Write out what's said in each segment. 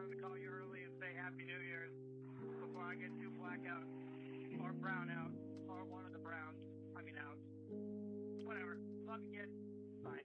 wanted to call you early and say Happy New Year's before I get too black out or brown out or one of the browns. I mean out. Whatever. Love you, kid. Bye.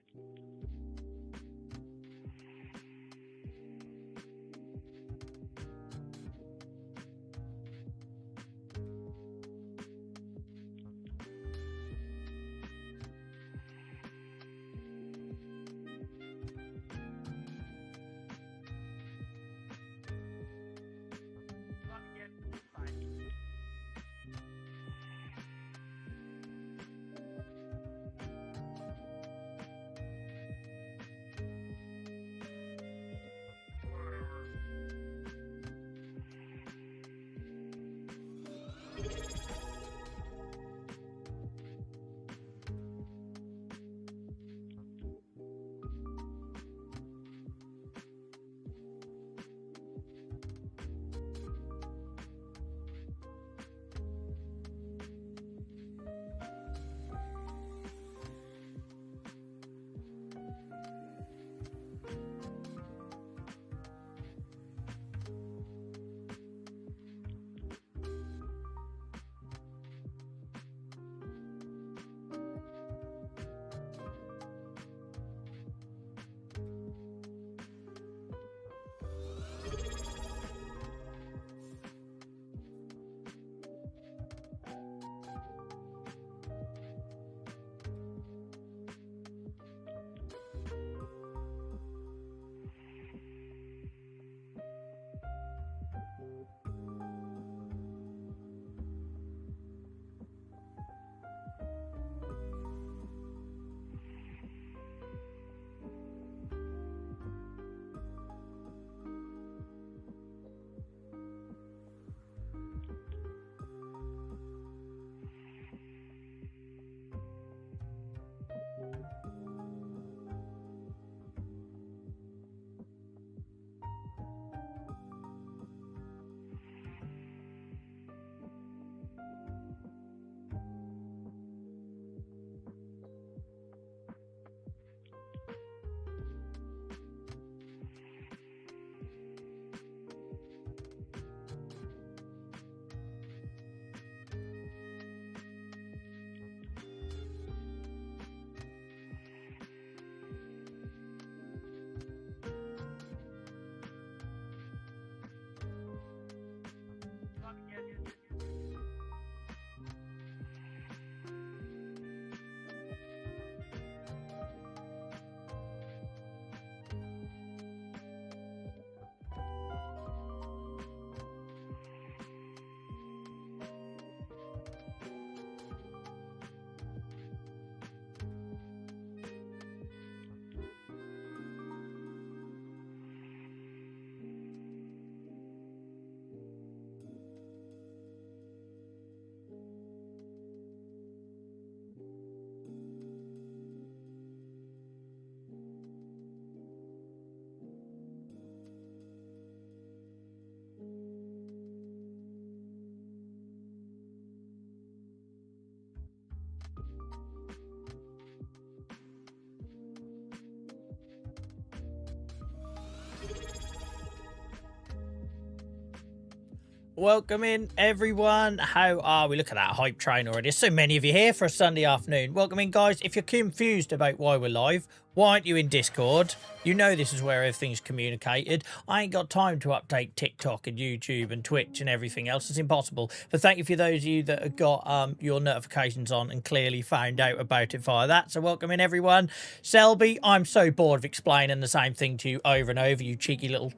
Welcome in, everyone. How are we? Look at that hype train already. There's so many of you here for a Sunday afternoon. Welcome in, guys. If you're confused about why we're live, why aren't you in Discord? You know this is where everything's communicated. I ain't got time to update TikTok and YouTube and Twitch and everything else. It's impossible. But thank you for those of you that have got your notifications on and clearly found out about it via that. So welcome in, everyone. Selby, I'm so bored of explaining the same thing to you over and over, you cheeky little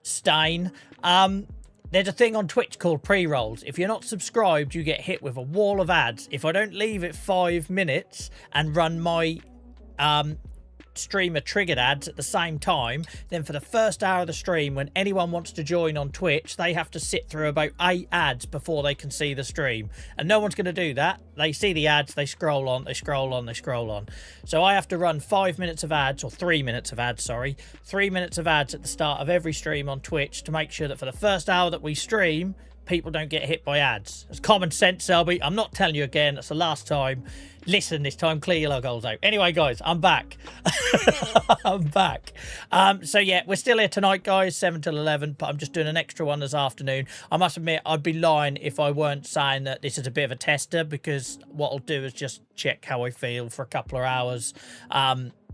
stain. There's a thing on Twitch called pre-rolls. If you're not subscribed, you get hit with a wall of ads. If I don't leave it 5 minutes and run my streamer triggered ads at the same time, then for the first hour of the stream, when anyone wants to join on Twitch, they have to sit through about 8 ads before they can see the stream. And no one's going to do that. They see the ads, they scroll on, they scroll on, they scroll on. So I have to run 5 minutes of ads, or 3 minutes of ads, sorry. 3 minutes of ads at the start of every stream on Twitch to make sure that for the first hour that we stream, people don't get hit by ads. It's common sense, Selby. I'm not telling you again. That's the last time. Listen this time, clear your lug holes out. Anyway, guys, I'm back. I'm back. So yeah, we're still here tonight, guys, 7 till 11, but I'm just doing an extra one this afternoon. I must admit, I'd be lying if I weren't saying that this is a bit of a tester, because what I'll do is just check how I feel for a couple of hours.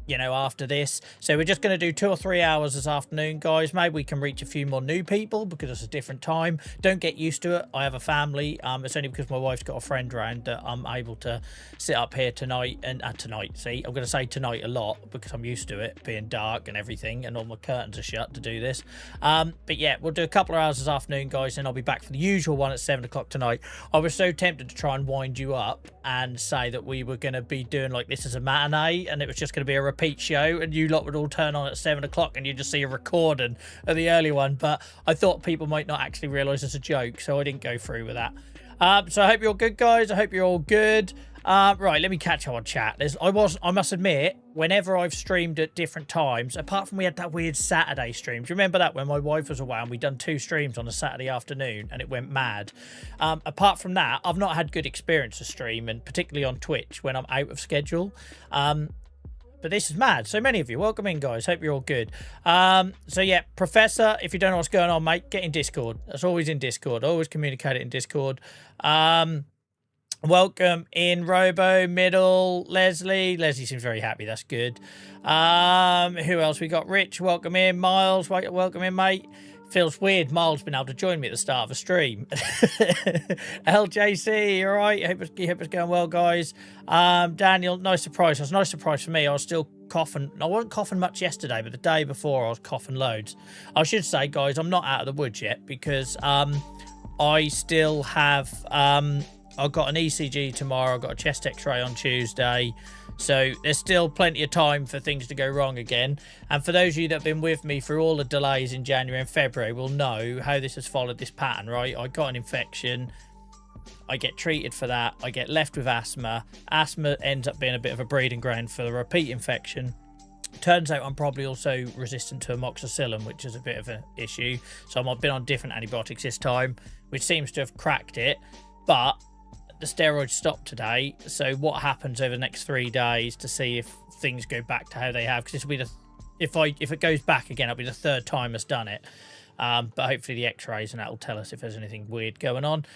You know, after this. So we're just going to do 2 or 3 hours this afternoon, guys. Maybe we can reach a few more new people because it's a different time. Don't get used to it. I have a family. It's only because my wife's got a friend around that I'm able to sit up here tonight. And tonight, see, I'm going to say tonight a lot because I'm used to it being dark and everything, and all my curtains are shut to do this. But yeah, we'll do a couple of hours this afternoon, guys, and I'll be back for the usual one at 7 o'clock tonight. I was so tempted to try and wind you up and say that we were going to be doing like this as a matinee, and it was just going to be a repeat show, and you lot would all turn on at 7 o'clock and you just see a recording of the early one. But I thought people might not actually realise it's a joke, so I didn't go through with that. So I hope you're all good, guys. I hope you're all good. Right, let me catch up on chat. I must admit, whenever I've streamed at different times, apart from we had that weird Saturday stream. Do you remember that when my wife was away and we'd done 2 streams on a Saturday afternoon and it went mad? Apart from that, I've not had good experience of streaming, particularly on Twitch when I'm out of schedule. But this is mad. So many of you, welcome in, guys. Hope you're all good. So yeah, Professor, if you don't know what's going on, mate, get in Discord. That's always in Discord. I always communicate it in Discord. Welcome in, Robo, Middle, Leslie. Leslie seems very happy. That's good. Who else? We got Rich. Welcome in. Miles. Welcome in, mate. Feels weird Miles been able to join me at the start of a stream. LJC, all right? Hope it's going well, guys. Daniel, nice surprise. It was a nice surprise for me. I was still coughing. I wasn't coughing much yesterday, but the day before I was coughing loads. I should say, guys, I'm not out of the woods yet because I still have... I've got an ECG tomorrow. I've got a chest x-ray on Tuesday. So there's still plenty of time for things to go wrong again. And for those of you that have been with me through all the delays in January and February will know how this has followed this pattern, right? I got an infection. I get treated for that. I get left with asthma. Asthma ends up being a bit of a breeding ground for the repeat infection. Turns out I'm probably also resistant to amoxicillin, which is a bit of an issue. So I've been on different antibiotics this time, which seems to have cracked it. But the steroids stopped today, so what happens over the next 3 days to see if things go back to how they have, because this will be if it goes back again, it'll be the 3rd time it's done it. But hopefully the x-rays and that will tell us if there's anything weird going on.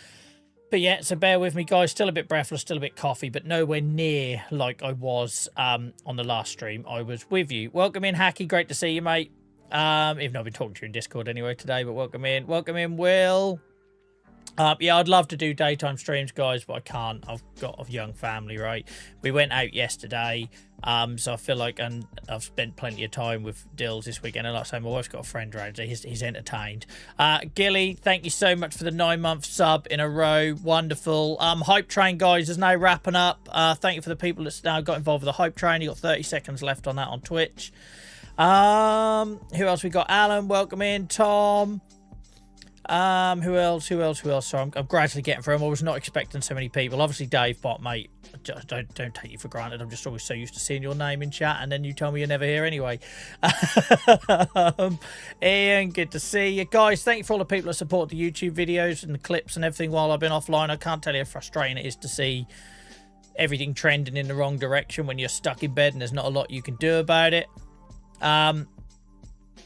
But yeah, so bear with me, guys. Still a bit breathless, still a bit coffee, but nowhere near like I was on the last stream I was with you. Welcome in, Hakky. Great to see you, mate. Even though I've been talking to you in Discord anyway today, but welcome in. Welcome in, Will. Yeah, I'd love to do daytime streams, guys, but I can't. I've got a young family, right? We went out yesterday, so I feel like I've spent plenty of time with Dills this weekend. And like I say, my wife's got a friend around, so he's entertained. Gilly, thank you so much for the 9-month sub in a row. Wonderful. Hype Train, guys, is now wrapping up. Thank you for the people that's now got involved with the Hype Train. You got 30 seconds left on that on Twitch. Who else we got? Alan, welcome in. Tom. Who else? Sorry, I'm gradually getting through them. I was not expecting so many people. Obviously, Dave Bot, mate. Don't take you for granted. I'm just always so used to seeing your name in chat, and then you tell me you're never here anyway. Ian, good to see you. Guys, thank you for all the people that support the YouTube videos and the clips and everything while I've been offline. I can't tell you how frustrating it is to see everything trending in the wrong direction when you're stuck in bed and there's not a lot you can do about it.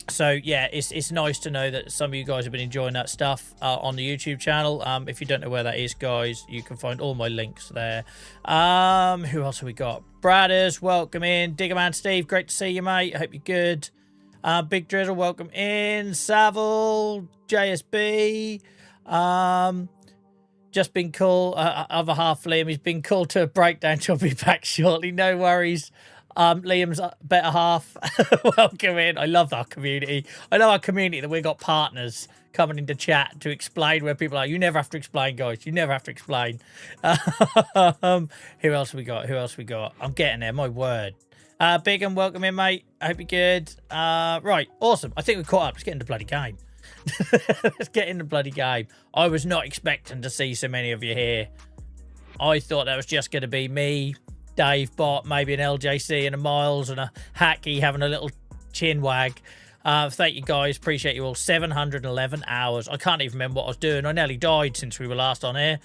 So yeah, it's nice to know that some of you guys have been enjoying that stuff on the YouTube channel. If you don't know where that is, guys, you can find all my links there. Who else have we got? Bradders, welcome in. Diggerman Steve, great to see you, mate. I hope you're good. Big Drizzle, welcome in. Savile, JSB. Just been called, other half Liam, he's been called to a breakdown. He'll be back shortly, no worries. Liam's better half. Welcome in. I love our community. I love our community that we've got partners coming into chat to explain where people are. You never have to explain, guys. You never have to explain. Who else we got? I'm getting there, my word. Big and welcome in, mate. I hope you're good. Right, awesome. I think we're caught up. Let's get into the bloody game. Let's get in the bloody game. I was not expecting to see so many of you here. I thought that was just going to be me, Dave Bot, maybe an LJC and a Miles and a Hakky having a little chin wag. Thank you guys. Appreciate you all. 711 hours. I can't even remember what I was doing. I nearly died since we were last on here.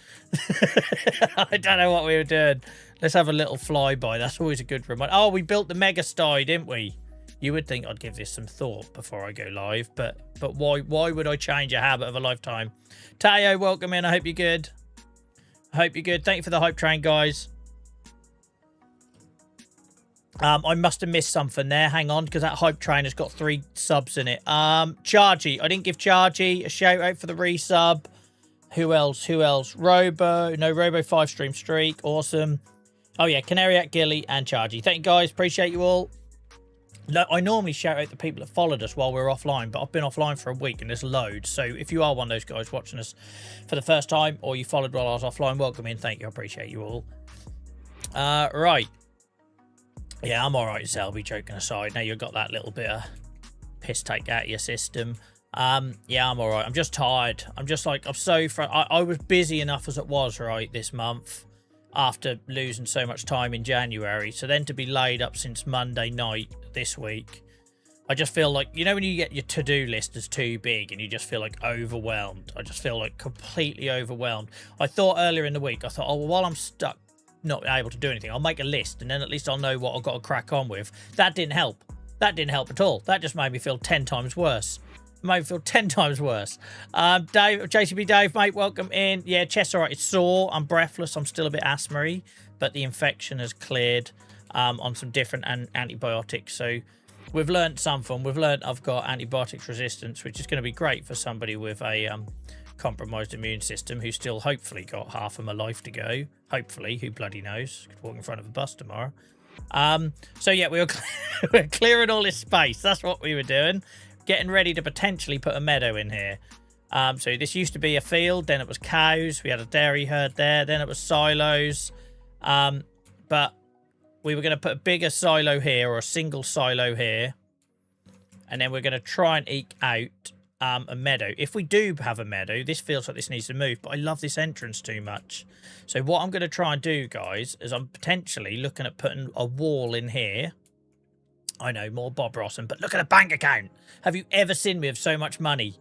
I don't know what we were doing. Let's have a little flyby. That's always a good reminder. Oh, we built the mega sty, didn't we? You would think I'd give this some thought before I go live, but why would I change a habit of a lifetime? Tayo, welcome in. I hope you're good. I hope you're good. Thank you for the hype train, guys. I must have missed something there. Hang on, because that hype train has got 3 subs in it. Chargy. I didn't give Chargy a shout out for the resub. Who else? Who else? Robo. No, Robo 5 stream streak. Awesome. Oh, yeah. Canariac, Gilly, and Chargy. Thank you, guys. Appreciate you all. No, I normally shout out the people that followed us while we were offline, but I've been offline for a week and there's loads. So if you are one of those guys watching us for the first time or you followed while I was offline, welcome in. Thank you. I appreciate you all. Right. Yeah, I'm all right, Selby, joking aside. Now you've got that little bit of piss take out of your system. Yeah, I'm all right. I'm just tired. I'm just like, I'm so... I was busy enough as it was, right, this month after losing so much time in January. So then to be laid up since Monday night this week, I just feel like, you know, when you get your to-do list is too big and you just feel like overwhelmed. I just feel like completely overwhelmed. I thought earlier in the week, I thought, oh, well, while I'm stuck not able to do anything, I'll make a list and then at least I'll know what I've got to crack on with. That didn't help. That didn't help at all. That just made me feel 10 times worse. It made me feel 10 times worse. Dave, JCB Dave, mate, welcome in. Yeah, chest all right. It's sore. I'm breathless. I'm still a bit asthma-y, but the infection has cleared on some different antibiotics. So we've learned something. We've learned I've got antibiotics resistance, which is going to be great for somebody with a compromised immune system who's still hopefully got half of my life to go. Hopefully, who bloody knows? Could walk in front of a bus tomorrow. So yeah, we're clearing all this space. That's what we were doing. Getting ready to potentially put a meadow in here. So this used to be a field, then it was cows. We had a dairy herd there, then it was silos. But we were going to put a bigger silo here or a single silo here. And then we're going to try and eke out a meadow. If we do have a meadow, this feels like this needs to move, but I love this entrance too much. So what I'm going to try and do, guys, is I'm potentially looking at putting a wall in here. I know, more Bob Rossum, but look at the bank account. Have you ever seen me with so much money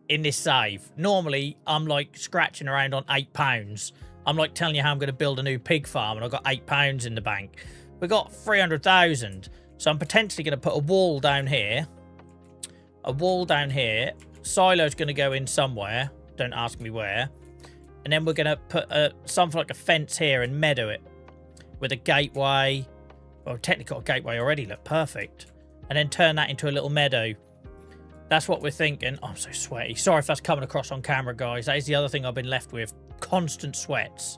in this save? Normally, I'm like scratching around on £8. I'm like telling you how I'm going to build a new pig farm and I've got £8 in the bank. We've got 300,000. So I'm potentially going to put a wall down here. A wall down here. Silo's going to go in somewhere. Don't ask me where. And then we're going to put something like a fence here and meadow it with a gateway. Well, technically got a gateway already. Look, perfect. And then turn that into a little meadow. That's what we're thinking. Oh, I'm so sweaty. Sorry if that's coming across on camera, guys. That is the other thing I've been left with. Constant sweats.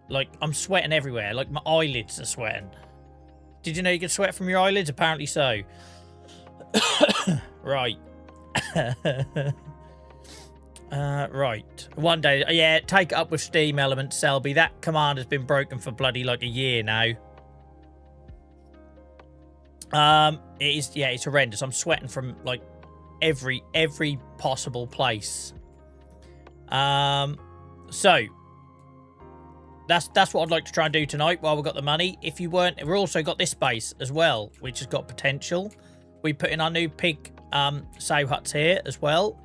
Like, I'm sweating everywhere. Like, my eyelids are sweating. Did you know you can sweat from your eyelids? Apparently so. Right. Right. One day. Yeah, take it up with steam element, Selby. That command has been broken for bloody like a year now. It is, yeah, it's horrendous. I'm sweating from like every possible place. So that's what I'd like to try and do tonight while we've got the money. If you weren't, we've also got this space as well, which has got potential. We put in our new pig sow huts here as well.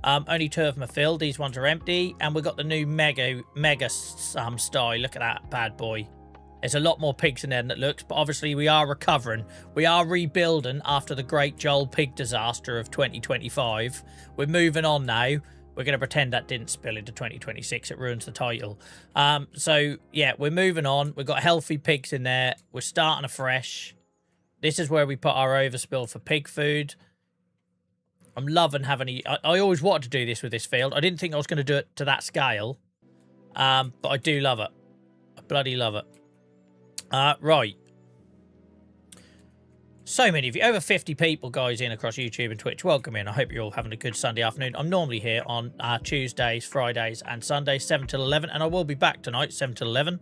Only 2 of them are filled. These ones are empty, and we've got the new mega sty. Look at that bad boy. There's a lot more pigs in there than it looks, but obviously we are recovering. We are rebuilding after the great Joel pig disaster of 2025. We're moving on now. We're going to pretend that didn't spill into 2026. It ruins the title. So, yeah, we're moving on. We've got healthy pigs in there. We're starting afresh. This is where we put our overspill for pig food. I'm loving having I always wanted to do this with this field. I didn't think I was going to do it to that scale. But I do love it. I bloody love it. Right. So many of you, over 50 people, guys, in across YouTube and Twitch. Welcome in. I hope you're all having a good Sunday afternoon. I'm normally here on Tuesdays, Fridays, and Sundays, 7 till 11, and I will be back tonight, 7 till 11.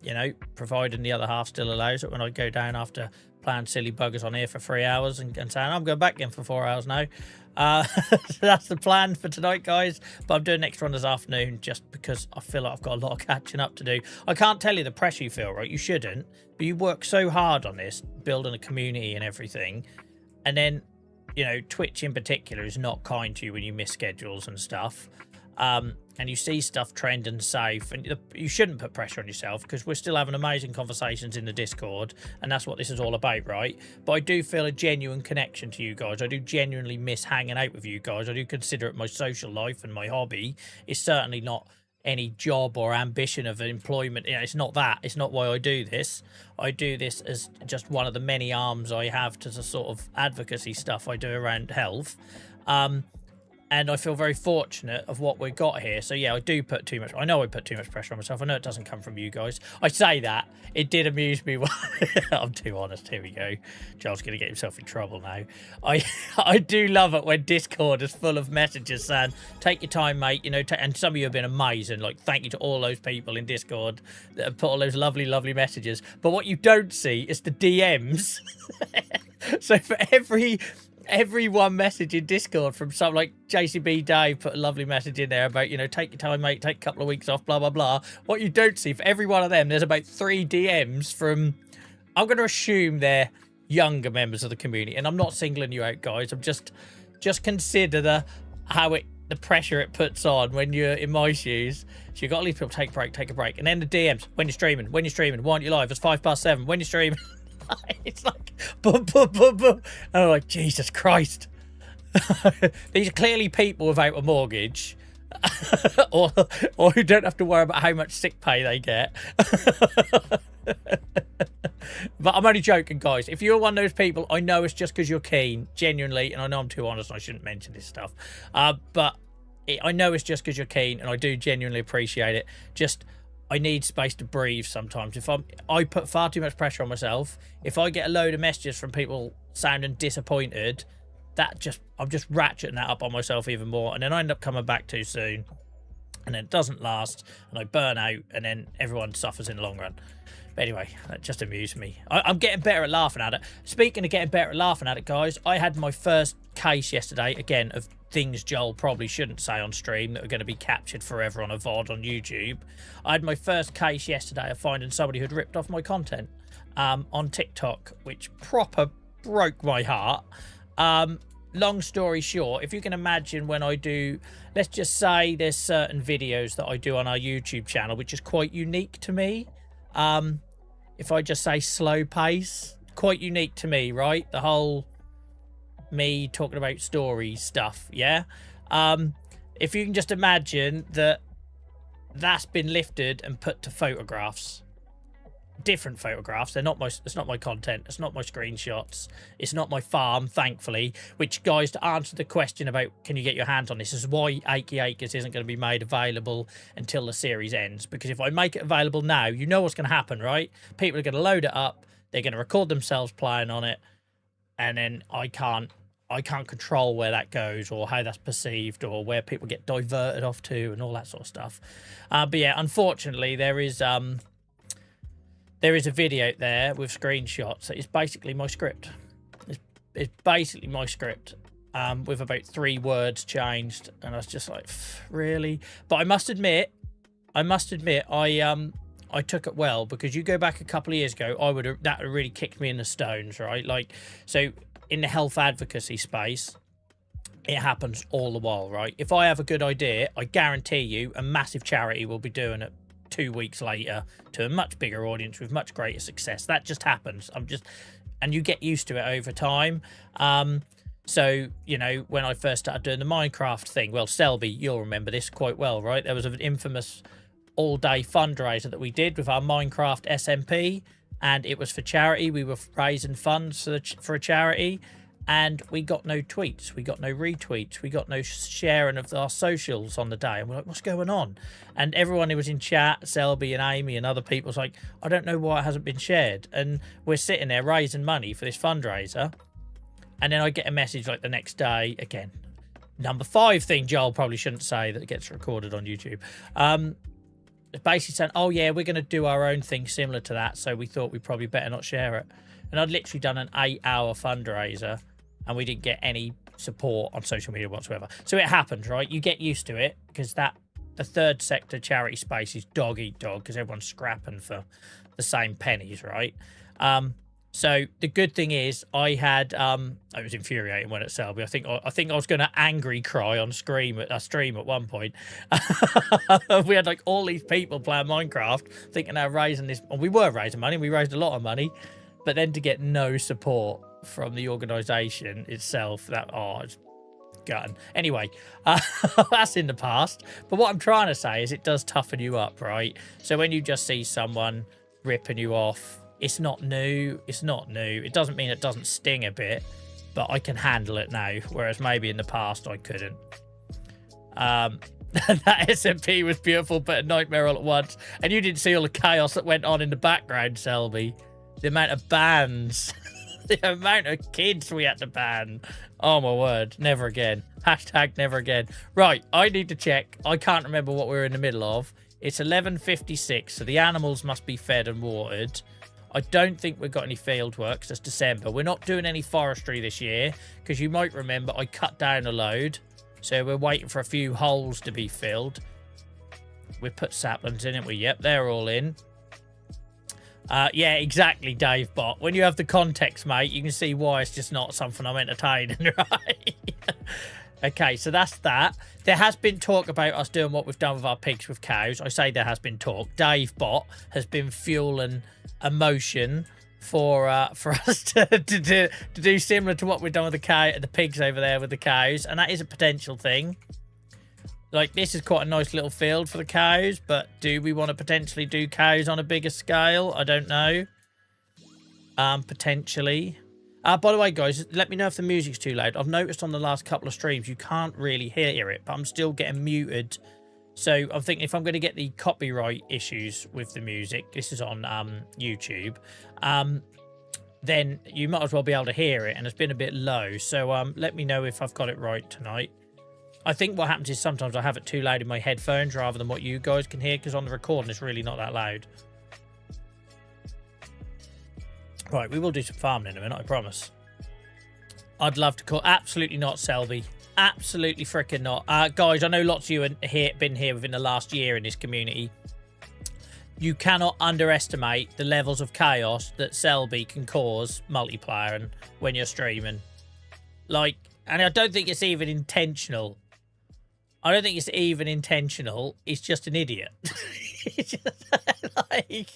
You know, providing the other half still allows it when I go down after playing silly buggers on here for 3 hours and saying I'm going back in for 4 hours now. So that's the plan for tonight, guys, but I'm doing next one this afternoon just because I feel like I've got a lot of catching up to do. I can't tell you the pressure you feel, right? You shouldn't, but you work so hard on this, building a community and everything, and then you know, Twitch in particular is not kind to you when you miss schedules and stuff. And you see stuff trend and safe, and you shouldn't put pressure on yourself, because we're still having amazing conversations in the Discord, and that's what this is all about, right? But I do feel a genuine connection to you guys. I do genuinely miss hanging out with you guys. I do consider it my social life and my hobby. It's certainly not any job or ambition of employment. You know, it's not that. It's not why I do this. I do this as just one of the many arms I have to the sort of advocacy stuff I do around health. And I feel very fortunate of what we've got here. So, yeah, I do put too much... I know I put too much pressure on myself. I know it doesn't come from you guys. I say that. It did amuse me. I'm too honest. Here we go. Joel's going to get himself in trouble now. I do love it when Discord is full of messages saying, take your time, mate. You know, and some of you have been amazing. Like, thank you to all those people in Discord that have put all those lovely, lovely messages. But what you don't see is the DMs. So for every one message in Discord from some, like JCB Dave put a lovely message in there about, you know, take your time, mate, take a couple of weeks off, blah, blah, blah. What you don't see, for every one of them, there's about 3 DMs from, I'm going to assume they're younger members of the community. And I'm not singling you out, guys. I'm just consider the pressure it puts on when you're in my shoes. So you've got to leave people, take a break. And then the DMs, when you're streaming, why aren't you live? It's 7:05, when you're streaming. It's like boom, boom, boom, boom. And I'm like, Jesus Christ. These are clearly people without a mortgage, or who don't have to worry about how much sick pay they get. But I'm only joking, guys. If you're one of those people, I know it's just because you're keen, genuinely, and I know I'm too honest and I shouldn't mention this stuff, but I know it's just because you're keen, and I do genuinely appreciate it. Just, I need space to breathe sometimes. If I put far too much pressure on myself. If I get a load of messages from people sounding disappointed, I'm just ratcheting that up on myself even more, and then I end up coming back too soon, and then it doesn't last, and I burn out, and then everyone suffers in the long run. But anyway, that just amused me. I'm getting better at laughing at it. Speaking of getting better at laughing at it, guys, I had my first case yesterday, again, of things Joel probably shouldn't say on stream that are going to be captured forever on a VOD on YouTube. I had my first case yesterday of finding somebody who'd ripped off my content on TikTok, which proper broke my heart. Long story short, if you can imagine, when I do, let's just say there's certain videos that I do on our YouTube channel, which is quite unique to me. If I just say slow pace, quite unique to me, right? The whole me talking about story stuff, yeah? If you can just imagine that that's been lifted and put to photographs. Different photographs. It's not my content. It's not my screenshots. It's not my farm, thankfully. Which, guys, to answer the question about can you get your hands on this, is why Achy Acres isn't going to be made available until the series ends. Because if I make it available now, you know what's going to happen, right? People are going to load it up. They're going to record themselves playing on it, and then I can't control where that goes, or how that's perceived, or where people get diverted off to, and all that sort of stuff. But yeah, unfortunately, there is a video there with screenshots. It's basically my script. It's basically my script, with about 3 words changed, and I was just like, really? But I must admit, I took it well, because you go back a couple of years ago, that would really kicked me in the stones, right? Like, so in the health advocacy space, it happens all the while, right? If I have a good idea, I guarantee you a massive charity will be doing it 2 weeks later to a much bigger audience with much greater success. That just happens. And you get used to it over time. So, you know, when I first started doing the Minecraft thing, well, Selby, you'll remember this quite well, right? There was an infamous all-day fundraiser that we did with our Minecraft SMP, and it was for charity. We were raising funds for a charity, and we got no tweets, we got no retweets, we got no sharing of our socials on the day. And we're like, what's going on? And everyone who was in chat, Selby and Amy and other people, was like, I don't know why it hasn't been shared. And we're sitting there raising money for this fundraiser, and then I get a message like the next day, again, number 5 thing Joel probably shouldn't say that gets recorded on YouTube. Basically saying, oh yeah, we're going to do our own thing similar to that, so we thought we'd probably better not share it. And I'd literally done an 8-hour fundraiser, and we didn't get any support on social media whatsoever. So it happens, right? You get used to it, because the third sector charity space is dog eat dog, because everyone's scrapping for the same pennies, right? So the good thing is I had it was infuriating when at Selby. I think I was going to angry cry on stream at one point. We had like all these people playing Minecraft thinking they're raising this. Well, we were raising money. We raised a lot of money, but then to get no support from the organisation itself, it's gutting. Anyway, that's in the past. But what I'm trying to say is it does toughen you up, right? So when you just see someone ripping you off, it's not new. It's not new. It doesn't mean it doesn't sting a bit, but I can handle it now, whereas maybe in the past I couldn't. That SMP was beautiful, but a nightmare all at once. And you didn't see all the chaos that went on in the background, Selby. The amount of bans, the amount of kids we had to ban. Oh my word, never again. Hashtag never again. Right, I need to check. I can't remember what we're in the middle of. It's 11:56, so the animals must be fed and watered. I don't think we've got any field works. It's December. We're not doing any forestry this year because you might remember I cut down a load. So we're waiting for a few holes to be filled. We put saplings in, didn't we? Yep, they're all in. Yeah, exactly, Dave Bot. When you have the context, mate, you can see why it's just not something I'm entertaining, right? Okay, so that's that. There has been talk about us doing what we've done with our pigs with cows. I say there has been talk. Dave Bot has been fueling emotion for us to do similar to what we've done with the pigs over there with the cows, and that is a potential thing. Like, this is quite a nice little field for the cows, but do we want to potentially do cows on a bigger scale? I don't know. Potentially. By the way, guys, let me know if the music's too loud. I've noticed on the last couple of streams you can't really hear it, but I'm still getting muted. So I'm thinking if I'm going to get the copyright issues with the music, this is on YouTube, then you might as well be able to hear it, and it's been a bit low. So let me know if I've got it right tonight. I think what happens is sometimes I have it too loud in my headphones rather than what you guys can hear, because on the recording it's really not that loud. Right, we will do some farming in a minute, I promise. I'd love to call... Absolutely not, Selby. Absolutely freaking not. Guys, I know lots of you have been here within the last year in this community. You cannot underestimate the levels of chaos that Selby can cause multiplayer and when you're streaming. Like, and I don't think it's even intentional. I don't think it's even intentional. He's just an idiot. Like,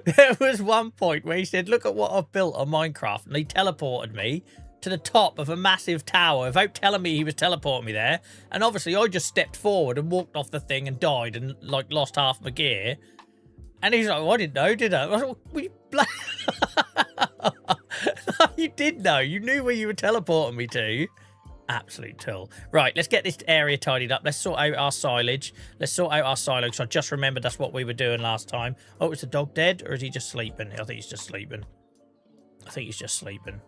there was one point where he said, look at what I've built on Minecraft. And he teleported me to the top of a massive tower without telling me he was teleporting me there. And obviously I just stepped forward and walked off the thing and died and like lost half my gear. And he's like, well, I didn't know, did I? I was like, you did know. You knew where you were teleporting me to. Absolute tool. Right, let's get this area tidied up. Let's sort out our silage. Let's sort out our silo, because I just remembered that's what we were doing last time. Oh, is the dog dead, or is he just sleeping? I think he's just sleeping. I think he's just sleeping.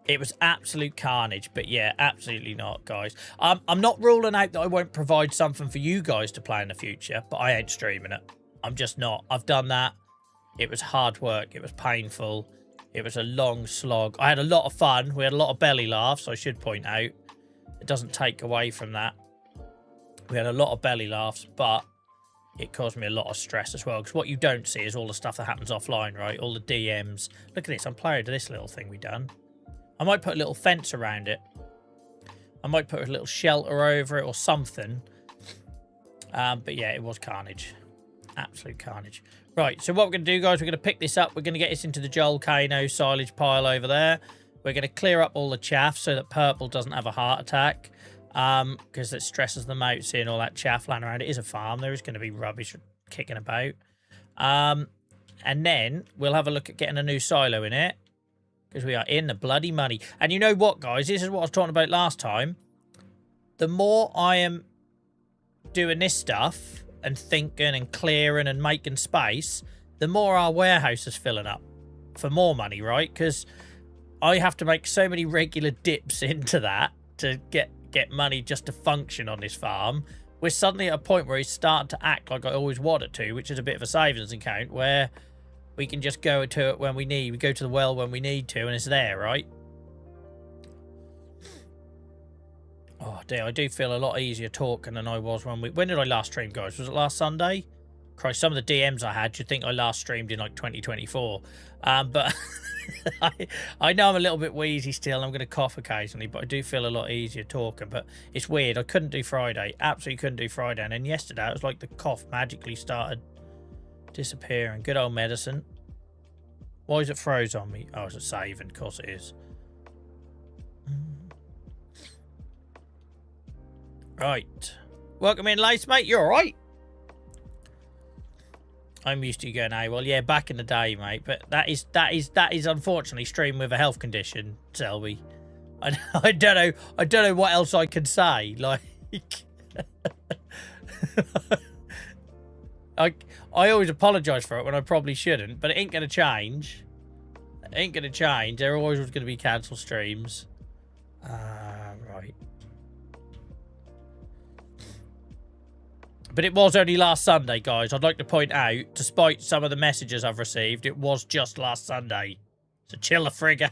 It was absolute carnage, but yeah, absolutely not, guys. I'm not ruling out that I won't provide something for you guys to play in the future, but I ain't streaming it. I'm just not. I've done that. It was hard work. It was painful. It was a long slog. I had a lot of fun. We had a lot of belly laughs, I should point out. It doesn't take away from that. We had a lot of belly laughs, but it caused me a lot of stress as well. Because what you don't see is all the stuff that happens offline, right? All the DMs. Look at this. I'm proud of this little thing we done. I might put a little fence around it. I might put a little shelter over it or something. But yeah, it was carnage. Absolute carnage. Right, so what we're going to do, guys, we're going to pick this up. We're going to get this into the Joel Kano silage pile over there. We're going to clear up all the chaff so that Purple doesn't have a heart attack. Because it stresses them out seeing all that chaff lying around. It is a farm. There is going to be rubbish kicking about. And then we'll have a look at getting a new silo in it. Because we are in the bloody money. And you know what, guys? This is what I was talking about last time. The more I am doing this stuff and thinking and clearing and making space, the more our warehouse is filling up for more money, right? Because I have to make so many regular dips into that to get money just to function on this farm. We're suddenly at a point where it's starting to act like I always want it to, which is a bit of a savings account where we can just go to it when we need. We go to the well when we need to, and it's there, right? Oh dear, I do feel a lot easier talking than I was when did I last stream, guys? Was it last Sunday? Christ, some of the DMs I had, you'd think I last streamed in like 2024. But I know I'm a little bit wheezy still. I'm going to cough occasionally, but I do feel a lot easier talking. But it's weird. I couldn't do Friday. Absolutely couldn't do Friday. And then yesterday, it was like the cough magically started disappearing. Good old medicine. Why is it froze on me? Oh, is it saving? Of course it is. Right. Welcome in, Lace, mate. You all right? I'm used to you going, hey, well, yeah, back in the day, mate. But that is unfortunately stream with a health condition, Selby. I don't know what else I can say. Like, I always apologise for it when I probably shouldn't, but it ain't gonna change. It ain't gonna change. There always was gonna be cancelled streams. Right. But it was only last Sunday, guys. I'd like to point out, despite some of the messages I've received, it was just last Sunday. So chill the frigga.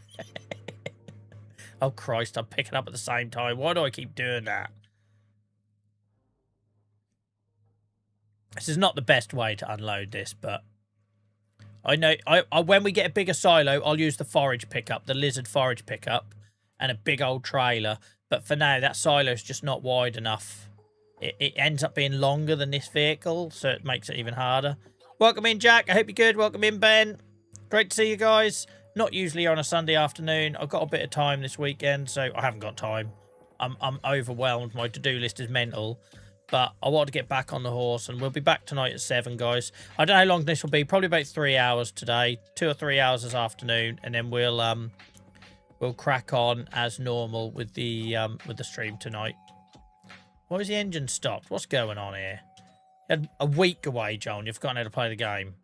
Oh, Christ, I'm picking up at the same time. Why do I keep doing that? This is not the best way to unload this, but I know when we get a bigger silo, I'll use the forage pickup, the lizard forage pickup, and a big old trailer. But for now, that silo's just not wide enough. It ends up being longer than this vehicle, so it makes it even harder. Welcome in, Jack. I hope you're good. Welcome in, Ben. Great to see you guys. Not usually on a Sunday afternoon. I've got a bit of time this weekend, so I haven't got time. I'm overwhelmed. My to-do list is mental. But I want to get back on the horse, and we'll be back tonight at 7, guys. I don't know how long this will be. Probably about 3 hours today. 2 or 3 hours this afternoon, and then we'll crack on as normal with the stream tonight. Why is the engine stopped? What's going on here? You had a week away, John. You've forgotten how to play the game.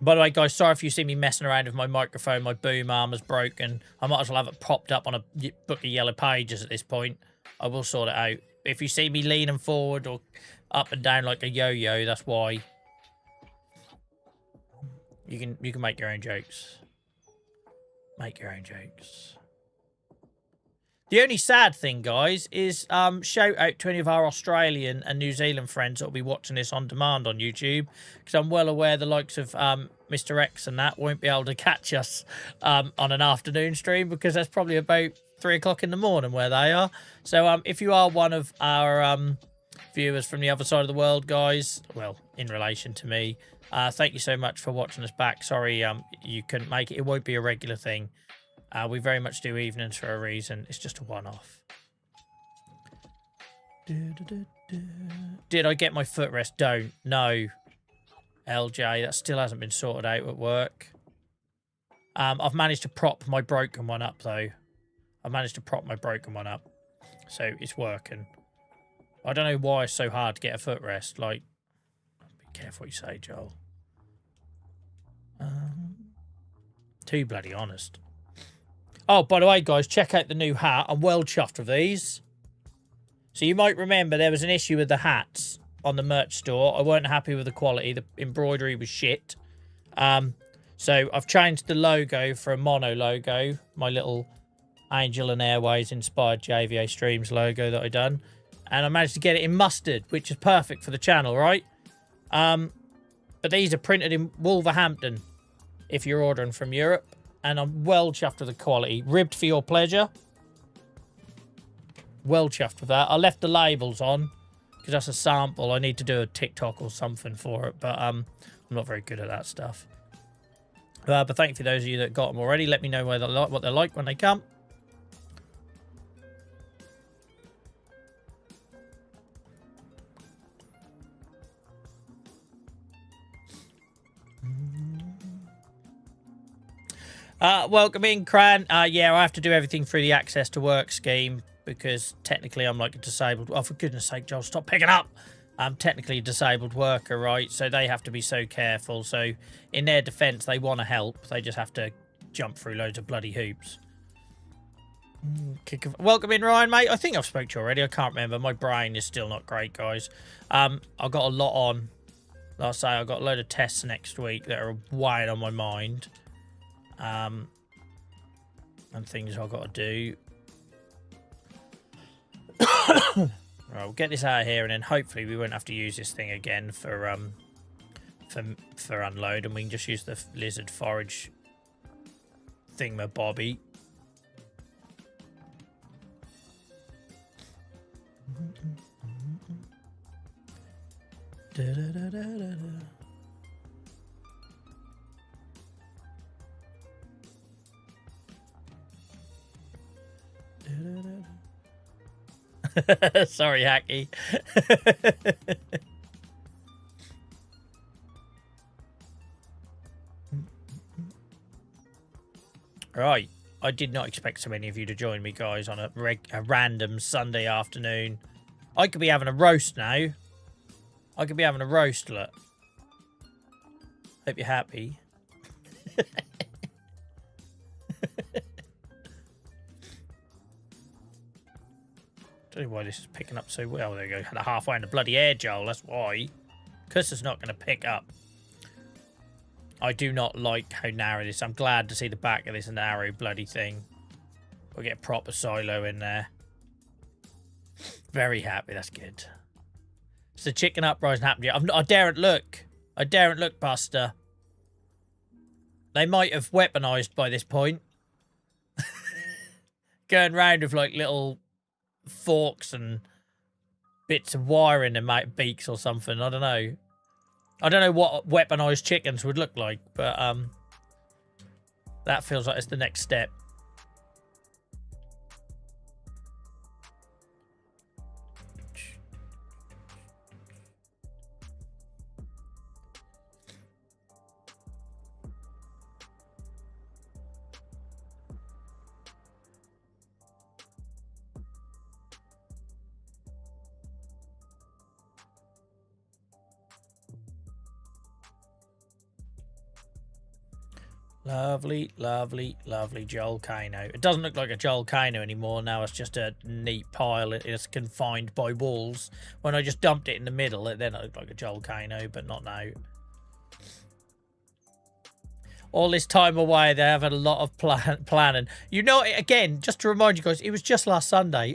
By the way, guys, sorry if you see me messing around with my microphone. My boom arm is broken. I might as well have it propped up on a book of yellow pages at this point. I will sort it out. If you see me leaning forward or up and down like a yo-yo, that's why. You can make your own jokes. Make your own jokes. The only sad thing, guys, is shout out to any of our Australian and New Zealand friends that will be watching this on demand on YouTube, because I'm well aware the likes of Mr. X and that won't be able to catch us on an afternoon stream, because that's probably about 3 o'clock in the morning where they are. So if you are one of our viewers from the other side of the world, guys, well, in relation to me, thank you so much for watching us back. Sorry you couldn't make it. It won't be a regular thing. We very much do evenings for a reason. It's just a one-off. Did I get my footrest? Don't. No. LJ, that still hasn't been sorted out at work. I've managed to prop my broken one up, though. I've managed to prop my broken one up. So it's working. I don't know why it's so hard to get a footrest. Like, be careful what you say, Joel. Too bloody honest. Oh, by the way, guys, check out the new hat. I'm well chuffed with these. So you might remember there was an issue with the hats on the merch store. I weren't happy with the quality. The embroidery was shit. So I've changed the logo for a mono logo. My little Angel and Airways inspired JVA Streams logo that I done. And I managed to get it in mustard, which is perfect for the channel, right? But these are printed in Wolverhampton if you're ordering from Europe. And I'm well chuffed with the quality. Ribbed for your pleasure. Well chuffed with that. I left the labels on because that's a sample. I need to do a TikTok or something for it. But I'm not very good at that stuff. But thank you for those of you that got them already. Let me know what they're like when they come. Welcome in, Cran. Yeah, I have to do everything through the access to work scheme because technically I'm like a disabled... Oh, for goodness sake, Joel, stop picking up. I'm technically a disabled worker, right? So they have to be so careful. So in their defence, they want to help. They just have to jump through loads of bloody hoops. Welcome in, Ryan, mate. I think I've spoke to you already. I can't remember. My brain is still not great, guys. I've got a lot on. Like I say, I've got a load of tests next week that are weighing on my mind. And things I've got to do. Right, we'll get this out of here, and then hopefully we won't have to use this thing again for unload, and we can just use the lizard forage thingamabobby. Da, da, da, da, da, da. Sorry, Hakky. Right, I did not expect so many of you to join me, guys, on a random Sunday afternoon. I could be having a roast now. I could be having a roast, look. Hope you're happy. Don't know why this is picking up so well. There you go. Had a halfway in the bloody air, Joel. That's why. Because it's not going to pick up. I do not like how narrow this is. I'm glad to see the back of this narrow bloody thing. We'll get a proper silo in there. Very happy. That's good. It's the chicken uprising happened yet. I daren't look. I daren't look, Buster. They might have weaponized by this point. Going round with like little forks and bits of wire in their beaks or something. I don't know. I don't know what weaponized chickens would look like, but that feels like it's the next step. Lovely, lovely, lovely Jolcano. It doesn't look like a Jolcano anymore. Now it's just a neat pile. It's confined by walls. When I just dumped it in the middle, it then looked like a Jolcano, but not now. All this time away, they have had a lot of planning. You know, again, just to remind you guys, it was just last Sunday.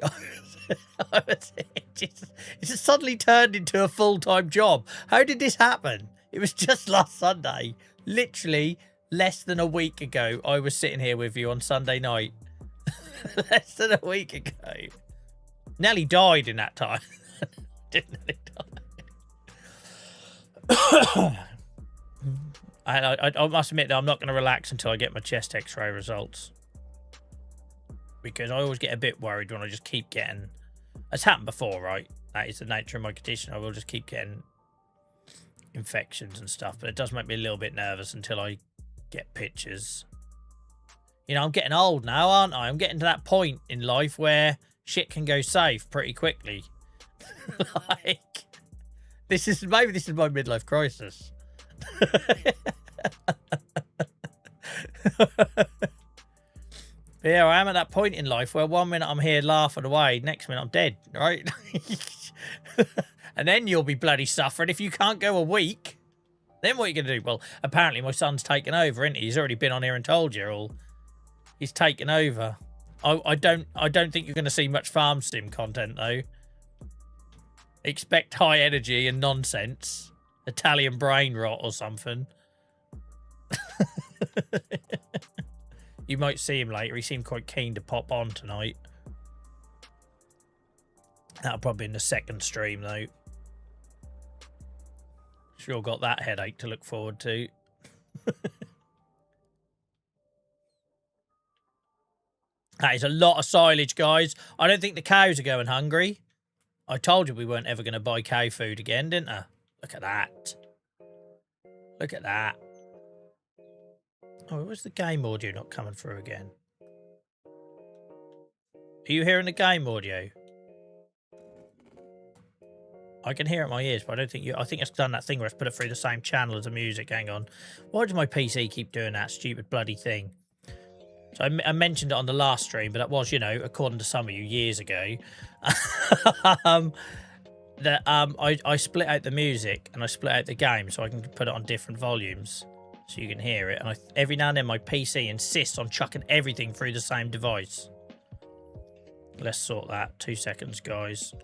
It just suddenly turned into a full-time job. How did this happen? It was just last Sunday. Literally less than a week ago, I was sitting here with you on Sunday night. Less than a week ago. Nelly died in that time. Didn't Nelly die? And I must admit that I'm not going to relax until I get my chest x-ray results. Because I always get a bit worried when I just keep getting... It's happened before, right? That is the nature of my condition. I will just keep getting infections and stuff. But it does make me a little bit nervous until I get pictures. You know, I'm getting old now, aren't I? I'm getting to that point in life where shit can go safe pretty quickly. Like, maybe this is my midlife crisis. Yeah, I am at that point in life where 1 minute I'm here laughing away, next minute I'm dead, right? And then you'll be bloody suffering if you can't go a week. Then what are you going to do? Well, apparently my son's taken over, isn't he? He's already been on here and told you all. He's taken over. I don't think you're going to see much farm sim content, though. Expect high energy and nonsense. Italian brain rot or something. You might see him later. He seemed quite keen to pop on tonight. That'll probably be in the second stream, though. Sure got that headache to look forward to. That is a lot of silage, guys. I don't think the cows are going hungry. I told you we weren't ever going to buy cow food again, didn't I? Look at that. Look at that. Oh, where's the game audio not coming through again? Are you hearing the game audio? I can hear it in my ears, but I don't think you... I think it's done that thing where it's put it through the same channel as the music. Hang on. Why does my PC keep doing that stupid bloody thing? So I mentioned it on the last stream, but that was, you know, according to some of you, years ago. That I split out the music and I split out the game so I can put it on different volumes so you can hear it. And every now and then my PC insists on chucking everything through the same device. Let's sort that. 2 seconds, guys.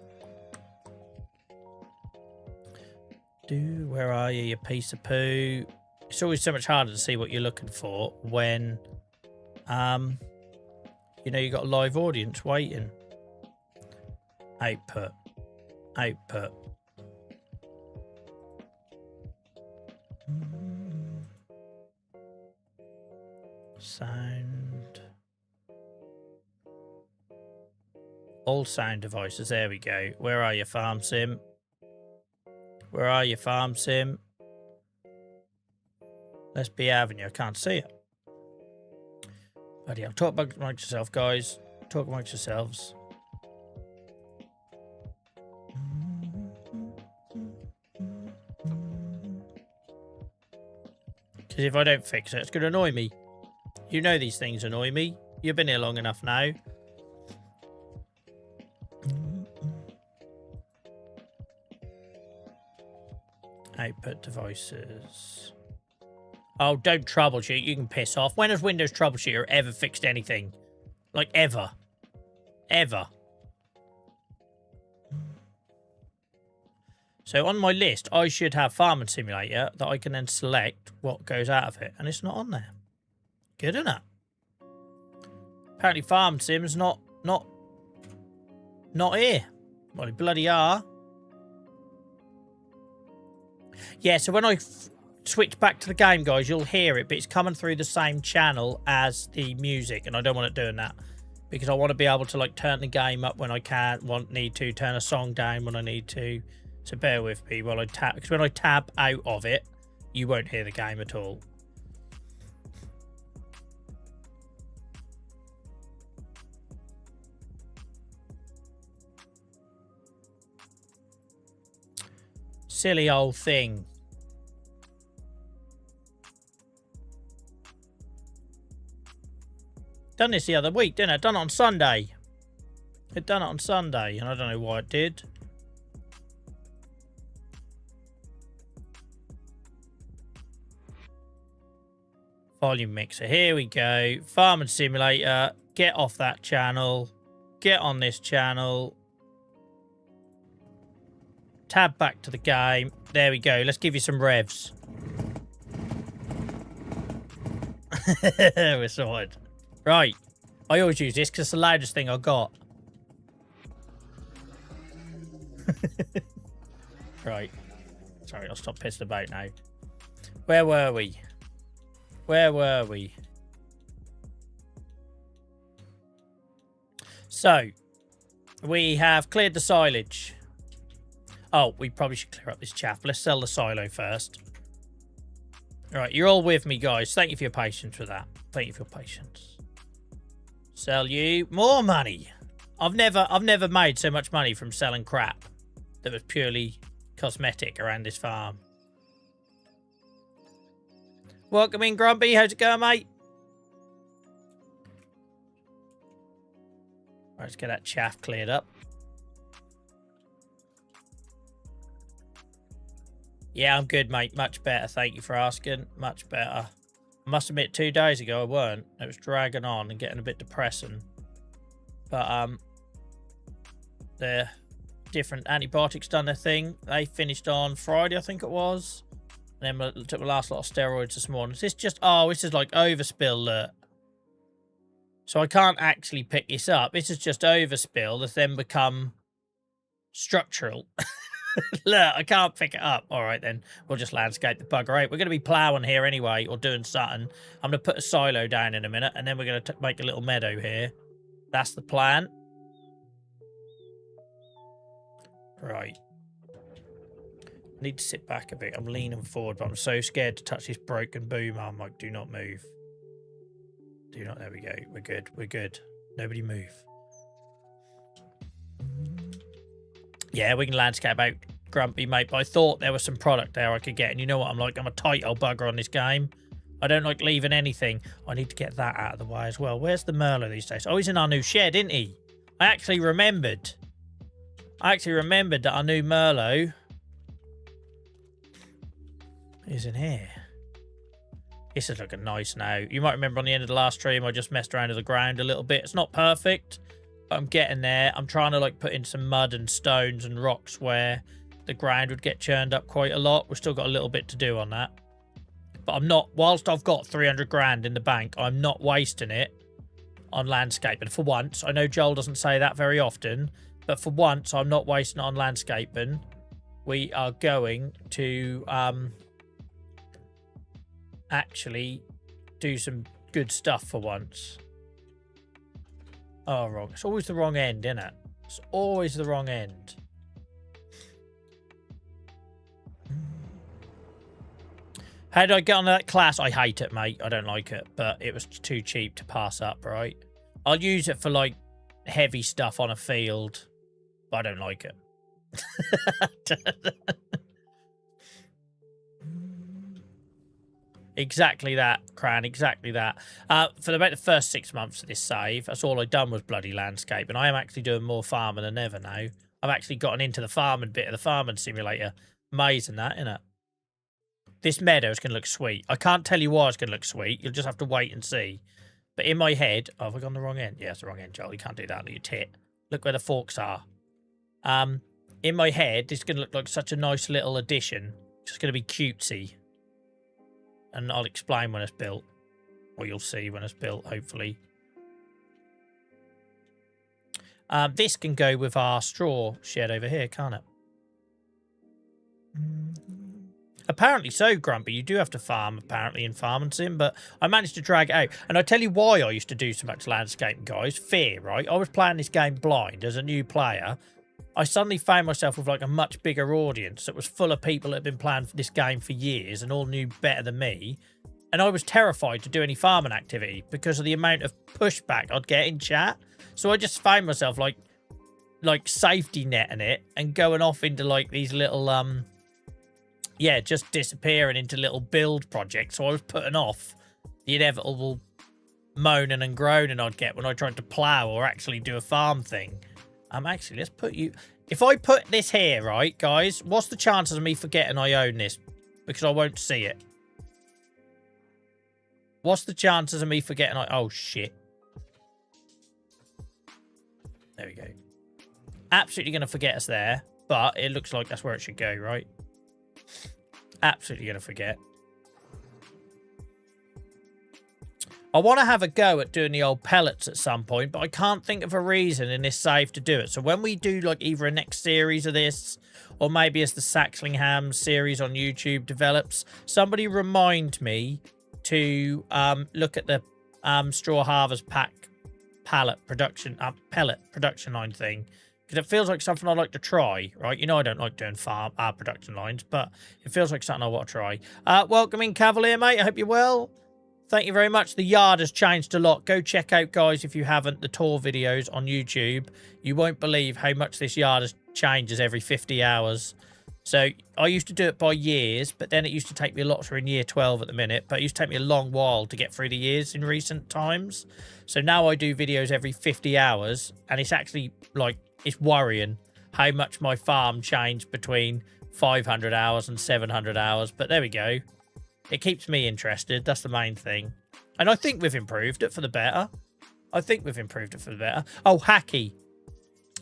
Where are you, you piece of poo? It's always so much harder to see what you're looking for when, you know, you've got a live audience waiting. Output. Output. Sound. All sound devices. There we go. Where are you, Farm Sim? Where are you, Farm Sim? Let's be having you. I can't see it. Bloody hell. Talk amongst yourself, guys. Talk amongst yourselves. Because if I don't fix it, it's going to annoy me. You know these things annoy me. You've been here long enough now. Output devices. Oh, don't troubleshoot. You can piss off. When has Windows Troubleshooter ever fixed anything? Like, ever. Ever. So on my list, I should have Farming Simulator that I can then select what goes out of it. And it's not on there. Good, isn't it? Apparently Farm Sim's not here. Well, they bloody are. Yeah, so when I switch back to the game, guys, you'll hear it, but it's coming through the same channel as the music, and I don't want it doing that because I want to be able to like turn the game up when I need to, turn a song down when I need to. So bear with me while I tab, because when I tab out of it, you won't hear the game at all. Silly old thing. Done this the other week, didn't I? Done it on Sunday. It done it on Sunday, and I don't know why it did. Volume mixer. Here we go. Farming Simulator. Get off that channel. Get on this channel. Tab back to the game. There we go. Let's give you some revs. We're sorted. Right. I always use this because it's the loudest thing I've got. Right. Sorry, I'll stop pissing about now. Where were we? Where were we? So, we have cleared the silage. Oh, we probably should clear up this chaff. Let's sell the silo first. All right, you're all with me, guys. Thank you for your patience with that. Thank you for your patience. Sell you more money. I've never made so much money from selling crap that was purely cosmetic around this farm. Welcome in, Grumpy. How's it going, mate? Right, let's get that chaff cleared up. Yeah, I'm good, mate. Much better. Thank you for asking. Much better. I must admit, 2 days ago I weren't. It was dragging on and getting a bit depressing. But the different antibiotics done their thing. They finished on Friday, I think it was. And then I took my last lot of steroids this morning. Is this just... Oh, this is like overspill alert. So I can't actually pick this up. This is just overspill that's then become structural. Look, I can't pick it up. All right, then. We'll just landscape the bugger out. We're going to be ploughing here anyway, or doing something. I'm going to put a silo down in a minute, and then we're going to make a little meadow here. That's the plan. Right. I need to sit back a bit. I'm leaning forward, but I'm so scared to touch this broken boom. I'm like, do not move. Do not. There we go. We're good. We're good. Nobody move. Yeah, we can landscape out, Grumpy, mate. But I thought there was some product there I could get. And you know what I'm like? I'm a tight old bugger on this game. I don't like leaving anything. I need to get that out of the way as well. Where's the Merlot these days? Oh, he's in our new shed, isn't he? I actually remembered. That our new Merlot is in here. This is looking nice now. You might remember on the end of the last stream, I just messed around with the ground a little bit. It's not perfect, but I'm getting there. I'm trying to like put in some mud and stones and rocks where the ground would get churned up quite a lot. We've still got a little bit to do on that. But I'm not, whilst I've got 300 grand in the bank, I'm not wasting it on landscaping for once. I know Joel doesn't say that very often, but for once I'm not wasting it on landscaping. We are going to actually do some good stuff for once. Oh, wrong. It's always the wrong end, isn't it? It's always the wrong end. How did I get on that class? I hate it, mate. I don't like it, but it was too cheap to pass up, right? I'll use it for, like, heavy stuff on a field, but I don't like it. Exactly that, Cran, exactly that. For about the first 6 months of this save, that's all I'd done was bloody landscape, and I am actually doing more farming than ever now. I've actually gotten into the farming bit of the farming simulator. Amazing that, isn't it? This meadow is going to look sweet. I can't tell you why it's going to look sweet. You'll just have to wait and see. But in my head... Oh, have I gone the wrong end? Yeah, it's the wrong end, Joel. You can't do that, look, you tit. Look where the forks are. In my head, this is going to look like such a nice little addition. It's going to be cutesy. And I'll explain when it's built. Or you'll see when it's built, hopefully. This can go with our straw shed over here, can't it? Apparently so, Grumpy. You do have to farm, apparently, in Farming Sim, but I managed to drag it out. And I tell you why I used to do so much landscaping, guys. Fear, right? I was playing this game blind as a new player. I suddenly found myself with, like, a much bigger audience that was full of people that had been playing this game for years and all knew better than me. And I was terrified to do any farming activity because of the amount of pushback I'd get in chat. So I just found myself, like safety netting it and going off into, like, these little, yeah, just disappearing into little build projects. So I was putting off the inevitable moaning and groaning I'd get when I tried to plough or actually do a farm thing. Actually, let's put you... If I put this here, right, guys, what's the chances of me forgetting I own this? Because I won't see it. What's the chances of me forgetting I... Oh, shit. There we go. Absolutely going to forget us there, but it looks like that's where it should go, right? Absolutely going to forget. I want to have a go at doing the old pellets at some point, but I can't think of a reason in this save to do it. So when we do, like, either a next series of this, or maybe as the Saxlingham series on YouTube develops, somebody remind me to look at the Straw Harvest Pack pellet production line thing. Because it feels like something I'd like to try, right? You know I don't like doing farm production lines, but it feels like something I want to try. Welcome in, Cavalier, mate. I hope you're well. Thank you very much. The yard has changed a lot. Go check out, guys, if you haven't, the tour videos on YouTube. You won't believe how much this yard has changes every 50 hours. So I used to do it by years, but then it used to take me a lot. We're in year 12 at the minute, but it used to take me a long while to get through the years in recent times. So now I do videos every 50 hours, and it's actually, like, it's worrying how much my farm changed between 500 hours and 700 hours. But there we go. It keeps me interested. That's the main thing. And I think we've improved it for the better. I think we've improved it for the better. Oh, Hakky.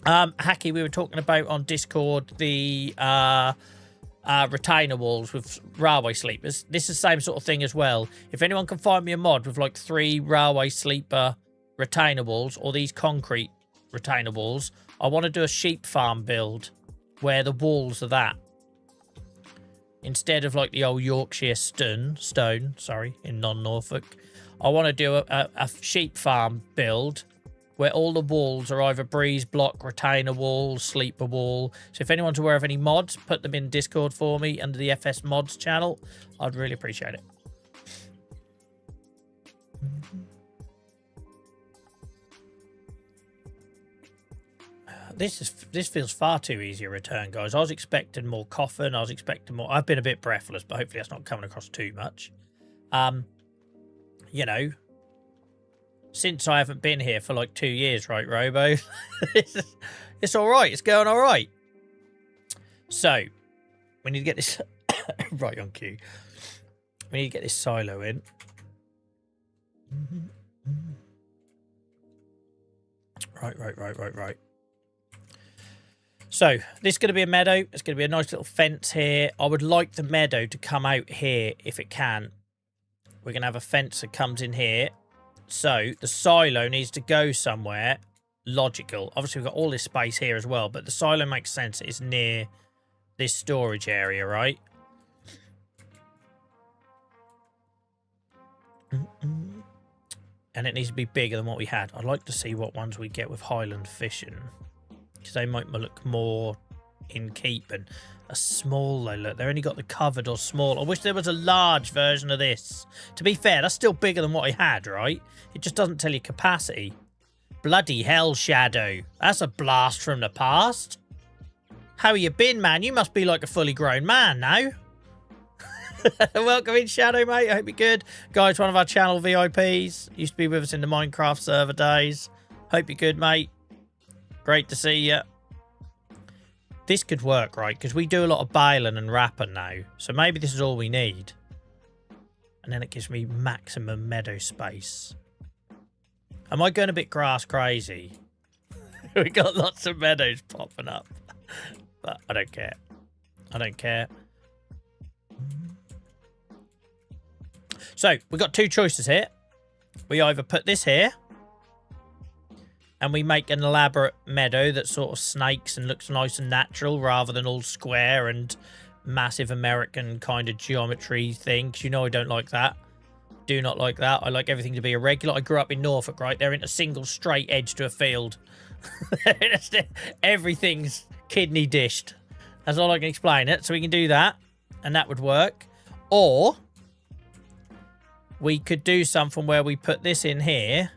Hakky, we were talking about on Discord the retainer walls with railway sleepers. This is the same sort of thing as well. If anyone can find me a mod with like 3 railway sleeper retainer walls or these concrete retainer walls, I want to do a sheep farm build where the walls are that. Instead of like the old Yorkshire stone, in non-Norfolk, I want to do a sheep farm build where all the walls are either breeze block, retainer wall, sleeper wall. So if anyone's aware of any mods, put them in Discord for me under the FS mods channel. I'd really appreciate it. This feels far too easy a return, guys. I was expecting more coughing. I was expecting more. I've been a bit breathless, but hopefully that's not coming across too much. You know, since I haven't been here for like 2 years, right, Robo? It's all right. It's going all right. So we need to get this right on cue. We need to get this silo in. Right. So this is going to be a meadow. It's going to be a nice little fence here. I would like the meadow to come out here if it can. We're going to have a fence that comes in here. So the silo needs to go somewhere logical. Obviously, we've got all this space here as well, but the silo makes sense. It's near this storage area, right? And it needs to be bigger than what we had. I'd like to see what ones we get with Highland fishing, because they might look more in keeping. A small though, look, they only got the covered or small. I wish there was a large version of this. To be fair, that's still bigger than what I had, right? It just doesn't tell you capacity. Bloody hell, Shadow. That's a blast from the past. How you been, man? You must be like a fully grown man now. Welcome in, Shadow, mate. I hope you're good. Guys, one of our channel VIPs. Used to be with us in the Minecraft server days. Hope you're good, mate. Great to see you. This could work, right? Because we do a lot of baling and wrapping now. So maybe this is all we need. And then it gives me maximum meadow space. Am I going a bit grass crazy? We got lots of meadows popping up. But I don't care. I don't care. So, we've got two choices here. We either put this here, and we make an elaborate meadow that sort of snakes and looks nice and natural, rather than all square and massive American kind of geometry thing, because you know I don't like that. Do not like that. I like everything to be irregular. I grew up in Norfolk, right? They're in a single straight edge to a field. Everything's kidney dished. That's all I can explain it. So we can do that, and that would work. Or we could do something where we put this in here,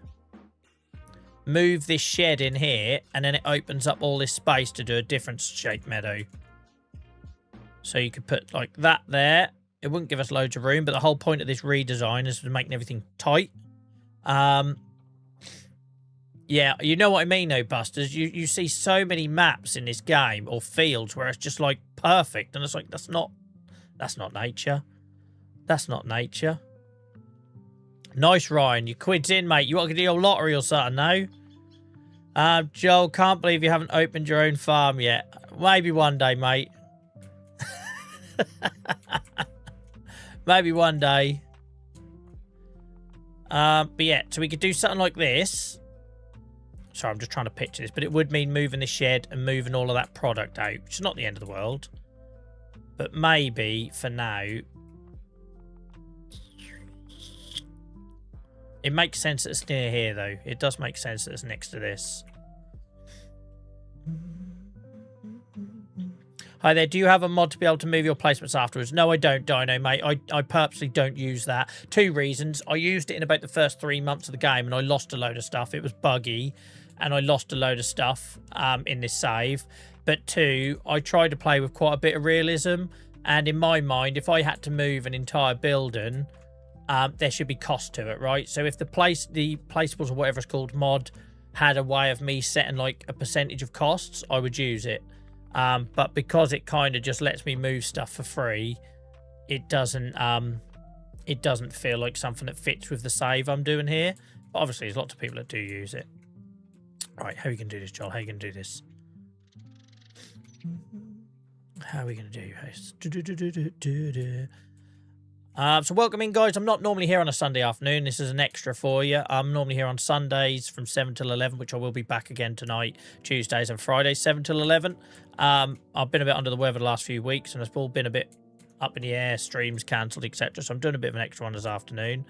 move this shed in here, and then it opens up all this space to do a different shaped meadow. So you could put like that there. It wouldn't give us loads of room, but the whole point of this redesign is to make everything tight. Yeah, you know what I mean though, Busters. You see so many maps in this game, or fields, where it's just like perfect, and it's like that's not nature. That's not nature. Nice, Ryan. Your quid's in, mate. You want to do your lottery or something now? Joel, can't believe you haven't opened your own farm yet. Maybe one day, mate. Maybe one day. But yeah, so we could do something like this. Sorry, I'm just trying to picture this, but it would mean moving the shed and moving all of that product out, which is not the end of the world. But maybe, for now, it makes sense that it's near here, though. It does make sense that it's next to this. Hi there. Do you have a mod to be able to move your placements afterwards? No, I don't, Dino, mate. I purposely don't use that. Two reasons. I used it in about the first 3 months of the game, and I lost a load of stuff. It was buggy, and I lost a load of stuff in this save. But two, I tried to play with quite a bit of realism, and in my mind, if I had to move an entire building, there should be cost to it, right? So if the placeables or whatever it's called mod had a way of me setting like a percentage of costs, I would use it. But because it kind of just lets me move stuff for free, it doesn't feel like something that fits with the save I'm doing here. But obviously, there's lots of people that do use it. All right, how are we going to do this, Joel? How are you going to do this? How are we going to do this? So welcome in, guys. I'm not normally here on a Sunday afternoon. This is an extra for you. I'm normally here on Sundays from 7 till 11, which I will be back again tonight. Tuesdays and Fridays, 7 till 11. I've been a bit under the weather the last few weeks, and it's all been a bit up in the air, streams cancelled, etc. So I'm doing a bit of an extra one this afternoon.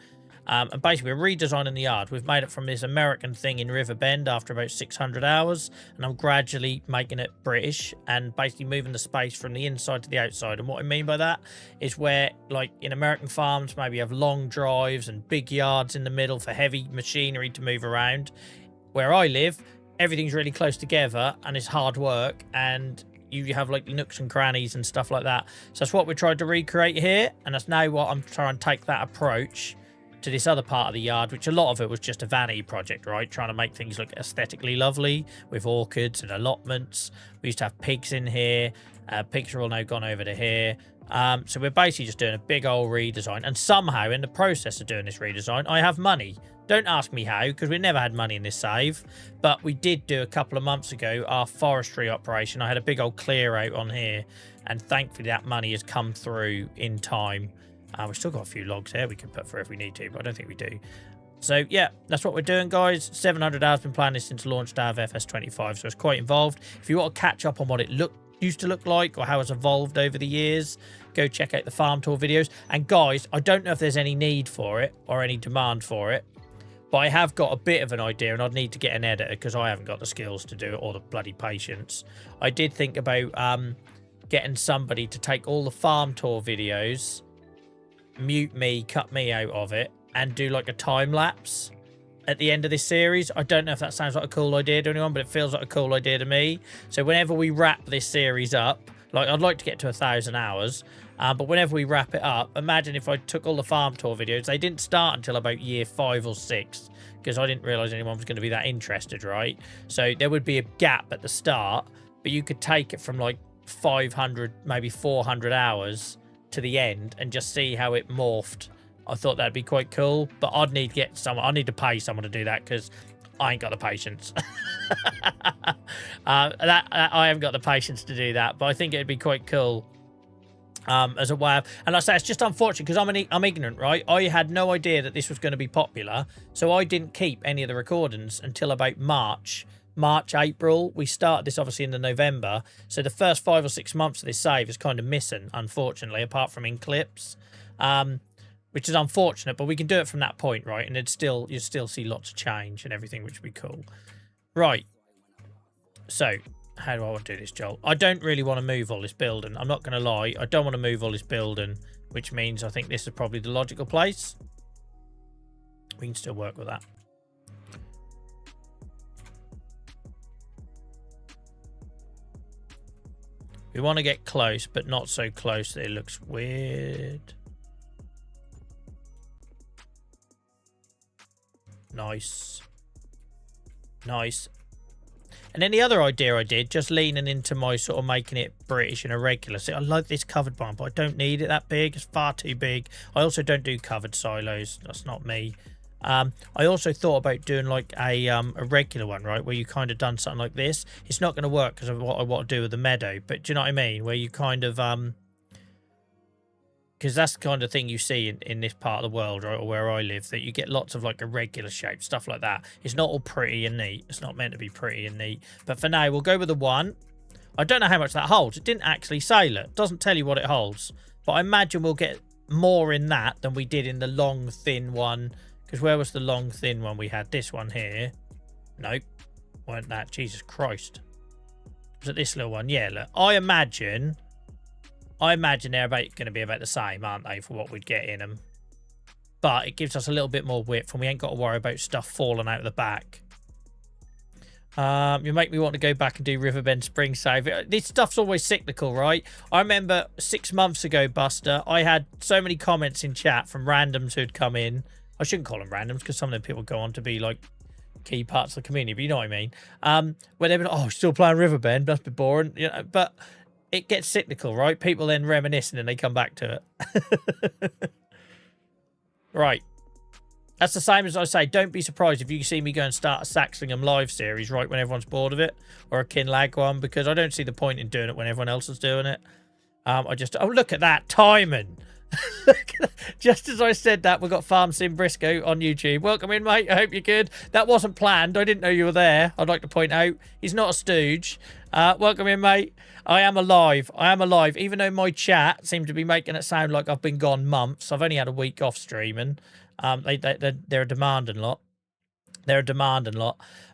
And basically, we're redesigning the yard. We've made it from this American thing in Riverbend after about 600 hours, and I'm gradually making it British and basically moving the space from the inside to the outside. And what I mean by that is where, like in American farms, maybe you have long drives and big yards in the middle for heavy machinery to move around. Where I live, everything's really close together and it's hard work, and you have like nooks and crannies and stuff like that. So that's what we're trying to recreate here, and that's now what I'm trying to take that approach to this other part of the yard, which a lot of it was just a vanity project, right? Trying to make things look aesthetically lovely with orchids and allotments. We used to have pigs in here. Pigs are all now gone over to here. So we're basically just doing a big old redesign. And somehow in the process of doing this redesign, I have money. Don't ask me how, because we never had money in this save. But we did do a couple of months ago our forestry operation. I had a big old clear out on here, and thankfully that money has come through in time. We've still got a few logs here we can put through if we need to, but I don't think we do. So yeah, that's what we're doing, guys. 700 hours been playing this since launch day of FS25, so it's quite involved. If you want to catch up on what it used to look like or how it's evolved over the years, go check out the farm tour videos. And guys, I don't know if there's any need for it or any demand for it, but I have got a bit of an idea, and I'd need to get an editor because I haven't got the skills to do it or the bloody patience. I did think about getting somebody to take all the farm tour videos, mute me, cut me out of it, and do like a time lapse at the end of this series. I don't know if that sounds like a cool idea to anyone, but it feels like a cool idea to me. So whenever we wrap this series up, like I'd like to get to 1,000 hours, but whenever we wrap it up, imagine if I took all the farm tour videos. They didn't start until about year 5 or 6 because I didn't realize anyone was going to be that interested, right? So there would be a gap at the start, but you could take it from like 500, maybe 400 hours to the end and just see how it morphed. I thought that'd be quite cool, but I'd need to get someone. I need to pay someone to do that because I ain't got the patience. I haven't got the patience to do that, but I think it'd be quite cool as a way of. And like I say, it's just unfortunate because I'm ignorant, right? I had no idea that this was going to be popular, so I didn't keep any of the recordings until about March, April. We started this obviously in the November, so the first 5 or 6 months of this save is kind of missing, unfortunately, apart from in clips. Which is unfortunate, but we can do it from that point, right? And you'd still see lots of change and everything, which would be cool. Right. So, how do I want to do this, Joel? I don't really want to move all this building. I'm not going to lie. I don't want to move all this building, which means I think this is probably the logical place. We can still work with that. We want to get close, but not so close that it looks weird. Nice. Nice. And then the other idea I did, just leaning into my sort of making it British and irregular. See, I like this covered barn, but I don't need it that big. It's far too big. I also don't do covered silos. That's not me. I also thought about doing like a regular one, right, where you kind of done something like this. It's not going to work because of what I want to do with the meadow, but do you know what I mean? Where you kind of because that's the kind of thing you see in this part of the world, right, or where I live, that you get lots of like irregular shapes, stuff like that. It's not all pretty and neat. It's not meant to be pretty and neat. But for now, we'll go with the 1. I don't know how much that holds. It didn't actually say it. It doesn't tell you what it holds. But I imagine we'll get more in that than we did in the long, thin one. Because where was the long, thin one? We had this one here. Nope. Weren't that? Jesus Christ. Was it this little one? Yeah, look. I imagine they're going to be about the same, aren't they, for what we'd get in them. But it gives us a little bit more width, and we ain't got to worry about stuff falling out of the back. You make me want to go back and do Riverbend Spring Save. This stuff's always cyclical, right? I remember 6 months ago, Buster, I had so many comments in chat from randoms who'd come in. I shouldn't call them randoms because some of them people go on to be like key parts of the community, but you know what I mean. Where they've been, oh, still playing Riverbend, that's a bit boring, you know, but it gets cyclical, right? People then reminisce and then they come back to it. Right. That's the same as I say. Don't be surprised if you see me go and start a Saxlingham live series right when everyone's bored of it, or a Kinlag one, because I don't see the point in doing it when everyone else is doing it. Oh, look at that timing. Just as I said that, we've got Farm Sim Briscoe on YouTube. Welcome in, mate. I hope you're good. That wasn't planned. I didn't know you were there. I'd like to point out he's not a stooge. Welcome in, mate. I am alive. Even though my chat seemed to be making it sound like I've been gone months. I've only had a week off streaming. They're a demanding lot.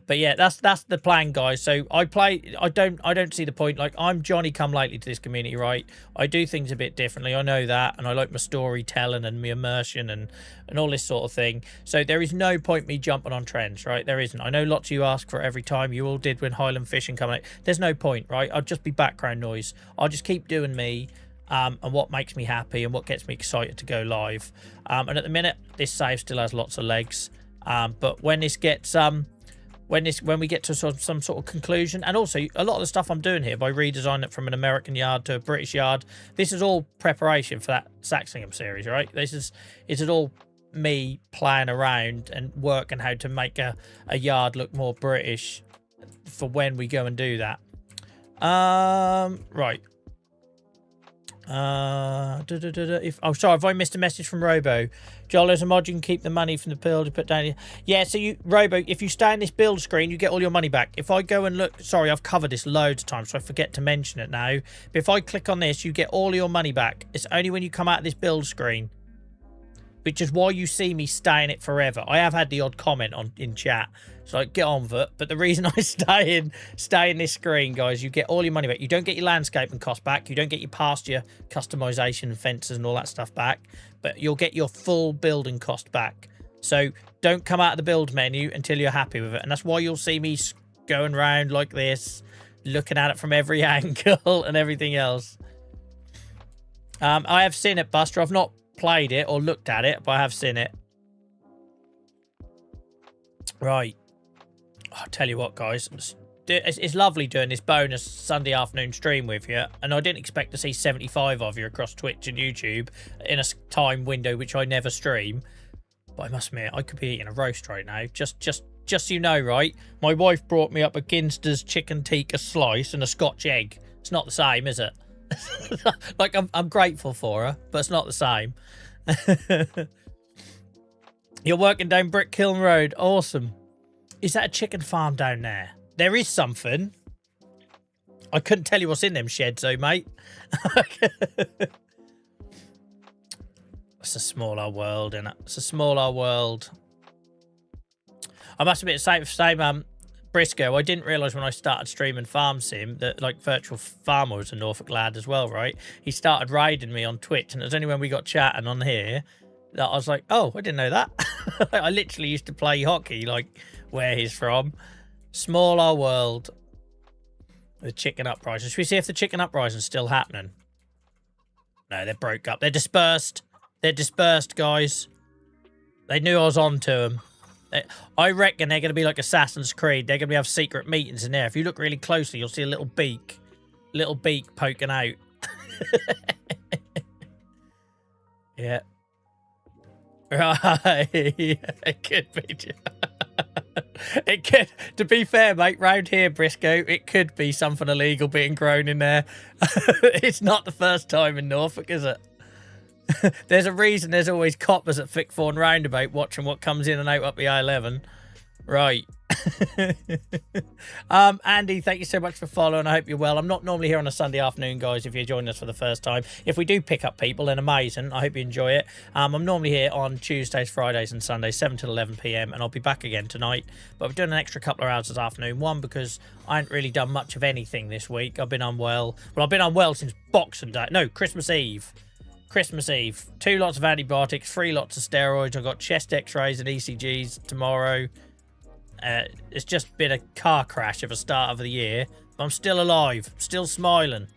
But yeah, that's the plan, guys. So I don't see the point. Like, I'm Johnny come lately to this community, right? I do things a bit differently. I know that, and I like my storytelling and my immersion and all this sort of thing. So there is no point me jumping on trends, right? There isn't. I know lots of you ask for it every time. You all did when Highland Fishing coming out. There's no point, right? I'll just be background noise. I'll just keep doing me. And what makes me happy and what gets me excited to go live. And at the minute, this save still has lots of legs. But when this gets when we get to some sort of conclusion, and also a lot of the stuff I'm doing here by redesigning it from an American yard to a British yard, this is all preparation for that Saxlingham series, right? This is all me playing around and working how to make a yard look more British for when we go and do that. Right. Sorry, have I missed a message from Robo? Joel, as a mod, you can keep the money from the build you put down here. Yeah, so you, Robo, if you stay in this build screen, you get all your money back. If I go and look, sorry, I've covered this loads of times, so I forget to mention it now. But if I click on this, you get all your money back. It's only when you come out of this build screen, which is why you see me stay in it forever. I have had the odd comment in chat, so like, get on with it. But the reason I stay in this screen, guys, you get all your money back. You don't get your landscaping cost back. You don't get your pasture customization, fences and all that stuff back. But you'll get your full building cost back. So don't come out of the build menu until you're happy with it. And that's why you'll see me going around like this, looking at it from every angle and everything else. I have seen it, Buster. I've not played it or looked at it, but I have seen it. Right. I'll tell you what, guys. It's lovely doing this bonus Sunday afternoon stream with you, and I didn't expect to see 75 of you across Twitch and YouTube in a time window which I never stream. But I must admit, I could be eating a roast right now. Just so you know, right? My wife brought me up a Ginster's chicken tikka slice and a Scotch egg. It's not the same, is it? Like, I'm grateful for her, but it's not the same. You're working down Brick Kiln Road. Awesome. Is that a chicken farm down there? There is something. I couldn't tell you what's in them sheds, though, mate. It's a smaller world, innit? It's a smaller world. I must admit, same Briscoe, I didn't realise when I started streaming Farm Sim that, like, Virtual Farmer was a Norfolk lad as well, right? He started raiding me on Twitch, and it was only when we got chatting on here that I was like, oh, I didn't know that. I literally used to play hockey, like, where he's from. Smaller world. The chicken uprising. Should we see if the chicken uprising is still happening? No, they broke up. They're dispersed. They're dispersed, guys. They knew I was on to them. I reckon they're going to be like Assassin's Creed. They're going to have secret meetings in there. If you look really closely, you'll see a little beak poking out. Yeah. Right. It could be. It could, to be fair, mate, round here, Briscoe, it could be something illegal being grown in there. It's not the first time in Norfolk, is it? There's a reason there's always coppers at Fickthorn Roundabout watching what comes in and out up the I-11. Right. Andy, thank you so much for following. I hope you're well. I'm not normally here on a Sunday afternoon, guys, if you're joining us for the first time. If we do pick up people, then amazing. I hope you enjoy it. I'm normally here on Tuesdays, Fridays and Sundays, 7 till 11 p.m, and I'll be back again tonight. But we're doing an extra couple of hours this afternoon. One, because I ain't really done much of anything this week. I've been unwell. Well, I've been unwell since Boxing Day. No, Christmas Eve. Christmas Eve. 2 lots of antibiotics, 3 lots of steroids. I've got chest x-rays and ECGs tomorrow. It's just been a car crash of a start of the year. But I'm still alive. Still smiling.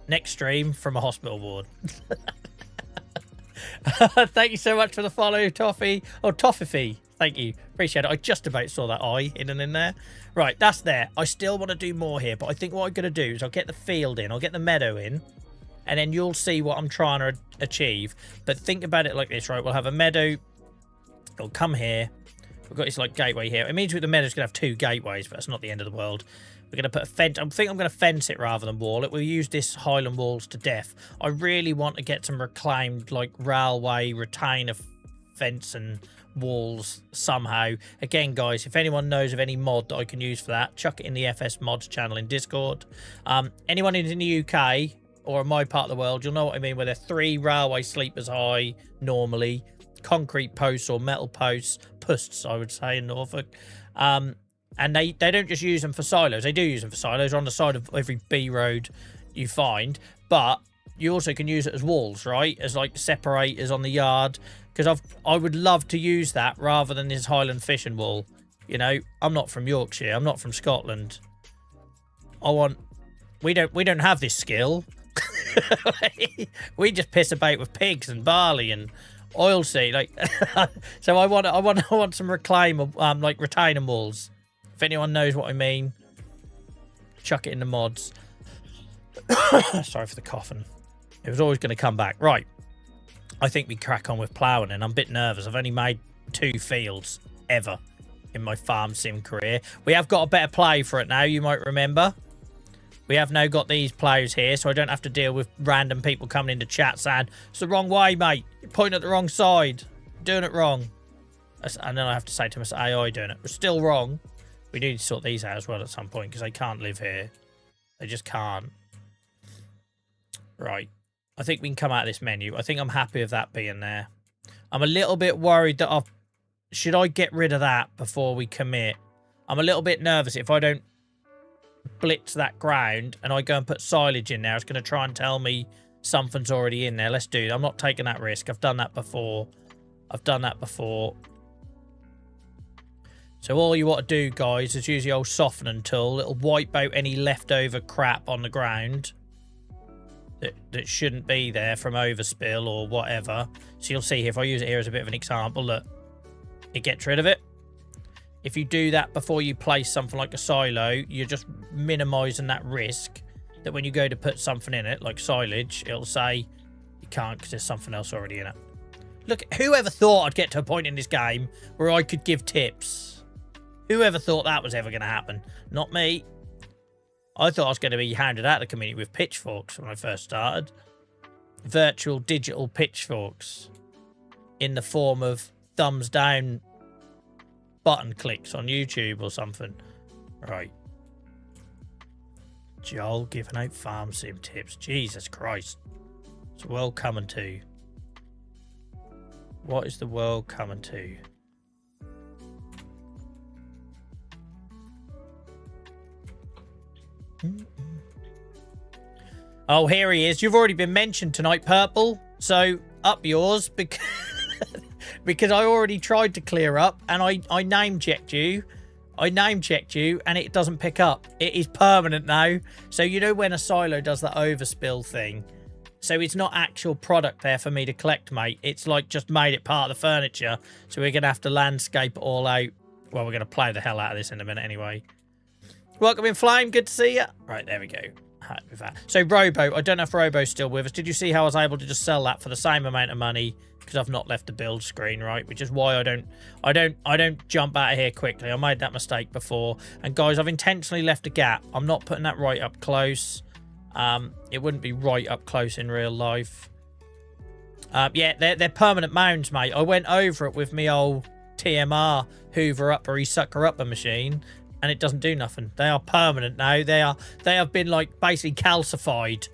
Next stream from a hospital ward. Thank you so much for the follow, Toffee. Oh, Toffee. Thank you. Appreciate it. I just about saw that eye hidden in there. Right, that's there. I still want to do more here. But I think what I'm going to do is I'll get the field in. I'll get the meadow in. And then you'll see what I'm trying to achieve. But think about it like this, right? We'll have a meadow. It'll come here. We've got this like gateway here. It means with the meadow's going to have 2 gateways, but that's not the end of the world. We're going to put a fence. I think I'm going to fence it rather than wall it. We'll use this Highland walls to death. I really want to get some reclaimed like railway retainer fence and walls somehow. Again, guys, if anyone knows of any mod that I can use for that, chuck it in the FS mods channel in Discord. Anyone who's in the UK or in my part of the world, you'll know what I mean, where they're 3 railway sleepers high normally, concrete posts or metal posts, I would say, in Norfolk. And they don't just use them for silos. They do use them for silos on the side of every B road you find. But you also can use it as walls, right? As like separators on the yard. Because I would love to use that rather than this Highland fishing wall. You know, I'm not from Yorkshire. I'm not from Scotland. We don't have this skill. We just piss about with pigs and barley and oilseed, like. So I want some like retaining walls. If anyone knows what I mean, chuck it in the mods. Sorry for the coughing. It was always going to come back. Right. I think we crack on with ploughing, and I'm a bit nervous. I've only made 2 fields ever in my farm sim career. We have got a better plough for it now, you might remember. We have now got these ploughs here, so I don't have to deal with random people coming into chat saying, it's the wrong way, mate. You're pointing at the wrong side. You're doing it wrong. And then I have to say to them, it's AI doing it. We're still wrong. We need to sort these out as well at some point, because they can't live here. They just can't. Right. I think we can come out of this menu. I think I'm happy with that being there. I'm a little bit worried that should I get rid of that before we commit? I'm a little bit nervous if I don't blitz that ground and I go and put silage in there. It's going to try and tell me something's already in there. Let's do it. I'm not taking that risk. I've done that before. So all you want to do, guys, is use the old softening tool. It'll wipe out any leftover crap on the ground that shouldn't be there from overspill or whatever. So you'll see here, if I use it here as a bit of an example, look, it gets rid of it. If you do that before you place something like a silo, you're just minimising that risk that when you go to put something in it, like silage, it'll say you can't because there's something else already in it. Look, whoever thought I'd get to a point in this game where I could give tips? Whoever thought that was ever going to happen? Not me. I thought I was going to be handed out the community with pitchforks when I first started. Virtual digital pitchforks in the form of thumbs down button clicks on YouTube or something. Right. Joel giving out farm sim tips. Jesus Christ. What's the world coming to? What is the world coming to? Oh, here he is. You've already been mentioned tonight, Purple. So up yours because because I already tried to clear up and I name checked you. I name checked you and it doesn't pick up. It is permanent now. So you know when a silo does that overspill thing. So it's not actual product there for me to collect, mate. It's like just made it part of the furniture. So we're going to have to landscape it all out. Well, we're going to play the hell out of this in a minute anyway. Welcome in, Flame. Good to see you. Right, there we go. Happy with that. So Robo, I don't know if Robo's still with us. Did you see how I was able to just sell that for the same amount of money? Because I've not left the build screen, right? Which is why I don't jump out of here quickly. I made that mistake before. And guys, I've intentionally left a gap. I'm not putting that right up close. It wouldn't be right up close in real life. Yeah, they're permanent mounds, mate. I went over it with me old TMR Hoover upper sucker upper machine, and it doesn't do nothing. They are permanent now. They have been like basically calcified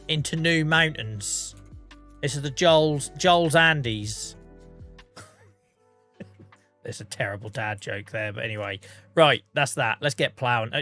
into new mountains. This is the Joel's Andes. There's a terrible dad joke there, but anyway. Right, that's that. Let's get ploughing.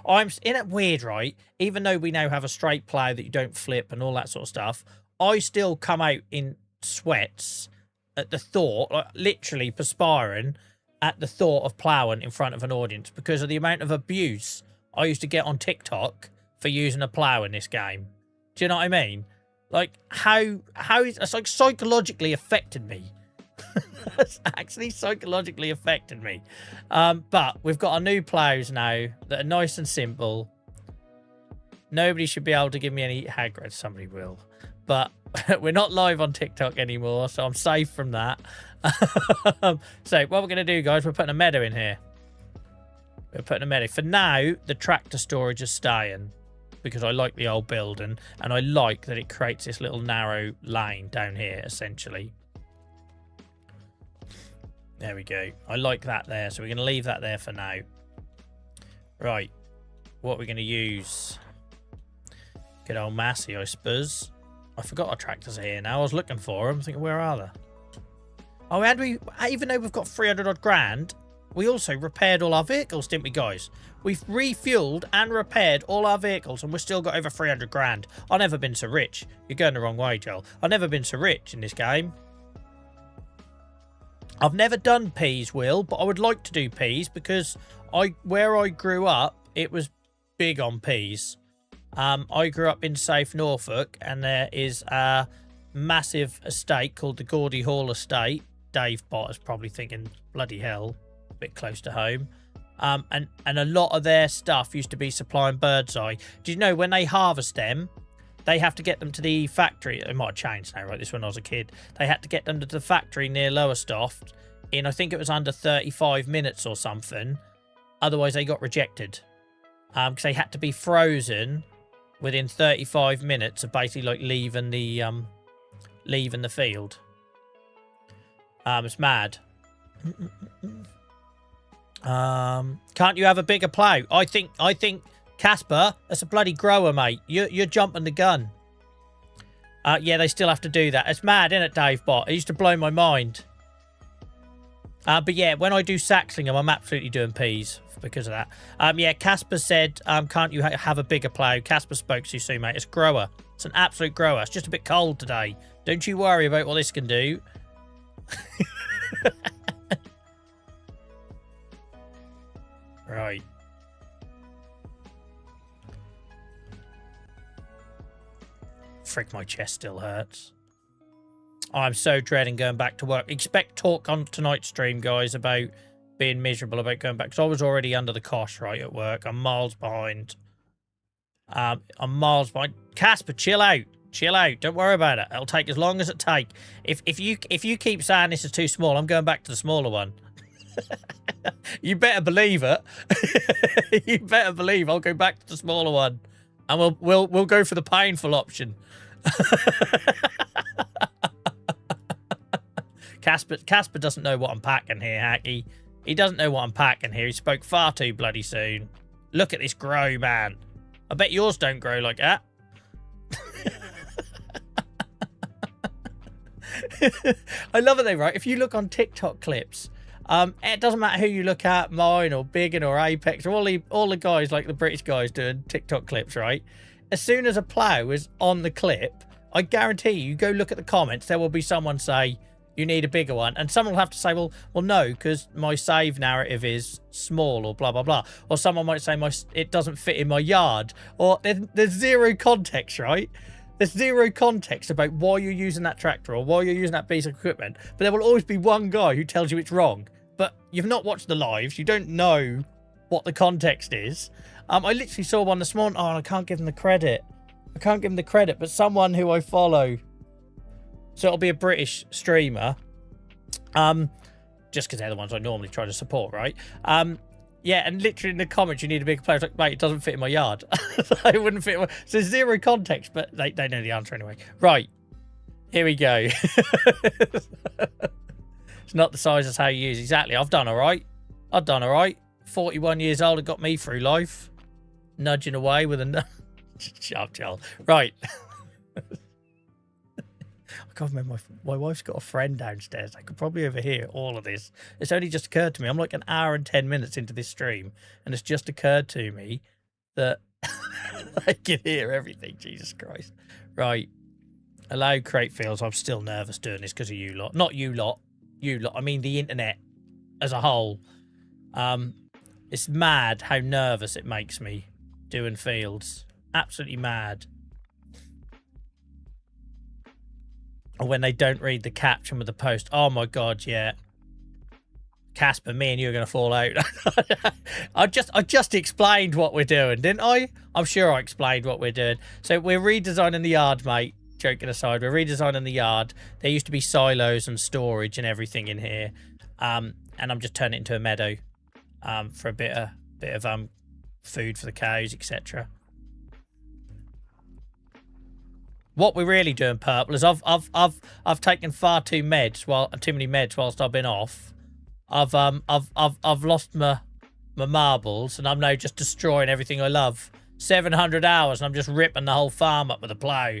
I'm in it weird, right? Even though we now have a straight plough that you don't flip and all that sort of stuff, I still come out in sweats at the thought, like literally perspiring at the thought of ploughing in front of an audience because of the amount of abuse I used to get on TikTok for using a plough in this game. Do you know what I mean? Like how it's like psychologically affected me. It's actually psychologically affected me. But we've got our new ploughs now that are nice and simple. Nobody should be able to give me any hagrid. Somebody will. But we're not live on TikTok anymore, so I'm safe from that. So what we're going to do, guys, we're putting a meadow in here. We're putting a meadow. For now, the tractor storage is staying because I like the old building and I like that it creates this little narrow lane down here, essentially. There we go. I like that there, so we're going to leave that there for now. Right. What we're going to use? Good old Massey, I suppose. I forgot our tractors are here now. I was looking for them. Thinking, where are they? Oh, and even though we've got 300 odd grand, we also repaired all our vehicles, didn't we, guys? We've refueled and repaired all our vehicles, and we've still got over 300 grand. I've never been so rich. You're going the wrong way, Joel. I've never been so rich in this game. I've never done peas, Will, but I would like to do peas because where I grew up, it was big on peas. I grew up in Safe Norfolk, and there is a massive estate called the Gordie Hall Estate. Dave Bott is probably thinking, bloody hell, a bit close to home. And a lot of their stuff used to be supplying Birdseye. Do you know when they harvest them, they have to get them to the factory. It might have changed now, right? This when I was a kid. They had to get them to the factory near Lowestoft in, I think it was under 35 minutes or something. Otherwise, they got rejected. Because they had to be frozen within 35 minutes of basically like leaving the field. It's mad. Can't you have a bigger plough? I think Casper, that's a bloody grower, mate. You're jumping the gun. Yeah, they still have to do that. It's mad, isn't it, Dave Bot? It used to blow my mind. But yeah, when I do Saxlingham, I'm absolutely doing peas because of that. Yeah, Casper said, can't you have a bigger plough? Casper spoke too soon, mate. It's grower. It's an absolute grower. It's just a bit cold today. Don't you worry about what this can do. Right. Frick, my chest still hurts. I'm so dreading going back to work. Expect talk on tonight's stream, guys, about being miserable about going back. Because I was already under the cosh, right, at work. I'm miles behind. I'm miles behind. Casper, chill out. Chill out. Don't worry about it. It'll take as long as it takes. If you keep saying this is too small, I'm going back to the smaller one. You better believe it. You better believe I'll go back to the smaller one. And we'll go for the painful option. Casper doesn't know what I'm packing here, Hakky. He doesn't know what I'm packing here. He spoke far too bloody soon. Look at this grow, man. I bet yours don't grow like that. I love it though, right? If you look on TikTok clips, it doesn't matter who you look at, mine or Biggin or Apex or all the guys, like the British guys doing TikTok clips, right? As soon as a plough is on the clip, I guarantee you go look at the comments, there will be someone say, you need a bigger one. And someone will have to say, well no, because my save narrative is small or blah, blah, blah. Or someone might say, it doesn't fit in my yard. Or there's zero context, right? There's zero context about why you're using that tractor or why you're using that piece of equipment. But there will always be one guy who tells you it's wrong. But you've not watched the lives. You don't know what the context is. I literally saw one this morning. Oh, I can't give them the credit. I can't give them the credit. But someone who I follow, so it'll be a British streamer, just because they're the ones I normally try to support, right? Yeah, and literally in the comments, you need a bigger player. It's like, mate, it doesn't fit in my yard. It wouldn't fit. So there's zero context, but they know the answer anyway. Right, here we go. It's not the size, it's how you use. Exactly. I've done all right. 41 years old, it got me through life. Nudging away with a sharp gel. Right. I can't remember. My wife's got a friend downstairs. I could probably overhear all of this. It's only just occurred to me. I'm like an hour and 10 minutes into this stream, and it's just occurred to me that I can hear everything. Jesus Christ. Right. Hello, Crate Fields. I'm still nervous doing this because of you lot. Not you lot. You lot. I mean the internet as a whole. It's mad how nervous it makes me doing fields. Absolutely mad. Or when they don't read the caption with the post. Oh my God, yeah. Casper, me and you are going to fall out. I just explained what we're doing, didn't I? I'm sure I explained what we're doing. So we're redesigning the yard, mate. Joking aside, we're redesigning the yard. There used to be silos and storage and everything in here. And I'm just turning it into a meadow for a bit of food for the cows, etc. What we're really doing, Purple, is I've taken far too many meds whilst I've been off. I've lost my marbles, and I'm now just destroying everything I love. 700 hours, and I'm just ripping the whole farm up with a plough.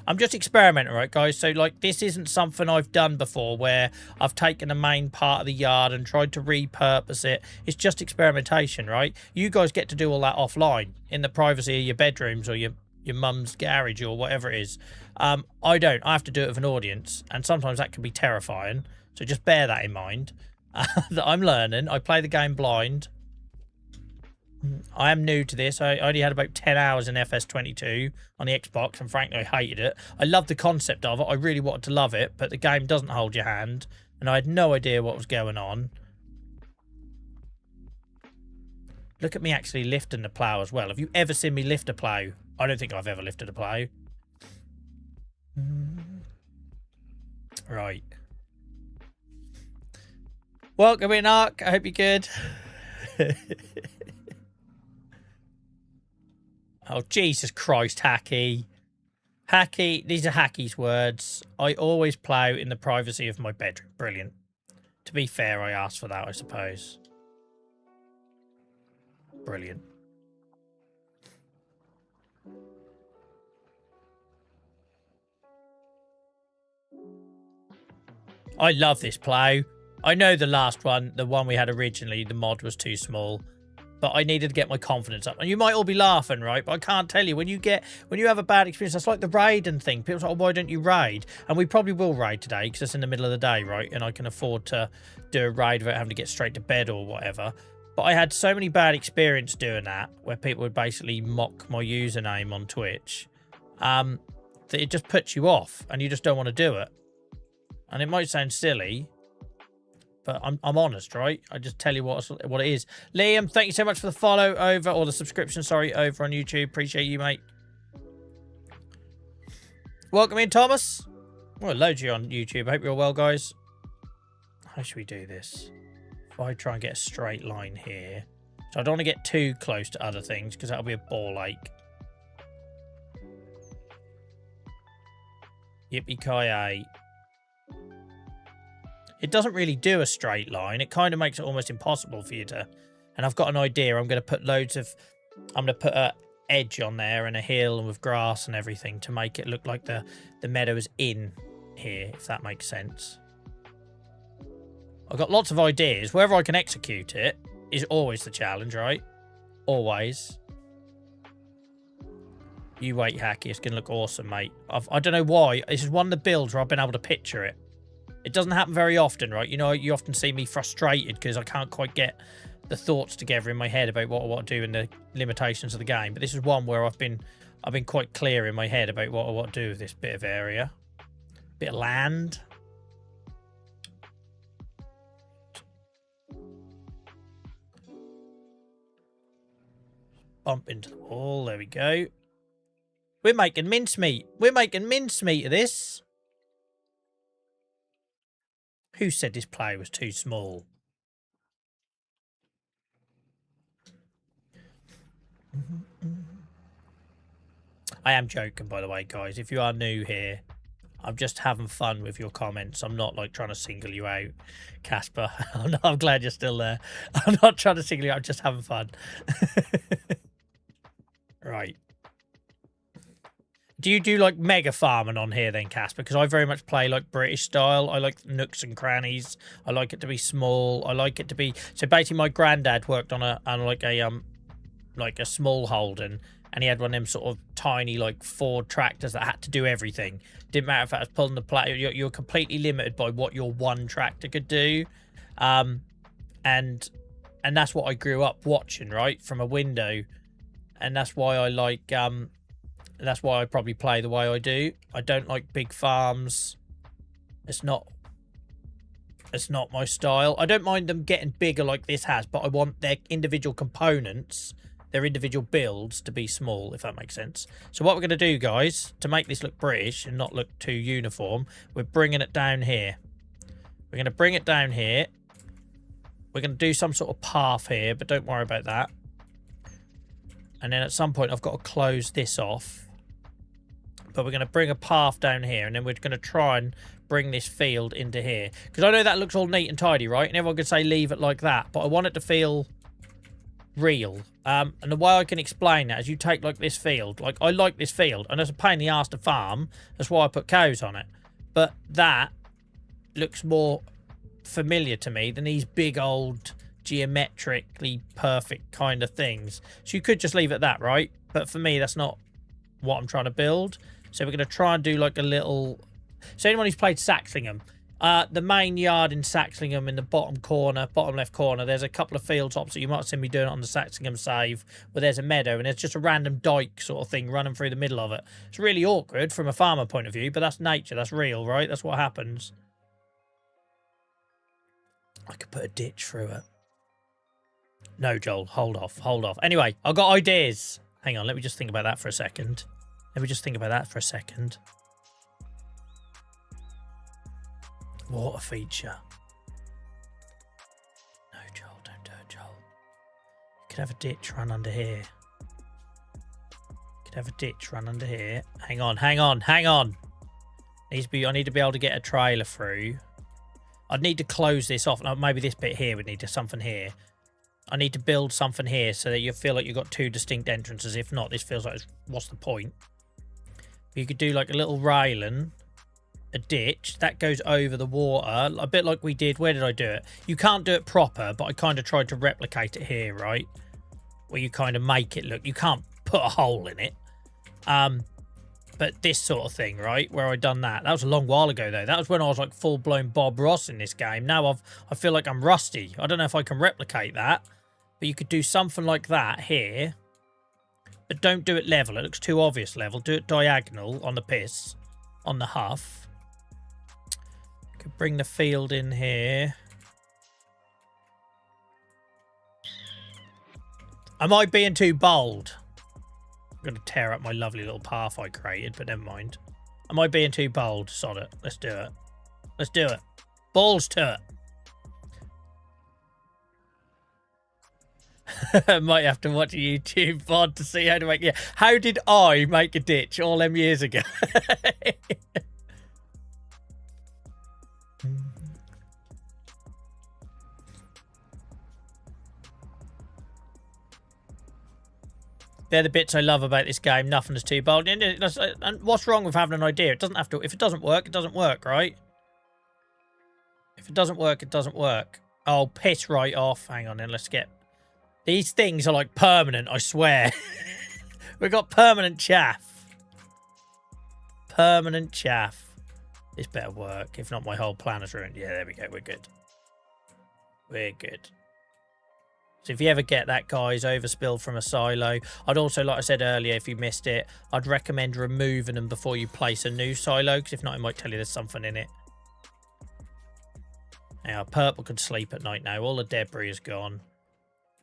I'm just experimenting, right, guys? So, like, this isn't something I've done before where I've taken the main part of the yard and tried to repurpose it. It's just experimentation, right? You guys get to do all that offline in the privacy of your bedrooms or your mum's garage or whatever it is. I don't. I have to do it with an audience, and sometimes that can be terrifying. So just bear that in mind. That I'm learning. I play the game blind. I am new to this. I only had about 10 hours in FS25 on the Xbox, and frankly, I hated it. I loved the concept of it. I really wanted to love it, but the game doesn't hold your hand, and I had no idea what was going on. Look at me actually lifting the plough as well. Have you ever seen me lift a plough? I don't think I've ever lifted a plough. Right. Welcome in, Ark. I hope you're good. Oh, Jesus Christ, Hakky. Hakky, these are Hakky's words. I always plough in the privacy of my bedroom. Brilliant. To be fair, I asked for that, I suppose. Brilliant. I love this plough. I know the last one, the one we had originally, the mod was too small. But I needed to get my confidence up. And you might all be laughing, right? But I can't tell you. When you have a bad experience, that's like the raiding thing. People say, oh, why don't you raid? And we probably will raid today because it's in the middle of the day, right? And I can afford to do a raid without having to get straight to bed or whatever. But I had so many bad experience doing that, where people would basically mock my username on Twitch, that it just puts you off and you just don't want to do it. And it might sound silly, but I'm honest, right? I just tell you what it is. Liam, thank you so much for the follow over, or the subscription, sorry, over on YouTube. Appreciate you, mate. Welcome in, Thomas. Well, loads of you on YouTube. Hope you're well, guys. How should we do this? If I try and get a straight line here. So I don't want to get too close to other things, because that'll be a ball ache. Yippee-ki-yay. It doesn't really do a straight line. It kind of makes it almost impossible for you to... And I've got an idea. I'm going to put loads of... I'm going to put a edge on there and a hill and with grass and everything to make it look like the meadow is in here, if that makes sense. I've got lots of ideas. Wherever I can execute it is always the challenge, right? Always. You wait, Hakky. It's going to look awesome, mate. I don't know why. This is one of the builds where I've been able to picture it. It doesn't happen very often, right? You know, you often see me frustrated because I can't quite get the thoughts together in my head about what I want to do and the limitations of the game. But this is one where I've been quite clear in my head about what I want to do with this bit of area. Bit of land. Bump into the wall. There we go. We're making mincemeat. We're making mincemeat of this. Who said this plough was too small? I am joking, by the way, guys. If you are new here, I'm just having fun with your comments. I'm not like trying to single you out, Casper. I'm glad you're still there. I'm not trying to single you out. I'm just having fun. Right. Do you do like mega farming on here then, Casper? Because I very much play like British style. I like nooks and crannies. I like it to be small. I like it to be... So basically my granddad worked on like a small Holden, and he had one of them sort of tiny like Ford tractors that had to do everything. Didn't matter if that was pulling the plough. You're completely limited by what your one tractor could do. And that's what I grew up watching, right? From a window. And that's why I like... That's why I probably play the way I do. I don't like big farms. It's not my style. I don't mind them getting bigger like this has, but I want their individual components, their individual builds to be small, if that makes sense. So what we're going to do, guys, to make this look British and not look too uniform, we're bringing it down here. We're going to bring it down here. We're going to do some sort of path here, but don't worry about that. And then at some point, I've got to close this off. But we're going to bring a path down here, and then we're going to try and bring this field into here. Because I know that looks all neat and tidy, right? And everyone could say leave it like that, but I want it to feel real. And the way I can explain that is you take like this field. Like, I like this field, and it's a pain in the arse to farm. That's why I put cows on it. But that looks more familiar to me than these big old geometrically perfect kind of things. So you could just leave it at that, right? But for me, that's not what I'm trying to build. So we're going to try and do like a little... So anyone who's played Saxlingham, the main yard in Saxlingham in the bottom corner, bottom left corner, there's a couple of fields opposite. You might have seen me doing it on the Saxlingham save, where there's a meadow and there's just a random dike sort of thing running through the middle of it. It's really awkward from a farmer point of view, but that's nature. That's real, right? That's what happens. I could put a ditch through it. No, Joel, hold off, hold off. Anyway, I've got ideas. Hang on, let me just think about that for a second. Water feature. No, Joel, don't do it, Joel. You could have a ditch run under here. Hang on. I need to be able to get a trailer through. I'd need to close this off. Maybe this bit here would need something here. I need to build something here so that you feel like you've got two distinct entrances. If not, this feels like, what's the point? You could do like a little railing, a ditch that goes over the water, a bit like we did. Where did I do it? You can't do it proper, but I kind of tried to replicate it here, right? Where you kind of make it look. You can't put a hole in it. But this sort of thing, right? Where I done that. That was a long while ago, though. That was when I was like full-blown Bob Ross in this game. Now I feel like I'm rusty. I don't know if I can replicate that. But you could do something like that here. But don't do it level. It looks too obvious level. Do it diagonal on the piss. On the huff. You could bring the field in here. Am I being too bold? I'm going to tear up my lovely little path I created, but never mind. Am I being too bold? Sod it. Let's do it. Let's do it. Balls to it. Might have to watch a YouTube pod to see how to make... Yeah. How did I make a ditch all them years ago? They're the bits I love about this game. Nothing is too bold. And what's wrong with having an idea? It doesn't have to... If it doesn't work, it doesn't work, right? If it doesn't work, it doesn't work. Oh, piss right off. Hang on then. Let's get... These things are like permanent, I swear. We've got permanent chaff. Permanent chaff. This better work. If not, my whole plan is ruined. Yeah, there we go. We're good. We're good. So if you ever get that, guys, overspilled from a silo, I'd also, like I said earlier, if you missed it, I'd recommend removing them before you place a new silo, because if not, it might tell you there's something in it. Now, purple can sleep at night now. All the debris is gone.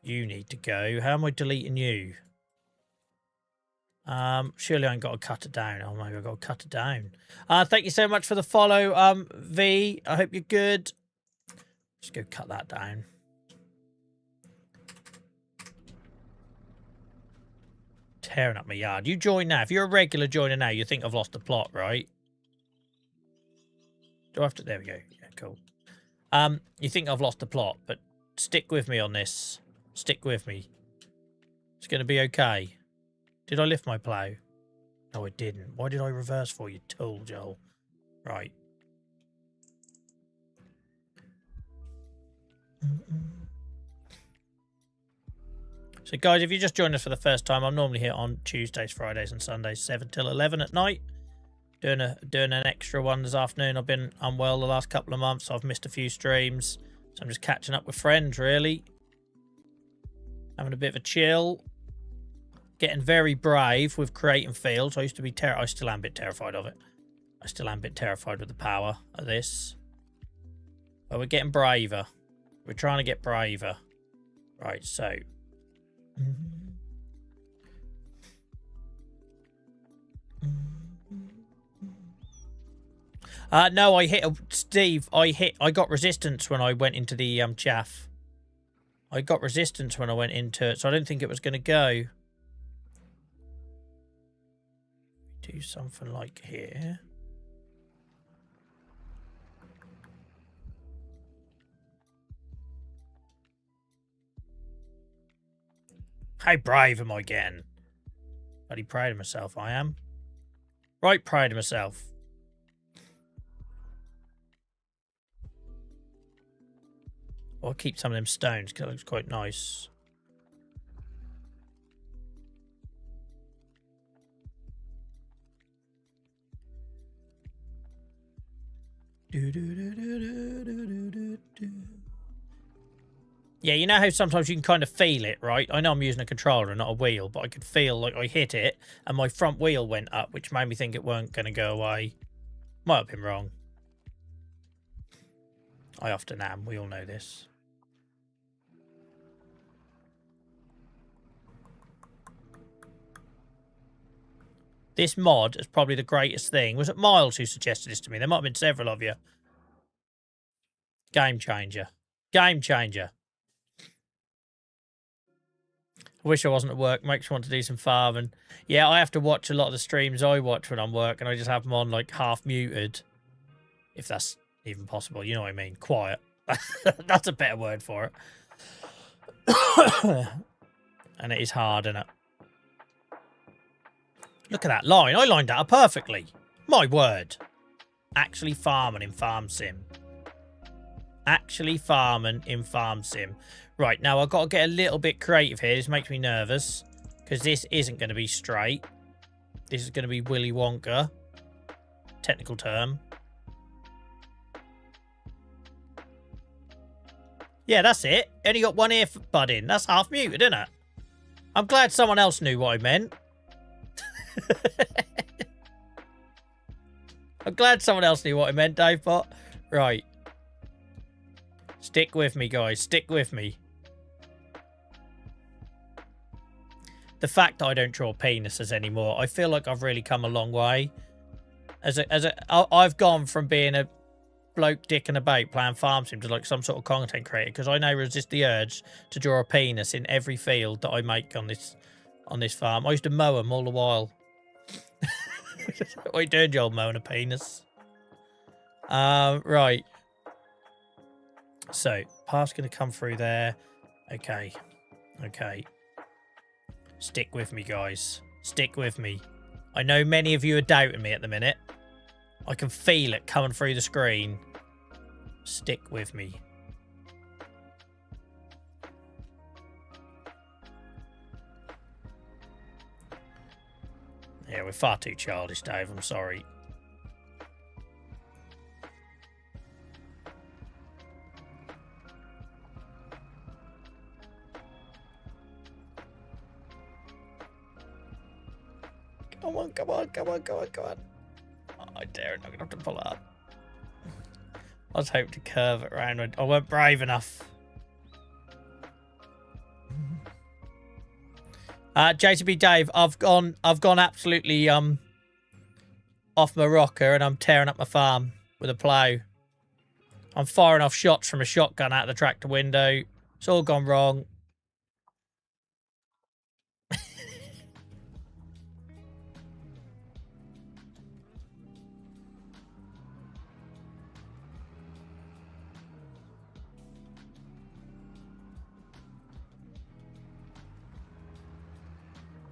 You need to go. How am I deleting you? Surely I ain't got to cut it down. Oh my God, I've got to cut it down. Thank you so much for the follow, V. I hope you're good. Just go cut that down. Tearing up my yard. You join now. If you're a regular joiner now, you think I've lost the plot, right? Do I have to... There we go. Yeah, cool. You think I've lost the plot, but stick with me on this. Stick with me. It's going to be okay. Did I lift my plough? No, I didn't. Why did I reverse for you, tool, Joel? Right. So, guys, if you just joined us for the first time, I'm normally here on Tuesdays, Fridays and Sundays, 7 till 11 at night. Doing an extra one this afternoon. I've been unwell the last couple of months, so I've missed a few streams. So I'm just catching up with friends, really. Having a bit of a chill. Getting very brave with creating fields. I used to be I still am a bit terrified of it. I still am a bit terrified with the power of this. But we're getting braver. We're trying to get braver. Right, so... no, I hit... Steve, I got resistance when I went into the chaff. I got resistance when I went into it, so I don't think it was going to go. Do something like here. How brave am I getting? Bloody proud of myself, I am. Right proud of myself. I'll keep some of them stones because it looks quite nice. Yeah, you know how sometimes you can kind of feel it, right? I know I'm using a controller and not a wheel, but I could feel like I hit it and my front wheel went up, which made me think it weren't going to go away. Might have been wrong. I often am. We all know this. This mod is probably the greatest thing. Was it Miles who suggested this to me? There might have been several of you. Game changer. Game changer. I wish I wasn't at work. Makes me want to do some farming. Yeah, I have to watch a lot of the streams I watch when I'm working. I just have them on, like, half muted. If that's even possible. You know what I mean? Quiet. That's a better word for it. And it is hard, isn't it? Look at that line. I lined that up perfectly. My word. Actually farming in Farm Sim. Actually farming in Farm Sim. Right, now I've got to get a little bit creative here. This makes me nervous. Because this isn't going to be straight. This is going to be Willy Wonka. Technical term. Yeah, that's it. Only got one earbud in. That's half muted, isn't it? I'm glad someone else knew what I meant. I'm glad someone else knew what I meant, Dave Bot. Right. Stick with me, guys. Stick with me. The fact that I don't draw penises anymore, I feel like I've really come a long way. I've gone from being a bloke dick and a bait playing Farm Sim to like some sort of content creator because I now resist the urge to draw a penis in every field that I make on this farm. I used to mow them all the while. What are you doing, Joel, mowing a penis? Right. So, path's going to come through there. Okay. Okay. Stick with me, guys. Stick with me. I know many of you are doubting me at the minute. I can feel it coming through the screen. Stick with me. Yeah, we're far too childish, Dave. I'm sorry. Come on, come on, come on, come on, come on. Oh, I dare it. I'm going to have to pull it up. I was hoping to curve it around. I weren't brave enough. JCB Dave, I've gone absolutely off my rocker and I'm tearing up my farm with a plough. I'm firing off shots from a shotgun out of the tractor window. It's all gone wrong.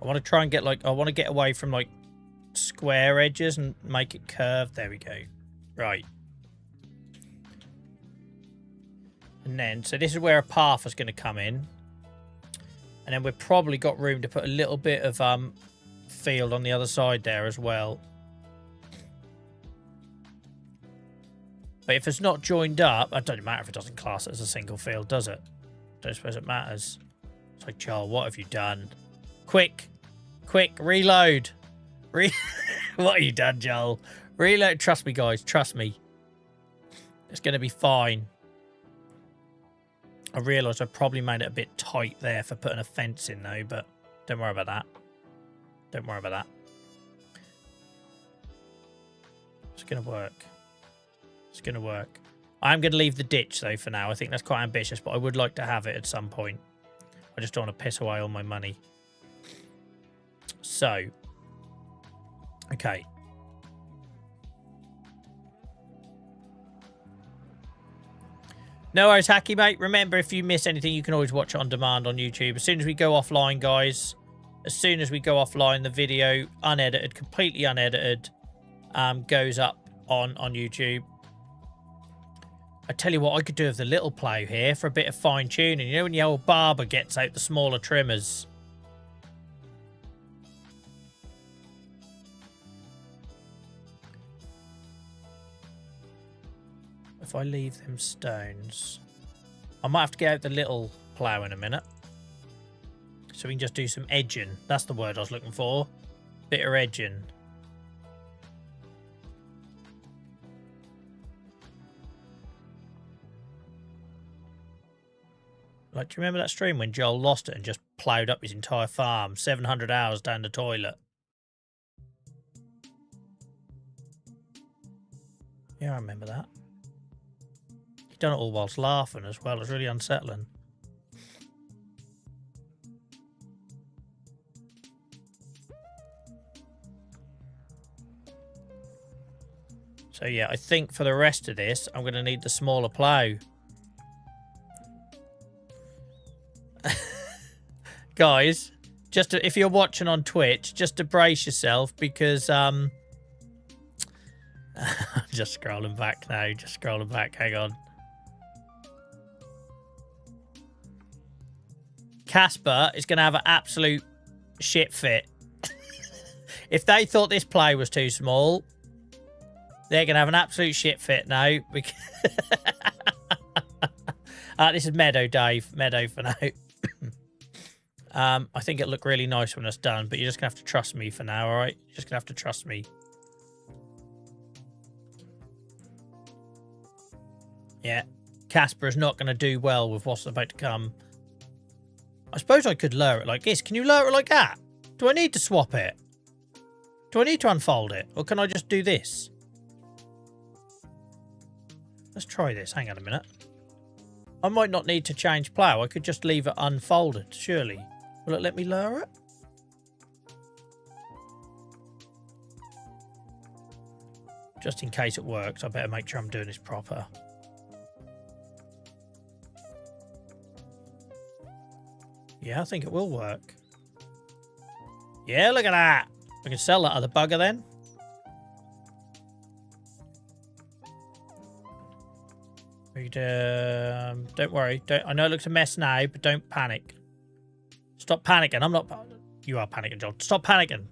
I want to try and get I want to get away from like square edges and make it curved. There we go. Right. And then, so this is where a path is going to come in. And then we've probably got room to put a little bit of field on the other side there as well. But if it's not joined up, it doesn't matter if it doesn't class it as a single field, does it? Don't suppose it matters. It's like, Charles, what have you done? Quick, quick, reload. What have you done, Joel? Reload. Trust me, guys. Trust me. It's going to be fine. I realised I probably made it a bit tight there for putting a fence in, though, but don't worry about that. Don't worry about that. It's going to work. It's going to work. I'm going to leave the ditch, though, for now. I think that's quite ambitious, but I would like to have it at some point. I just don't want to piss away all my money. So, okay. No worries, Hakky, mate. Remember, if you miss anything, you can always watch it on demand on YouTube. As soon as we go offline, guys, as soon as we go offline, the video, unedited, completely unedited, goes up on YouTube. I tell you what, I could do with the little plough here for a bit of fine-tuning. You know when the old barber gets out the smaller trimmers? If I leave them stones, I might have to get out the little plough in a minute. So we can just do some edging. That's the word I was looking for. Bit of edging. Like, do you remember that stream when Joel lost it and just ploughed up his entire farm? 700 hours down the toilet. Yeah, I remember that. He done it all whilst laughing as well. It was really unsettling. So yeah, I think for the rest of this, I'm going to need the smaller plough. Guys, if you're watching on Twitch, just to brace yourself because just scrolling back now, just scrolling back, hang on. Casper is going to have an absolute shit fit. If they thought this plough was too small, they're going to have an absolute shit fit now. This is Meadow, Dave. Meadow for now. I think it'll look really nice when it's done, but you're just going to have to trust me for now, all right? You're just going to have to trust me. Yeah. Casper is not going to do well with what's about to come. I suppose I could lower it like this. Can you lower it like that? Do I need to swap it? Do I need to unfold it? Or can I just do this? Let's try this. Hang on a minute. I might not need to change plough. I could just leave it unfolded, surely. Will it let me lower it? Just in case it works, I better make sure I'm doing this proper. Yeah, I think it will work. Yeah, look at that. We can sell that other bugger then. Don't worry. I know it looks a mess now, but don't panic. Stop panicking. I'm not... You are panicking, John. Stop panicking.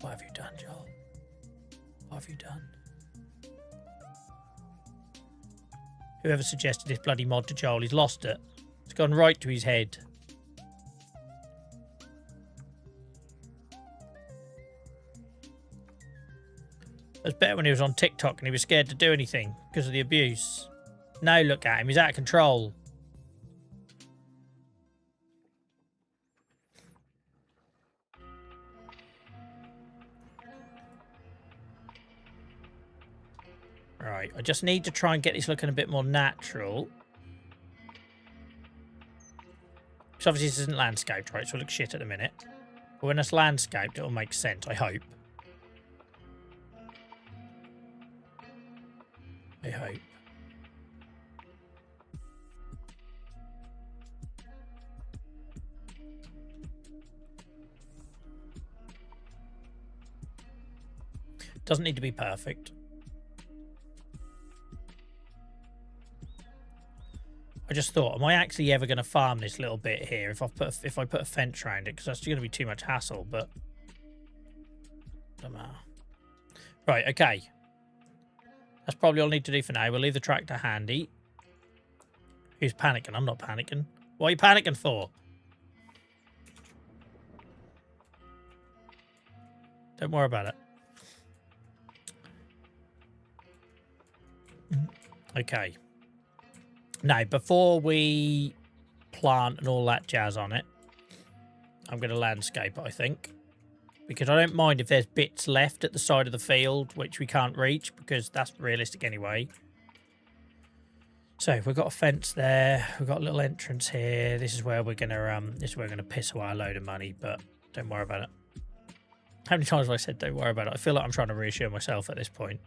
What have you done, Joel? What have you done? Whoever suggested this bloody mod to Joel, he's lost it. It's gone right to his head. It was better when he was on TikTok and he was scared to do anything because of the abuse. Now look at him. He's out of control. Right, I just need to try and get this looking a bit more natural. Because obviously this isn't landscaped, right? So it looks shit at the minute. But when it's landscaped, it'll make sense, I hope. I hope. Doesn't need to be perfect. I just thought, am I actually ever going to farm this little bit here if I put a fence around it? Because that's going to be too much hassle, but don't matter. Right, okay. That's probably all I need to do for now. We'll leave the tractor handy. Who's panicking? I'm not panicking. What are you panicking for? Don't worry about it. Okay. Now, before we plant and all that jazz on it, I'm going to landscape it, I think. Because I don't mind if there's bits left at the side of the field, which we can't reach, because that's realistic anyway. So, we've got a fence there. We've got a little entrance here. This is where we're going to piss away a load of money, but don't worry about it. How many times have I said don't worry about it? I feel like I'm trying to reassure myself at this point.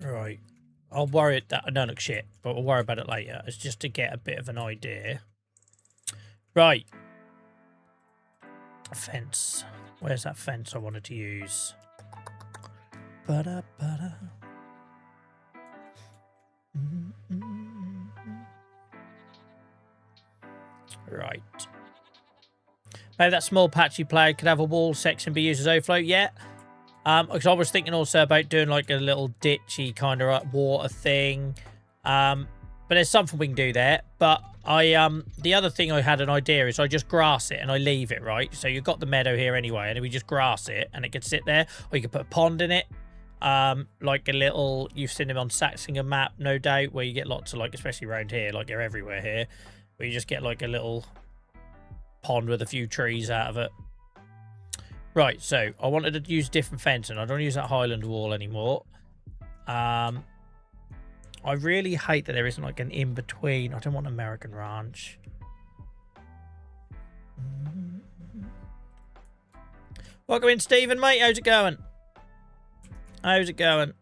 Right. I'll worry that I don't look shit, but we'll worry about it later. It's just to get a bit of an idea. Right. A fence. Where's that fence I wanted to use? Ba-da-ba-da. Right. Maybe that small patchy plough could have a wall section be used as overflow. Yeah. Because I was thinking also about doing like a little ditchy kind of water thing. But there's something we can do there. But the other thing I had an idea is I just grass it and I leave it, right? So you've got the meadow here anyway, and then we just grass it and it could sit there. Or you could put a pond in it. Like a little, you've seen them on Saxingham map, no doubt, where you get lots of, like, especially around here, like they're everywhere here, where you just get like a little pond with a few trees out of it. Right, so I wanted to use different fencing. I don't use that Highland wall anymore. I really hate that there isn't like an in-between. I don't want American Ranch. Welcome in, Stephen, mate. How's it going? How's it going?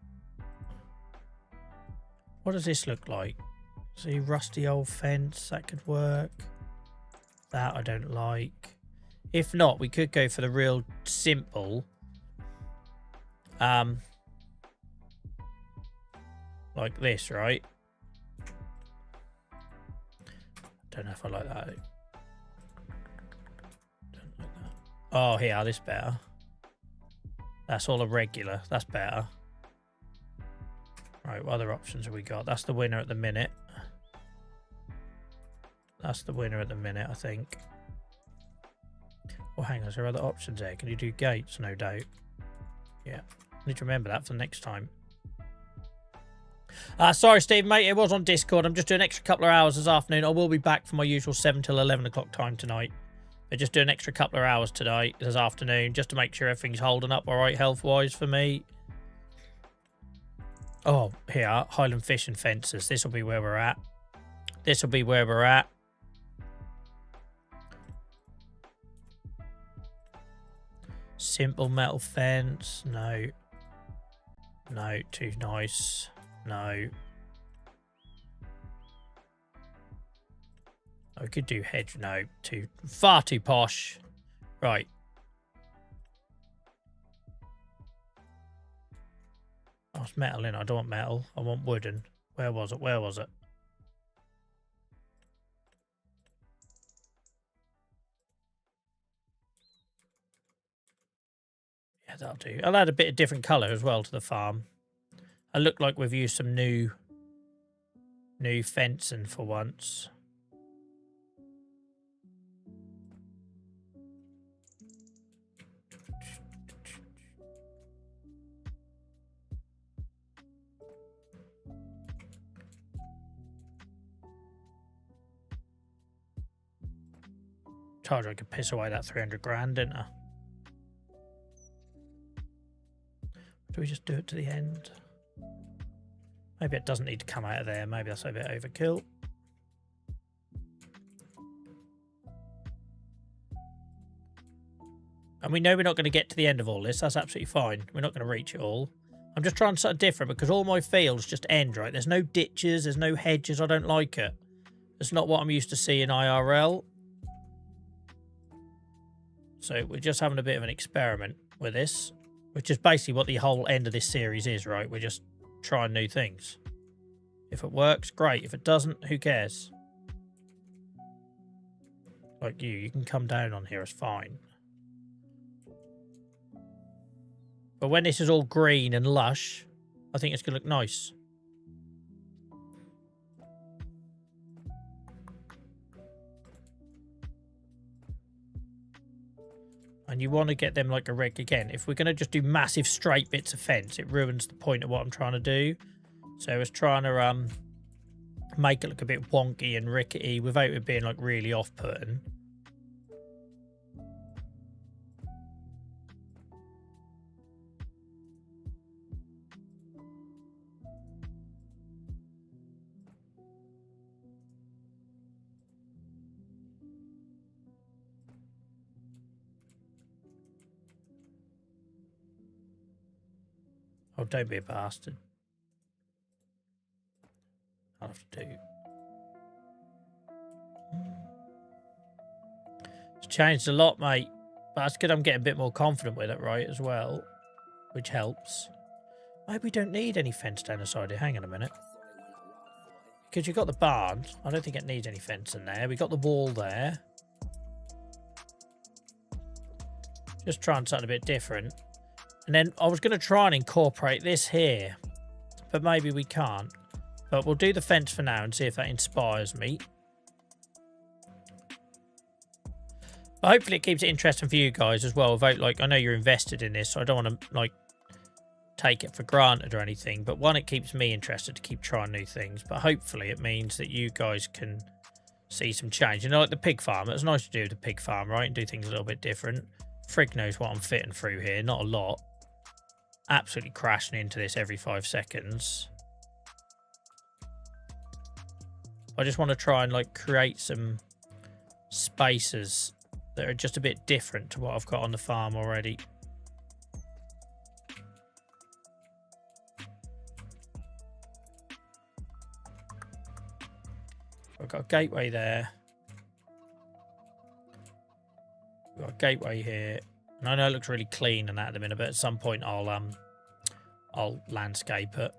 What does this look like? See, rusty old fence. That could work. That I don't like. If not, we could go for the real simple. Like this, right? Don't know if I like that. Don't like that. Oh, here, this better. That's all a regular. That's better. Right, what other options have we got? That's the winner at the minute. That's the winner at the minute, I think. Oh, hang on. Is there other options there? Can you do gates? No doubt. Yeah. Need to remember that for next time. Sorry, Steve, mate. It was on Discord. I'm just doing an extra couple of hours this afternoon. I will be back for my usual 7 till 11 o'clock time tonight. But just do an extra couple of hours tonight, this afternoon, just to make sure everything's holding up all right health-wise for me. Oh, here, Highland Fish and Fences. This will be where we're at. This will be where we're at. Simple metal fence. No. No, too nice. No. I could do hedge. No, far too posh. Right. Oh, it's metal in. I don't want metal. I want wooden. Where was it? Where was it? Yeah, that'll do. I'll add a bit of different colour as well to the farm. I look like we've used some new fencing for once. Told you I could piss away that 300 grand, didn't I? Do we just do it to the end? Maybe it doesn't need to come out of there. Maybe that's a bit overkill. And we know we're not going to get to the end of all this. That's absolutely fine. We're not going to reach it all. I'm just trying something different because all my fields just end, right? There's no ditches. There's no hedges. I don't like it. It's not what I'm used to seeing IRL. So we're just having a bit of an experiment with this, which is basically what the whole end of this series is, right? We're just trying new things. If it works, great. If it doesn't, who cares? Like you can come down on here, it's fine. But when this is all green and lush, I think it's going to look nice. And you want to get them like a rig again. If we're going to just do massive straight bits of fence, it ruins the point of what I'm trying to do. So I was trying to make it look a bit wonky and rickety without it being like really off-putting. Oh, don't be a bastard. I'll have to do. It's changed a lot, mate. But that's good. I'm getting a bit more confident with it, right, as well. Which helps. Maybe we don't need any fence down the side here. Hang on a minute. Because you've got the barn. I don't think it needs any fence in there. We got the wall there. Just trying something a bit different. And then I was going to try and incorporate this here, but maybe we can't. But we'll do the fence for now and see if that inspires me. But hopefully it keeps it interesting for you guys as well. Like, I know you're invested in this, so I don't want to like take it for granted or anything. But one, it keeps me interested to keep trying new things. But hopefully it means that you guys can see some change. You know, like the pig farm. It's nice to do the pig farm, right? And do things a little bit different. Frig knows what I'm fitting through here. Not a lot. Absolutely crashing into this every 5 seconds. I just want to try and like create some spaces that are just a bit different to what I've got on the farm already. I've got a gateway there. We've got a gateway here. And I know it looks really clean and that at the minute, but at some point I'll landscape it.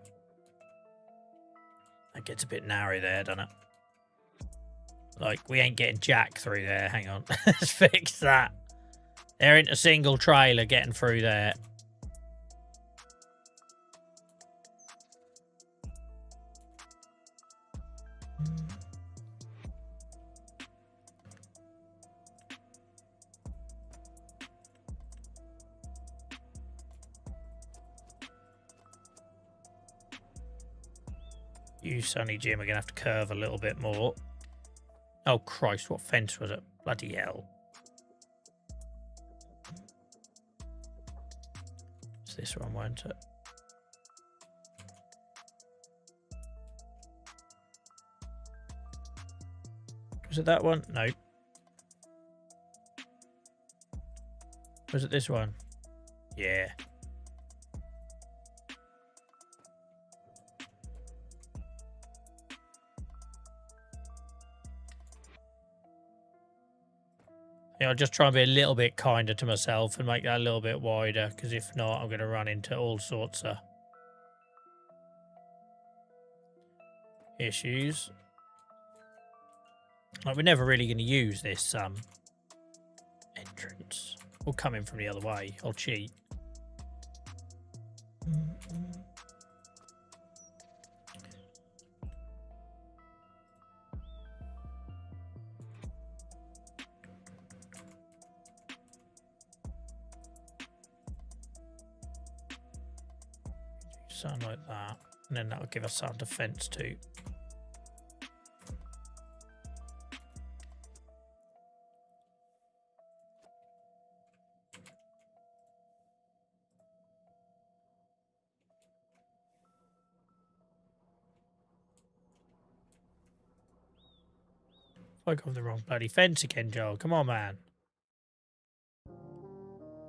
That gets a bit narrow there, doesn't it? Like, we ain't getting jack through there. Hang on. Let's fix that. There ain't a single trailer getting through there. You, Sonny Jim, are going to have to curve a little bit more. Oh, Christ, what fence was it? Bloody hell. It's this one, won't it? Was it that one? No. Was it this one? Yeah. I'll just try and be a little bit kinder to myself and make that a little bit wider, because if not, I'm going to run into all sorts of issues. Like, we're never really going to use this entrance. We'll come in from the other way. I'll cheat. Something like that, and then that'll give us some defense too. I got the wrong bloody fence again, Joel. Come on, man.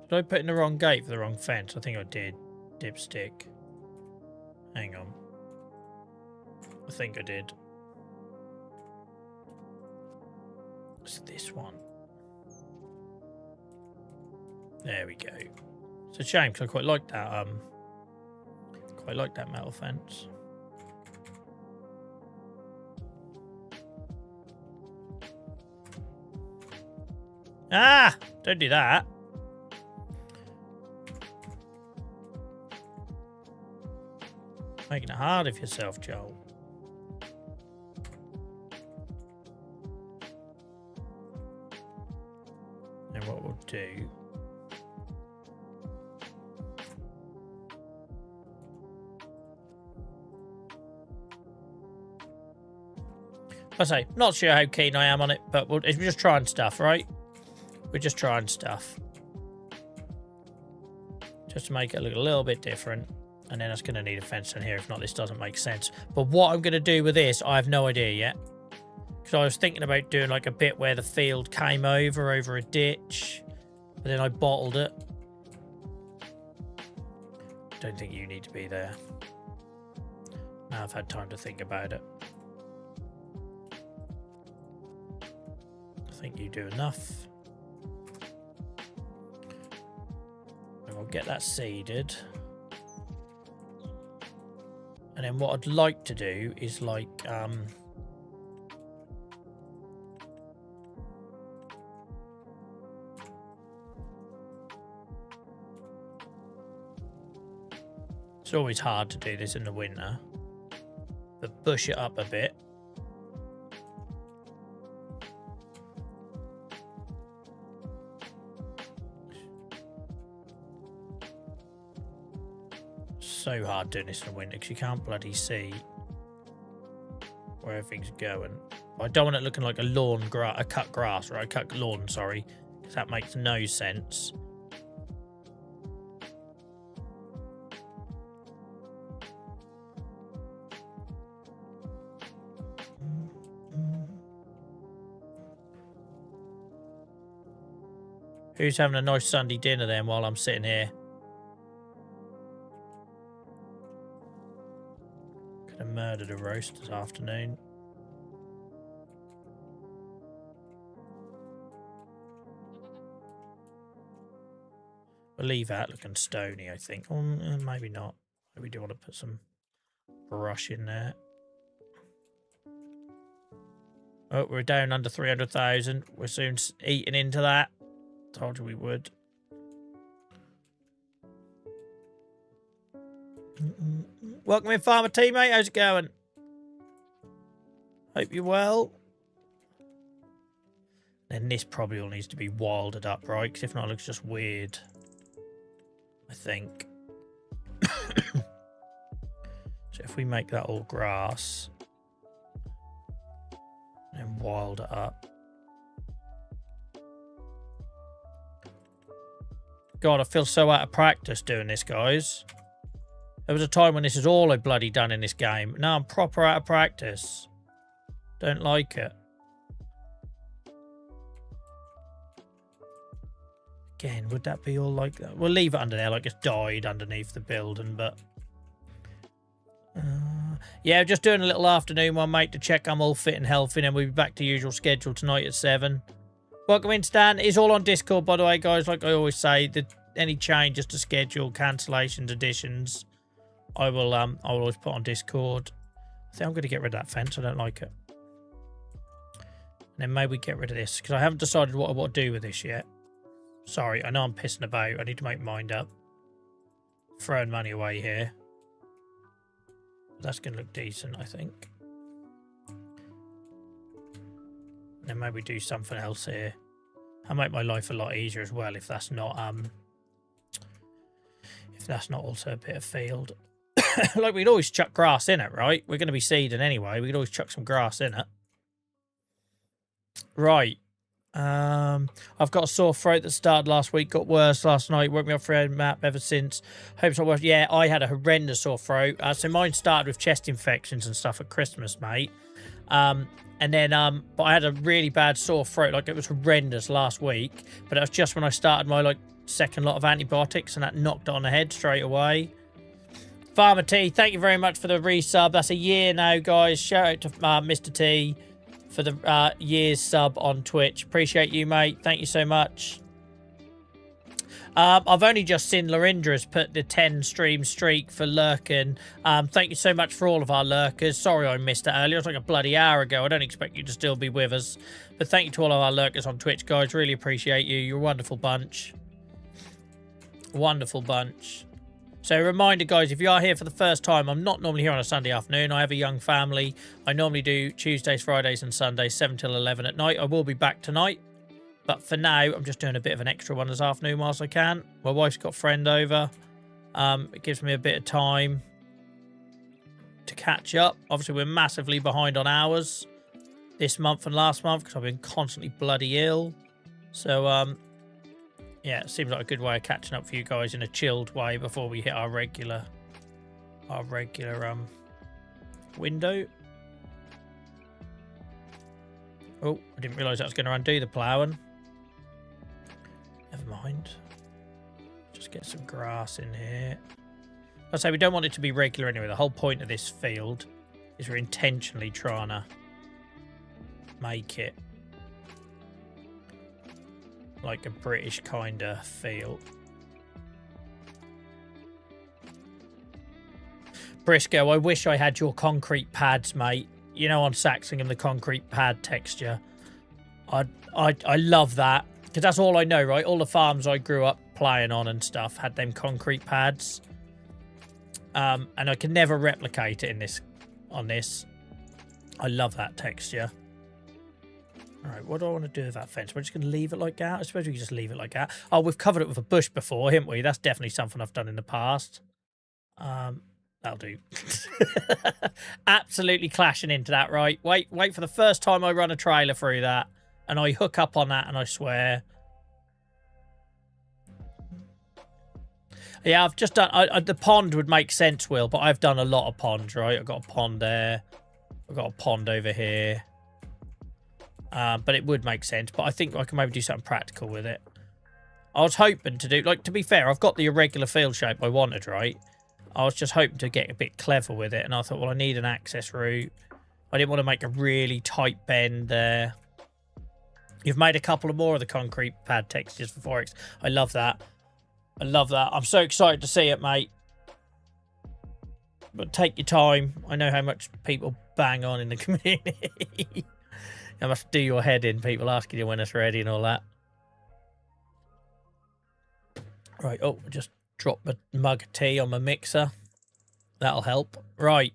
Did I put in the wrong gate for the wrong fence? I think I did. Dipstick. Hang on. I think I did. It's this one. There we go. It's a shame because I quite like that. Quite like that metal fence. Ah! Don't do that. Making it hard of yourself, Joel. And what we'll do... I say, not sure how keen I am on it, but we're just trying stuff, right? We're just trying stuff. Just to make it look a little bit different. And then it's going to need a fence in here. If not, this doesn't make sense. But what I'm going to do with this, I have no idea yet. Because I was thinking about doing like a bit where the field came over a ditch. But then I bottled it. Don't think you need to be there. Now I've had time to think about it. I think you do enough. And we'll get that seeded. And then what I'd like to do is like always hard to do this in the winter. But bush it up a bit. So hard doing this in the winter because you can't bloody see where everything's going. I don't want it looking like a cut grass, or a cut lawn, sorry, because that makes no sense. Who's having a nice Sunday dinner then while I'm sitting here? Could have murdered a roast this afternoon. We'll leave that looking stony, I think. Or maybe not. Maybe we do want to put some brush in there. Oh, we're down under 300,000. We're soon eating into that. Told you we would. Welcome in, Farmer Teammate. How's it going? Hope you're well. Then this probably all needs to be wilded up, right? Because if not, it looks just weird. I think. So if we make that all grass and wild it up. God, I feel so out of practice doing this, guys. There was a time when this is all I bloody done in this game. Now I'm proper out of practice. Don't like it. Again, would that be all like that? We'll leave it under there like it's died underneath the building, but... yeah, just doing a little afternoon one, mate, to check I'm all fit and healthy, and we'll be back to usual schedule tonight at 7. Welcome in, Stan. It's all on Discord, by the way, guys. Like I always say, any changes to schedule, cancellations, additions, I will always put on Discord. I think I'm going to get rid of that fence. I don't like it. And then maybe get rid of this, because I haven't decided what I want to do with this yet. Sorry, I know I'm pissing about. I need to make mind up. Throwing money away here. That's going to look decent, I think. And then maybe do something else here. I'll make my life a lot easier as well if that's not also a bit of field. Like, we'd always chuck grass in it, right? We're going to be seeding anyway. We could always chuck some grass in it. Right. I've got a sore throat that started last week, got worse last night, woke me up for a map ever since. Hope it's not worse. Yeah, I had a horrendous sore throat. So mine started with chest infections and stuff at Christmas, mate. And then, but I had a really bad sore throat. Like, it was horrendous last week. But it was just when I started my, like, second lot of antibiotics, and that knocked it on the head straight away. Farmer T, thank you very much for the resub. That's a year now, guys. Shout out to Mr. T for the year's sub on Twitch. Appreciate you, mate. Thank you so much. I've only just seen Lorindra's put the 10 stream streak for lurking. Thank you so much for all of our lurkers. Sorry I missed it earlier. It was like a bloody hour ago. I don't expect you to still be with us. But thank you to all of our lurkers on Twitch, guys. Really appreciate you. You're a wonderful bunch. Wonderful bunch. So a reminder, guys, if you are here for the first time, I'm not normally here on a Sunday afternoon. I have a young family. I normally do Tuesdays, Fridays and Sundays, 7 till 11 at night. I will be back tonight. But for now, I'm just doing a bit of an extra one this afternoon whilst I can. My wife's got a friend over. It gives me a bit of time to catch up. Obviously, we're massively behind on hours this month and last month because I've been constantly bloody ill. So, yeah, it seems like a good way of catching up for you guys in a chilled way before we hit our regular window. Oh, I didn't realise that was going to undo the ploughing. Never mind. Just get some grass in here. I say we don't want it to be regular anyway. The whole point of this field is we're intentionally trying to make it like a British kind of feel. Briscoe, I wish I had your concrete pads, mate. You know, on Saxingham, the concrete pad texture. I love that. Because that's all I know, right? All the farms I grew up playing on and stuff had them concrete pads. And I can never replicate it in this on this. I love that texture. All right, what do I want to do with that fence? We're just going to leave it like that. I suppose we can just leave it like that. Oh, we've covered it with a bush before, haven't we? That's definitely something I've done in the past. That'll do. Absolutely clashing into that, right? Wait for the first time I run a trailer through that, and I hook up on that, and I swear. Yeah, I've just done... the pond would make sense, Will, but I've done a lot of ponds, right? I've got a pond there. I've got a pond over here. But it would make sense. But I think I can maybe do something practical with it. I was hoping to do... Like, to be fair, I've got the irregular field shape I wanted, right? I was just hoping to get a bit clever with it. And I thought, well, I need an access route. I didn't want to make a really tight bend there. You've made a couple of more of the concrete pad textures for Forex. I love that. I love that. I'm so excited to see it, mate. But take your time. I know how much people bang on in the community. I must do your head in, people asking you when it's ready and all that. Right, oh, just drop a mug of tea on my mixer. That'll help. Right,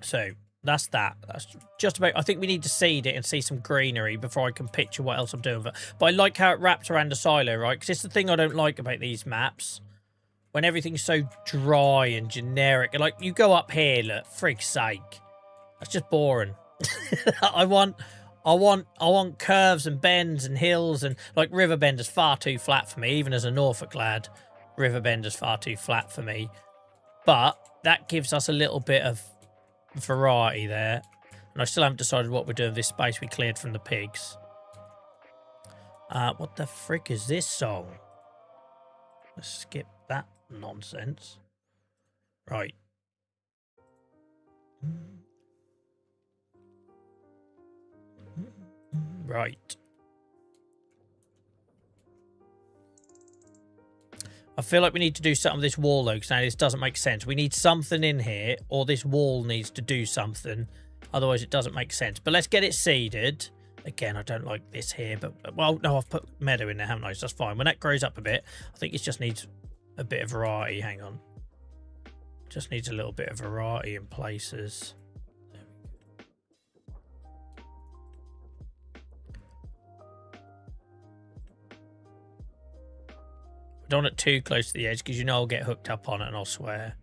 so that's that. That's just about... I think we need to seed it and see some greenery before I can picture what else I'm doing. But I like how it wraps around the silo, right? Because it's the thing I don't like about these maps. When everything's so dry and generic. Like, you go up here, look, frig's sake. That's just boring. I want curves and bends and hills, and like Riverbend is far too flat for me, even as a Norfolk lad. Riverbend is far too flat for me. But that gives us a little bit of variety there. And I still haven't decided what we're doing with this space we cleared from the pigs. What the frick is this song? Let's skip that nonsense. Right. Right. I feel like we need to do something with this wall, though, because now this doesn't make sense. We need something in here, or this wall needs to do something. Otherwise, it doesn't make sense. But let's get it seeded. Again, I don't like this here, but... Well, no, I've put meadow in there, haven't I? So that's fine. When that grows up a bit, I think it just needs a bit of variety. Hang on. Just needs a little bit of variety in places. Don't want it too close to the edge because you know I'll get hooked up on it and I'll swear.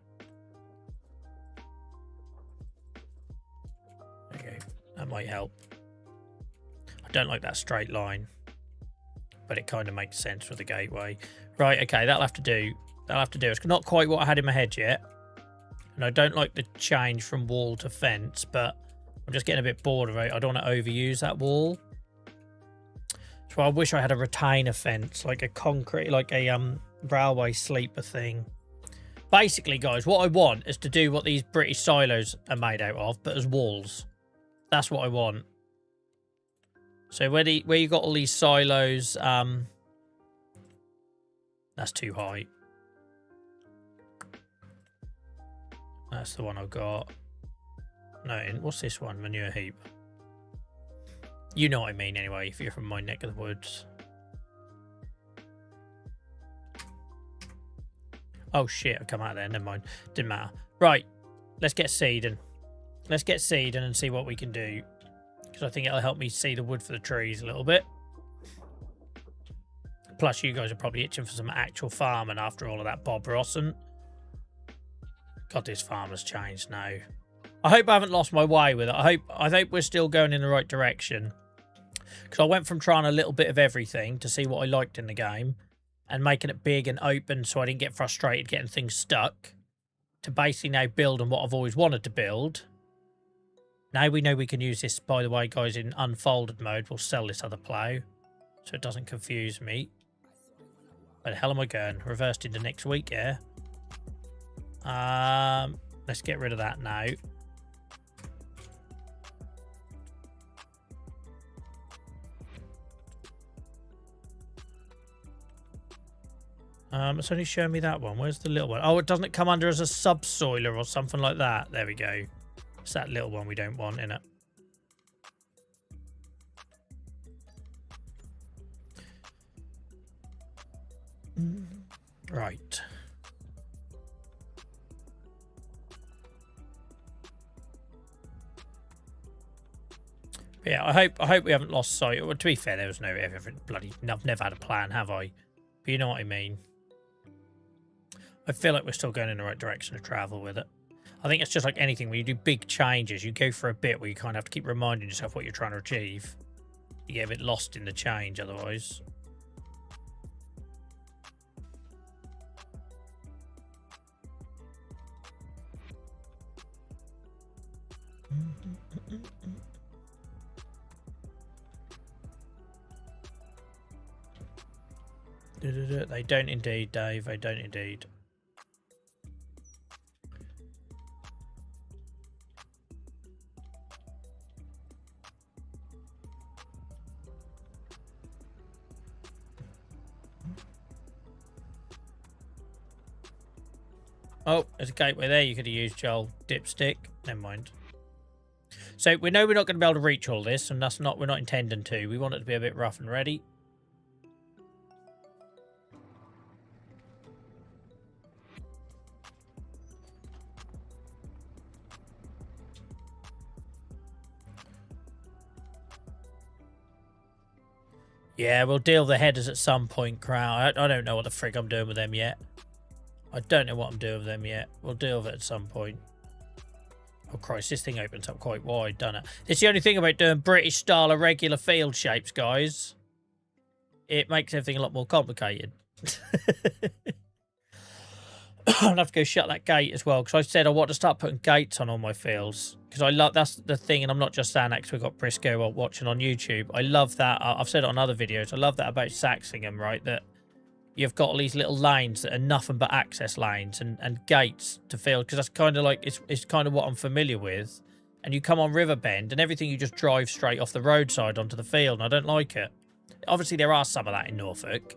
There you go. That might help. I don't like that straight line, but it kind of makes sense with the gateway. Right, okay, that'll have to do. That'll have to do. It's not quite what I had in my head yet. And I don't like the change from wall to fence, but I'm just getting a bit bored of it. I don't want to overuse that wall. So I wish I had a retainer fence, like a concrete, like a railway sleeper thing. Basically, guys, what I want is to do what these British silos are made out of, but as walls. That's what I want. So where you got all these silos, that's too high. That's the one I've got. No, what's this one? Manure heap. You know what I mean anyway, if you're from my neck of the woods. Oh shit, I've come out there, never mind. Didn't matter. Right, let's get seeding. Let's get seeding and see what we can do. Because I think it'll help me see the wood for the trees a little bit. Plus you guys are probably itching for some actual farming after all of that Bob Rossant. God, this farm has changed now. I hope I haven't lost my way with it. I hope we're still going in the right direction. Because I went from trying a little bit of everything to see what I liked in the game and making it big and open so I didn't get frustrated getting things stuck, to basically now building what I've always wanted to build. Now we know we can use this, by the way, guys, in unfolded mode. We'll sell this other plough so it doesn't confuse me. Where the hell am I going? Reversed into next week, yeah? Let's get rid of that now. It's only showing me that one. Where's the little one? Oh, it doesn't come under as a subsoiler or something like that. There we go. It's that little one we don't want, innit? Right. Yeah, I hope we haven't lost sight. Well, to be fair, there was no bloody. I've never had a plan, have I? But you know what I mean. I feel like we're still going in the right direction to travel with it. I think it's just like anything. When you do big changes, you go for a bit where you kind of have to keep reminding yourself what you're trying to achieve. You get a bit lost in the change otherwise. They don't indeed, Dave. They don't indeed. Oh, there's a gateway there you could have used, Joel. Dipstick. Never mind. So we know we're not going to be able to reach all this, and we're not intending to. We want it to be a bit rough and ready. Yeah, we'll deal with the headers at some point, Crown. I don't know what the frick I'm doing with them yet. I don't know what I'm doing with them yet. We'll deal with it at some point. Oh, Christ, this thing opens up quite wide, doesn't it? It's the only thing about doing British style irregular field shapes, guys. It makes everything a lot more complicated. I'll have to go shut that gate as well, because I said I want to start putting gates on all my fields. Because I love, that's the thing, and I'm not just saying that because we've got Briscoe watching on YouTube. I love that. I've said it on other videos. I love that about Saxingham, right? That you've got all these little lanes that are nothing but access lanes and gates to field, because that's kind of like, it's kind of what I'm familiar with. And you come on Riverbend and everything, you just drive straight off the roadside onto the field, and I don't like it. Obviously, there are some of that in Norfolk.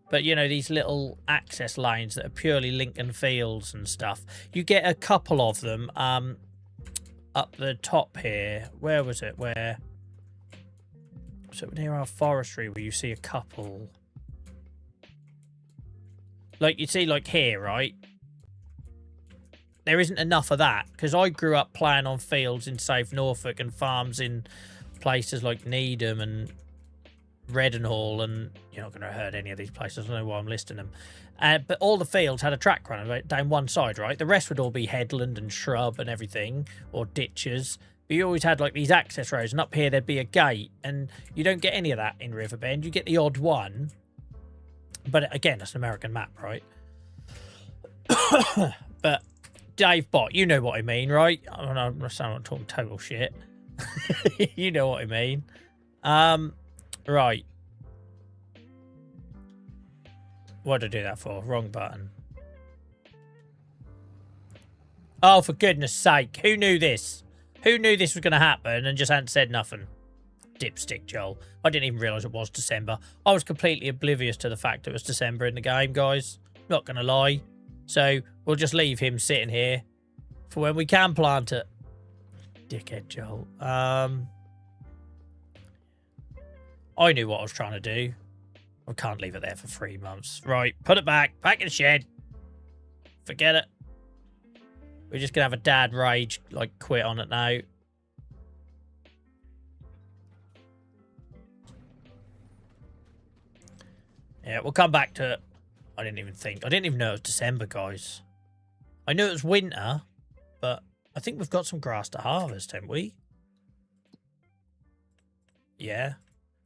But, you know, these little access lanes that are purely Lincoln Fields and stuff. You get a couple of them up the top here. Where was it? Where? So near our forestry where you see a couple. Like, you see, like here, right? There isn't enough of that. Because I grew up playing on fields in South Norfolk and farms in places like Needham and Redenhall, and you're not going to hurt any of these places. I don't know why I'm listing them. But all the fields had a track running down one side, right? The rest would all be headland and shrub and everything, or ditches. But you always had like these access roads, and up here there'd be a gate, and you don't get any of that in Riverbend. You get the odd one. But again, that's an American map, right? But Dave Bot, you know what I mean, right? I'm talking total shit. You know what I mean. Right. What did I do that for? Wrong button. Oh, for goodness sake. Who knew this? Who knew this was going to happen and just hadn't said nothing? Dipstick, Joel. I didn't even realise it was December. I was completely oblivious to the fact it was December in the game, guys. Not going to lie. So, we'll just leave him sitting here for when we can plant it. Dickhead, Joel. I knew what I was trying to do. I can't leave it there for 3 months. Right, put it back. Back in the shed. Forget it. We're just going to have a dad rage, like, quit on it now. Yeah, we'll come back to it. I didn't even know it was December, guys. I knew it was winter, but I think we've got some grass to harvest, haven't we? Yeah.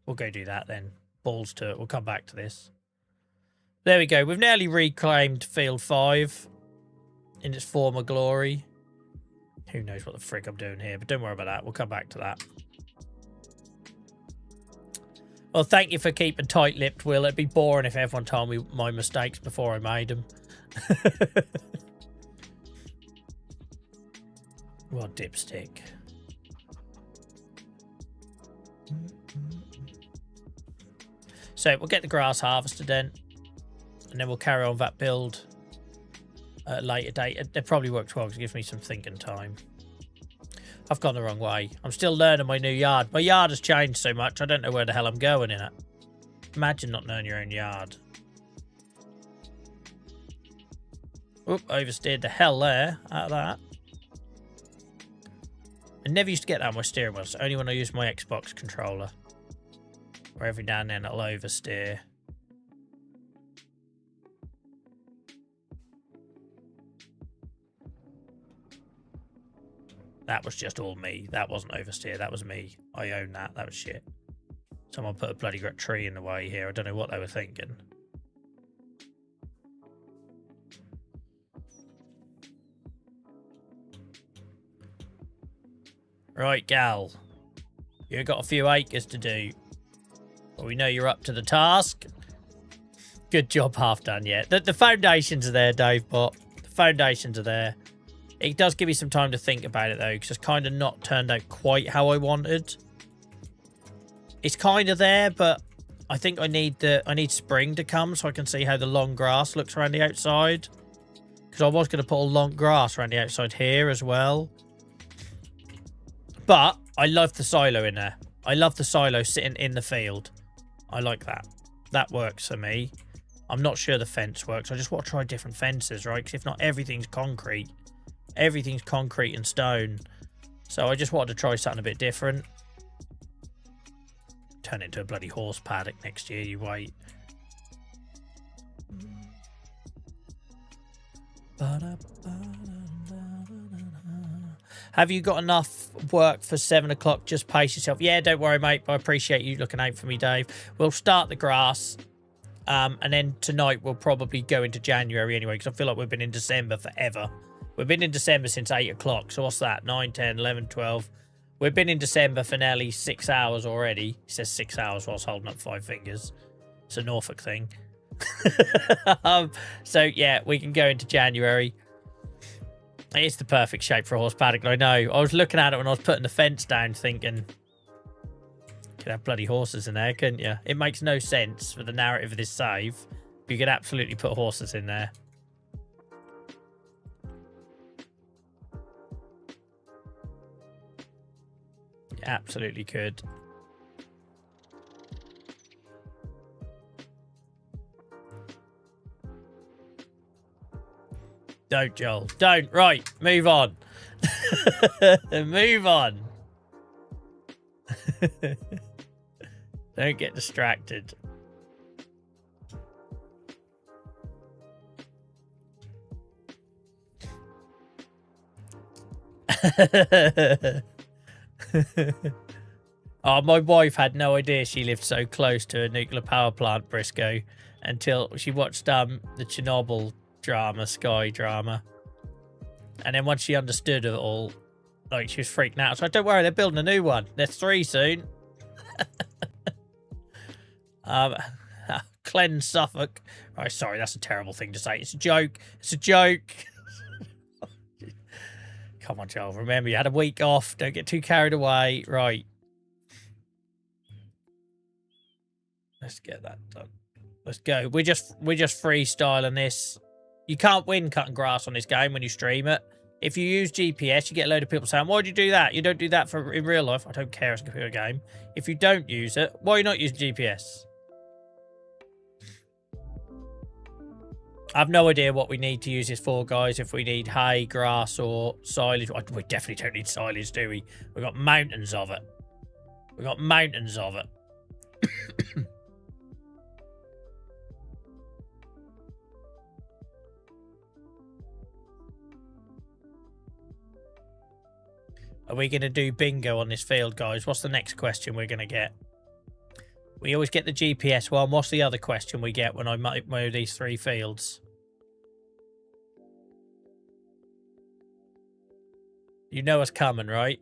We'll go do that then. Balls to it. We'll come back to this. There we go. We've nearly reclaimed Field 5 in its former glory. Who knows what the frick I'm doing here, but don't worry about that. We'll come back to that. Well, thank you for keeping tight-lipped, Will. It'd be boring if everyone told me my mistakes before I made them. What dipstick. So we'll get the grass harvested then, and then we'll carry on that build at a later date. It probably works well because it gives me some thinking time. I've gone the wrong way. I'm still learning my new yard. My yard has changed so much, I don't know where the hell I'm going in it. Imagine not knowing your own yard. Oop, oversteered the hell there out of that. never used to get that on my steering wheel. It's only when I use my Xbox controller. Where every now and then it'll oversteer. That was just all me. That wasn't oversteer. That was me. I own that. That was shit. Someone put a bloody tree in the way here. I don't know what they were thinking. Right, gal. You've got a few acres to do. But we know you're up to the task. Good job, half done yet. The foundations are there, Dave, but the foundations are there. It does give me some time to think about it, though, because it's kind of not turned out quite how I wanted. It's kind of there, but I think I need spring to come so I can see how the long grass looks around the outside. Because I was going to put a long grass around the outside here as well. But I love the silo in there. I love the silo sitting in the field. I like that. That works for me. I'm not sure the fence works. I just want to try different fences, right? Because if not, everything's concrete. Everything's concrete and stone. So I just wanted to try something a bit different. Turn it into a bloody horse paddock next year, you wait. Have you got enough work for 7 o'clock? Just pace yourself. Yeah, don't worry, mate. I appreciate you looking out for me, Dave. We'll start the grass. And then tonight we'll probably go into January anyway, because I feel like we've been in December forever. We've been in December since 8 o'clock. So what's that? 9, 10, 11, 12. We've been in December for nearly 6 hours already. He says 6 hours whilst holding up 5 fingers. It's a Norfolk thing. So, yeah, we can go into January. It's the perfect shape for a horse paddock, I know. I was looking at it when I was putting the fence down thinking, you could have bloody horses in there, couldn't you? It makes no sense for the narrative of this save, but you could absolutely put horses in there. You absolutely could. Don't, Joel. Don't. Right. Move on. Move on. Don't get distracted. Oh, my wife had no idea she lived so close to a nuclear power plant, Briscoe, until she watched the Chernobyl drama, Sky drama. And then once she understood it all, like, she was freaking out. So don't worry, they're building a new one. There's 3 soon. Cleanse Suffolk. Oh, sorry, that's a terrible thing to say. It's a joke. It's a joke. Come on, Joel. Remember, you had a week off. Don't get too carried away. Right. Let's get that done. Let's go. We're just freestyling this. You can't win cutting grass on this game when you stream it. If you use GPS, you get a load of people saying, why'd you do that? You don't do that for in real life. I don't care, it's a computer game. If you don't use it, why are you not using GPS? I have no idea what we need to use this for, guys. If we need hay, grass, or silage. We definitely don't need silage, do we? We've got mountains of it. We've got mountains of it. Are we going to do bingo on this field, guys? What's the next question we're going to get? We always get the GPS one. What's the other question we get when I mow these 3 fields? You know what's coming, right?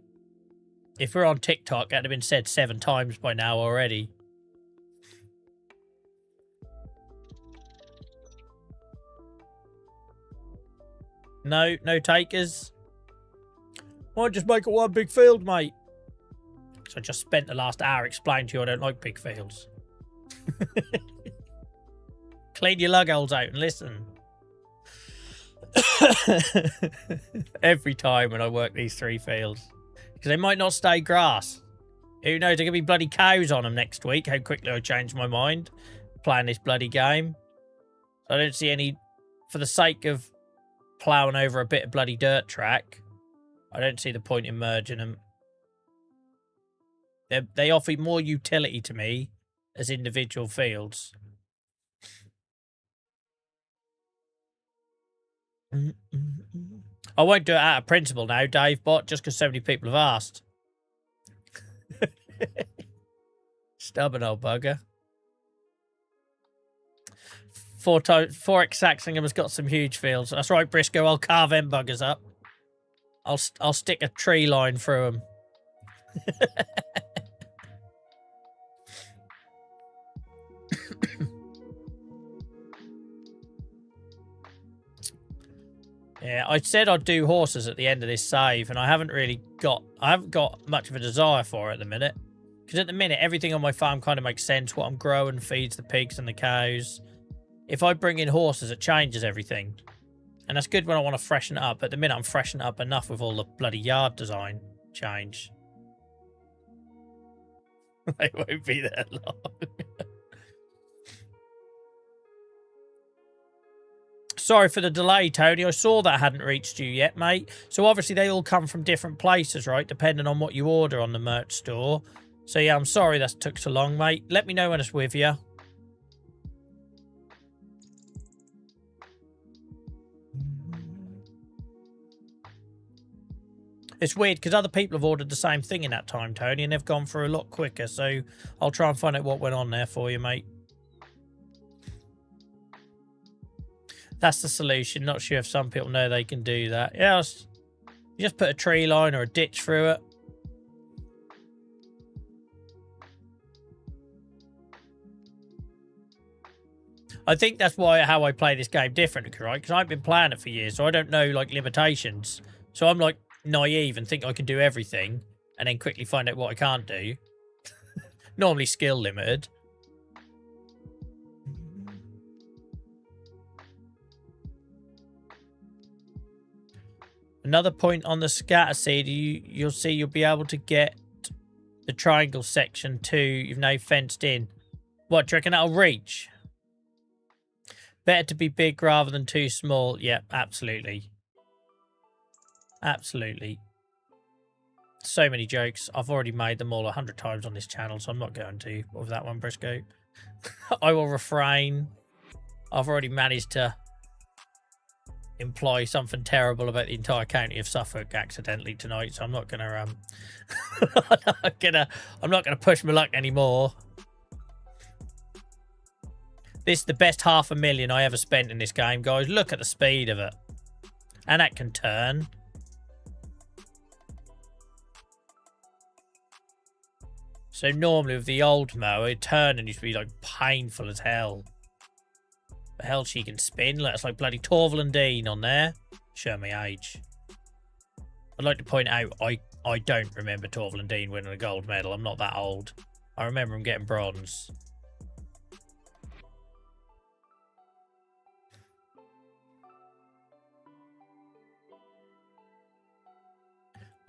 If we're on TikTok, that'd have been said 7 times by now already. No takers? Might just make it one big field, mate. So I just spent the last hour explaining to you I don't like big fields. Clean your lug holes out and listen. Every time when I work these 3 fields. Because they might not stay grass. Who knows, there could be bloody cows on them next week. How quickly I change my mind playing this bloody game. So I don't see any, for the sake of ploughing over a bit of bloody dirt track, I don't see the point in merging them. They offer more utility to me as individual fields. I won't do it out of principle now, Dave Bot, just because so many people have asked. Stubborn old bugger. 4 Saxingham has got some huge fields. That's right, Briscoe. I'll carve them buggers up. I'll stick a tree line through them. Yeah, I said I'd do horses at the end of this save, and I haven't got much of a desire for it at the minute. Because at the minute, everything on my farm kind of makes sense. What I'm growing feeds the pigs and the cows. If I bring in horses, it changes everything. And that's good when I want to freshen it up. At the minute, I'm freshening up enough with all the bloody yard design change. They won't be there long. Sorry for the delay, Tony. I saw that hadn't reached you yet, mate. So obviously they all come from different places, right? Depending on what you order on the merch store. So yeah, I'm sorry that took so long, mate. Let me know when it's with you. It's weird because other people have ordered the same thing in that time, Tony, and they've gone through a lot quicker. So I'll try and find out what went on there for you, mate. That's the solution. Not sure if some people know they can do that. Yeah, you just put a tree line or a ditch through it. I think that's how I play this game differently, right? Because I've been playing it for years, so I don't know like limitations. So I'm like naive and think I can do everything, and then quickly find out what I can't do. Normally skill limited. Another point on the scatter seed, you'll see you'll be able to get the triangle section too. You've now fenced in. What, do you reckon that'll reach? Better to be big rather than too small. Yeah, absolutely. Absolutely. So many jokes. I've already made them all 100 times on this channel, so I'm not going to with that one, Briscoe. I will refrain. I've already managed to imply something terrible about the entire county of Suffolk accidentally tonight, so I'm not gonna I'm not gonna push my luck anymore. This is the best 500,000 I ever spent in this game, guys. Look at the speed of it. And that can turn. So normally with the old mower, turning used to be like painful as hell. The hell she can spin. Look, it's like bloody Torval and Dean on there. Show my age. I'd like to point out, I don't remember Torval and Dean winning a gold medal. I'm not that old. I remember them getting bronze.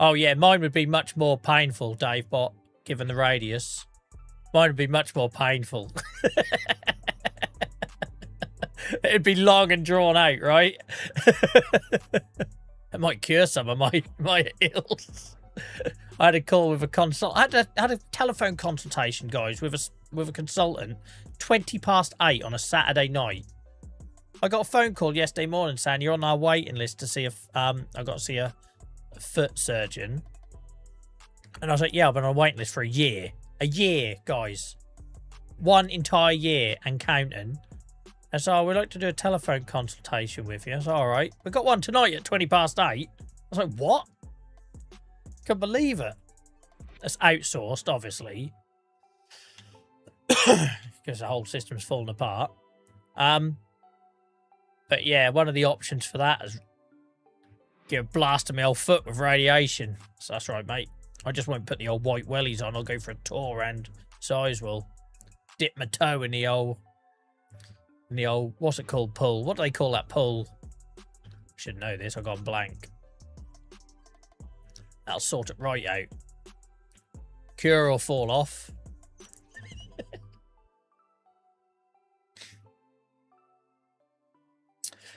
Oh yeah, mine would be much more painful, Dave Bot, given the radius. Mine would be much more painful. It'd be long and drawn out, right? It might cure some of my ills. I had a call with a consult. I had a telephone consultation, guys, with a consultant, 8:20 on a Saturday night. I got a phone call yesterday morning saying you're on our waiting list to see if I got to see a foot surgeon. And I was like, yeah, I've been on a waiting list for a year. A year, guys. One entire year and counting. And so we'd like to do a telephone consultation with you. I was like, all right. We got one tonight at 8:20. I was like, what? Couldn't believe it. That's outsourced, obviously. Because the whole system's fallen apart. But yeah, one of the options for that is blasting my old foot with radiation. So that's right, mate. I just won't put the old white wellies on. I'll go for a tour around Sizewell. Dip my toe in the old, what's it called, pool? What do they call that pool? Should know this. I've gone blank. That'll sort it right out. Cure or fall off.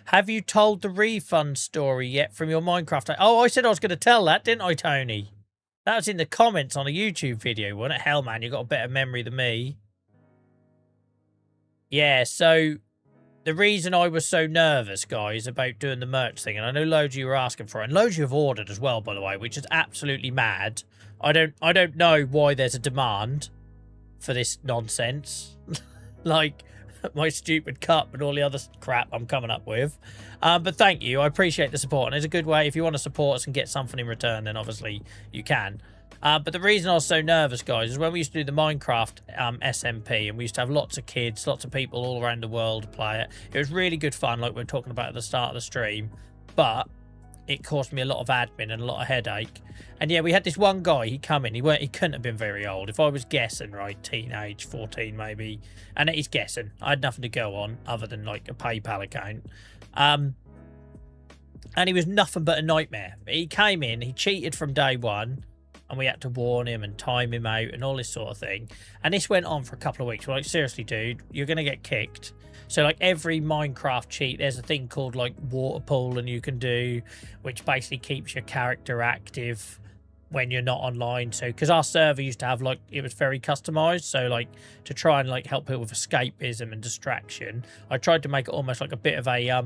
Have you told the refund story yet from your Minecraft? Oh, I said I was going to tell that, didn't I, Tony? That was in the comments on a YouTube video, wasn't it? Hell, man, you got a better memory than me. Yeah, so the reason I was so nervous, guys, about doing the merch thing, and I know loads of you were asking for it, and loads of you have ordered as well, by the way, which is absolutely mad. I don't know why there's a demand for this nonsense. Like my stupid cup and all the other crap I'm coming up with. But thank you. I appreciate the support. And it's a good way. If you want to support us and get something in return, then obviously you can. But the reason I was so nervous, guys, is when we used to do the Minecraft SMP, and we used to have lots of kids, lots of people all around the world play it. It was really good fun, like we were talking about at the start of the stream. But it caused me a lot of admin and a lot of headache. And yeah, we had this one guy, he come in, he couldn't have been very old. If I was guessing, right, teenage, 14 maybe. And he's guessing. I had nothing to go on other than like a PayPal account. And he was nothing but a nightmare. He came in, he cheated from day one, and we had to warn him and time him out and all this sort of thing. And this went on for a couple of weeks. We're like, seriously, dude, you're going to get kicked. So like every Minecraft cheat, there's a thing called like water pooling you can do, which basically keeps your character active when you're not online. So because our server used to have like, it was very customized, so like to try and like help people with escapism and distraction, I tried to make it almost like a bit of a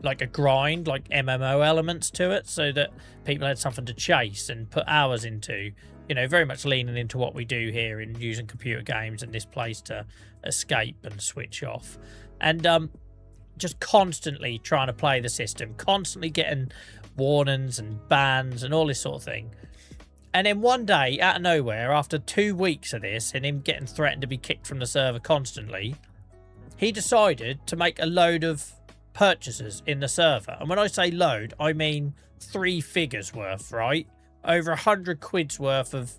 like a grind, like MMO elements to it, so that people had something to chase and put hours into. You know, very much leaning into what we do here in using computer games and this place to escape and switch off. And just constantly trying to play the system, constantly getting warnings and bans and all this sort of thing. And then one day, out of nowhere, after 2 weeks of this and him getting threatened to be kicked from the server constantly, he decided to make a load of purchases in the server. And when I say load, I mean 3 figures worth, right? Over 100 quid's worth of,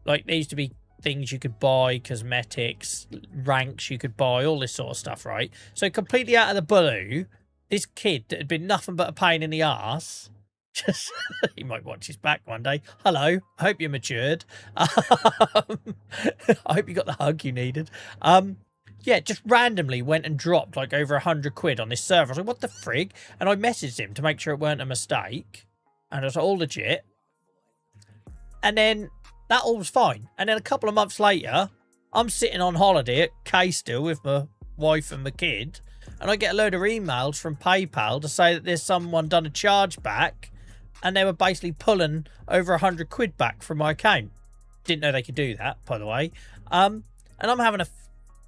like, there used to be things you could buy, cosmetics, ranks you could buy, all this sort of stuff, right? So completely out of the blue, this kid that had been nothing but a pain in the arse, just, he might watch his back one day. Hello, I hope you're matured. I hope you got the hug you needed. Yeah, just randomly went and dropped like over 100 quid on this server. I was like, what the frig? And I messaged him to make sure it weren't a mistake. And I was like, all legit. And then that all was fine. And then a couple of months later, I'm sitting on holiday at K-Still with my wife and my kid. And I get a load of emails from PayPal to say that there's someone done a charge back. And they were basically pulling over 100 quid back from my account. Didn't know they could do that, by the way. And I'm having a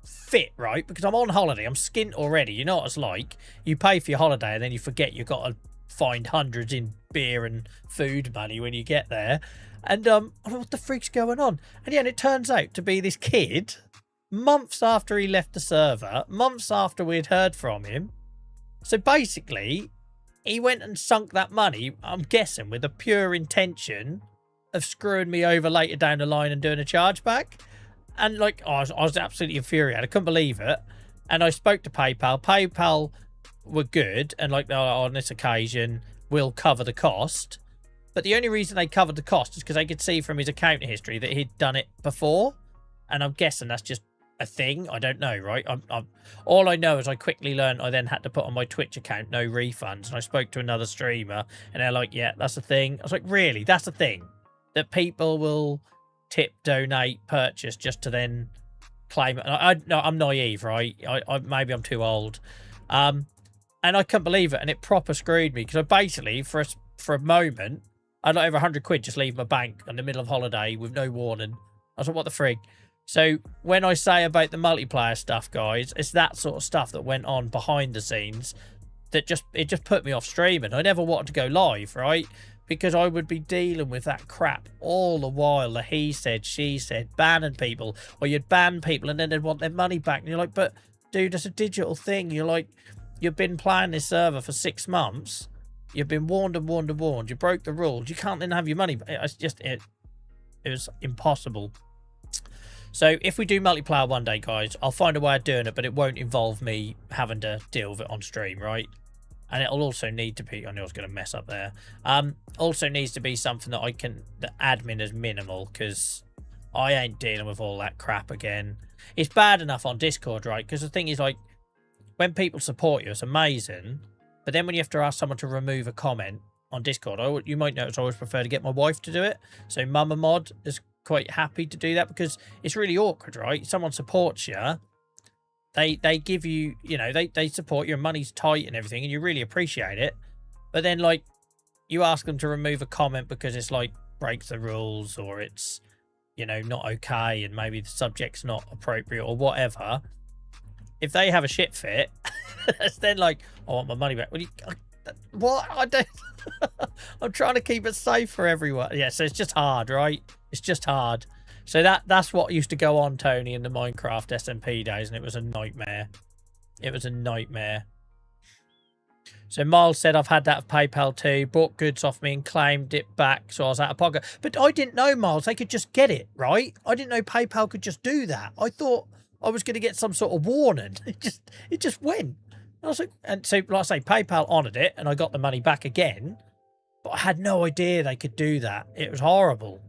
fit, right? Because I'm on holiday. I'm skint already. You know what it's like. You pay for your holiday and then you forget you've got to find hundreds in beer and food money when you get there. And I'm like, what the freak's going on? And yeah, and it turns out to be this kid, months after he left the server, months after we'd heard from him. So basically, he went and sunk that money, I'm guessing, with a pure intention of screwing me over later down the line and doing a chargeback. And like, I was absolutely infuriated. I couldn't believe it. And I spoke to PayPal. PayPal were good. And like, on this occasion, we'll cover the cost. But the only reason they covered the cost is because they could see from his account history that he'd done it before. And I'm guessing that's just a thing. I don't know, right? All I know is I quickly learned I then had to put on my Twitch account, no refunds. And I spoke to another streamer and they're like, yeah, that's a thing. I was like, really? That's a thing? That people will tip, donate, purchase just to then claim it? No, I'm naive, right? Maybe I'm too old. And I couldn't believe it. And it proper screwed me because I basically, for a moment, I had like over 100 quid just leave my bank in the middle of holiday with no warning. I was like, what the frig? So when I say about the multiplayer stuff, guys, it's that sort of stuff that went on behind the scenes that it just put me off streaming. I never wanted to go live, right? Because I would be dealing with that crap all the while. The he said, she said, banning people. Or you'd ban people and then they'd want their money back. And you're like, but dude, it's a digital thing. You're like, you've been playing this server for 6 months. You've been warned and warned and warned. You broke the rules. You can't then have your money. It's just, it was impossible. So if we do multiplayer one day, guys, I'll find a way of doing it, but it won't involve me having to deal with it on stream, right? And it'll also need to be, I know I was going to mess up there. Also needs to be something that the admin is minimal, because I ain't dealing with all that crap again. It's bad enough on Discord, right? Because the thing is, like, when people support you, it's amazing. But then when you have to ask someone to remove a comment on Discord. You might notice I always prefer to get my wife to do it. So Mama Mod is quite happy to do that because it's really awkward, right? Someone supports you. They give you, you know, they support your money's tight and everything, and you really appreciate it. But then, like, you ask them to remove a comment because it's, like, breaks the rules or it's, you know, not okay and maybe the subject's not appropriate or whatever. If they have a shit fit, it's then like, I want my money back. What? I don't... I'm trying to keep it safe for everyone. Yeah, so it's just hard, right? It's just hard. So that's what used to go on, Tony, in the Minecraft SMP days, and it was a nightmare. It was a nightmare. So Miles said, I've had that of PayPal too, bought goods off me and claimed it back, so I was out of pocket. But I didn't know, Miles, they could just get it, right? I didn't know PayPal could just do that. I thought I was going to get some sort of warning. It just went. I was like, and so, like I say, PayPal honoured it, and I got the money back again. But I had no idea they could do that. It was horrible.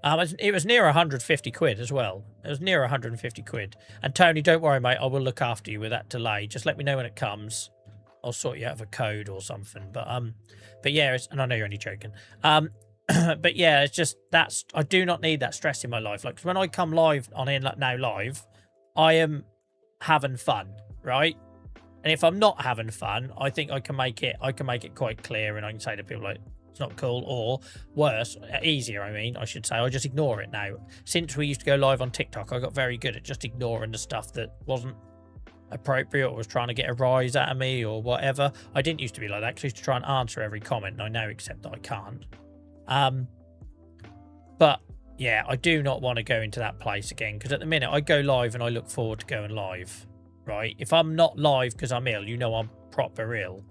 It was near 150 quid as well. It was near 150 quid. And Tony, don't worry, mate. I will look after you with that delay. Just let me know when it comes. I'll sort you out of a code or something. But yeah, and I know you're only joking. But yeah, it's just I do not need that stress in my life. Like, 'cause when I come live on Now Live, I am having fun, right? And if I'm not having fun, I think I can make it quite clear, and I can say to people like, it's not cool, or worse, easier, I should say. I just ignore it now. Since we used to go live on TikTok, I got very good at just ignoring the stuff that wasn't appropriate or was trying to get a rise out of me or whatever. I didn't used to be like that because I used to try and answer every comment, and I now accept that I can't. But yeah, I do not want to go into that place again, because at the minute I go live and I look forward to going live, right? If I'm not live because I'm ill, you know I'm proper ill.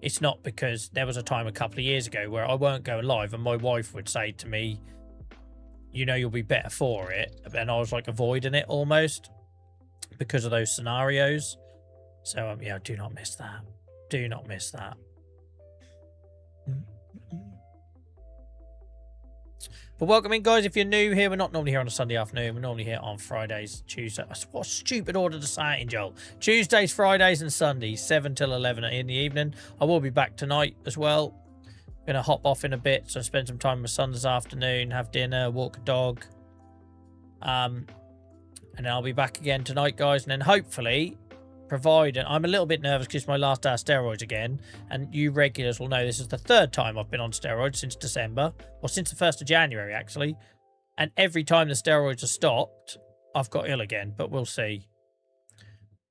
It's not because there was a time a couple of years ago where I weren't going live and my wife would say to me, you know, you'll be better for it. And I was like avoiding it almost because of those scenarios. So, yeah, do not miss that. Do not miss that. But welcome in, guys. If you're new here, we're not normally here on a Sunday afternoon. We're normally here on Fridays, Tuesdays. What a stupid order to say it in, Joel. Tuesdays, Fridays, and Sundays, 7 till 11 in the evening. I will be back tonight as well. Going to hop off in a bit, so spend some time with my son this afternoon, have dinner, walk a dog. And then I'll be back again tonight, guys. And then hopefully, providing... I'm a little bit nervous because it's my last day of steroids again. And you regulars will know this is the third time I've been on steroids since December. Or since the 1st of January, actually. And every time the steroids are stopped, I've got ill again. But we'll see.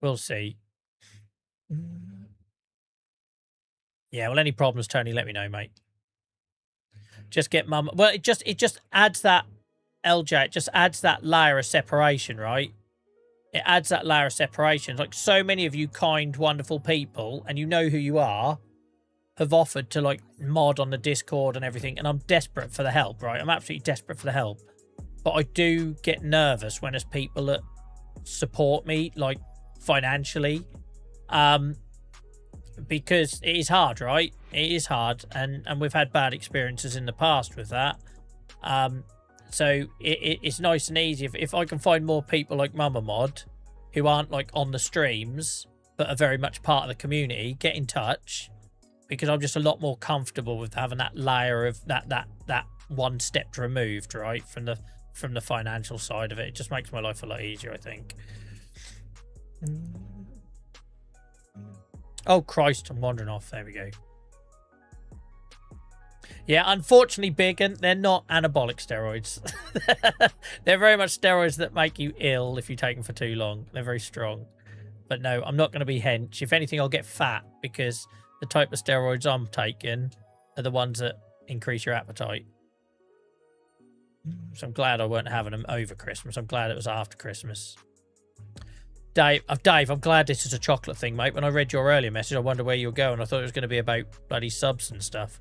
We'll see. Yeah, well, any problems, Tony, let me know, mate. Just get mum... Well, it just adds that... LJ, it just adds that layer of separation, right? It adds that layer of separation. Like, so many of you kind, wonderful people, and you know who you are, have offered to, like, mod on the Discord and everything, and I'm desperate for the help, right? I'm absolutely desperate for the help. But I do get nervous when there's people that support me, like, financially. Because it is hard, right? It is hard, and we've had bad experiences in the past with that. So it's nice and easy. If I can find more people like Mama Mod who aren't like on the streams but are very much part of the community, get in touch, because I'm just a lot more comfortable with having that layer of that one step removed, right, from the financial side of it. It just makes my life a lot easier, I think. Oh Christ, I'm wandering off. There we go. Yeah, unfortunately, Biggin, they're not anabolic steroids. They're very much steroids that make you ill if you take them for too long. They're very strong. But no, I'm not going to be hench. If anything, I'll get fat, because the type of steroids I'm taking are the ones that increase your appetite. So I'm glad I weren't having them over Christmas. I'm glad it was after Christmas. Dave, I'm glad this is a chocolate thing, mate. When I read your earlier message, I wonder where you were going. I thought it was going to be about bloody subs and stuff.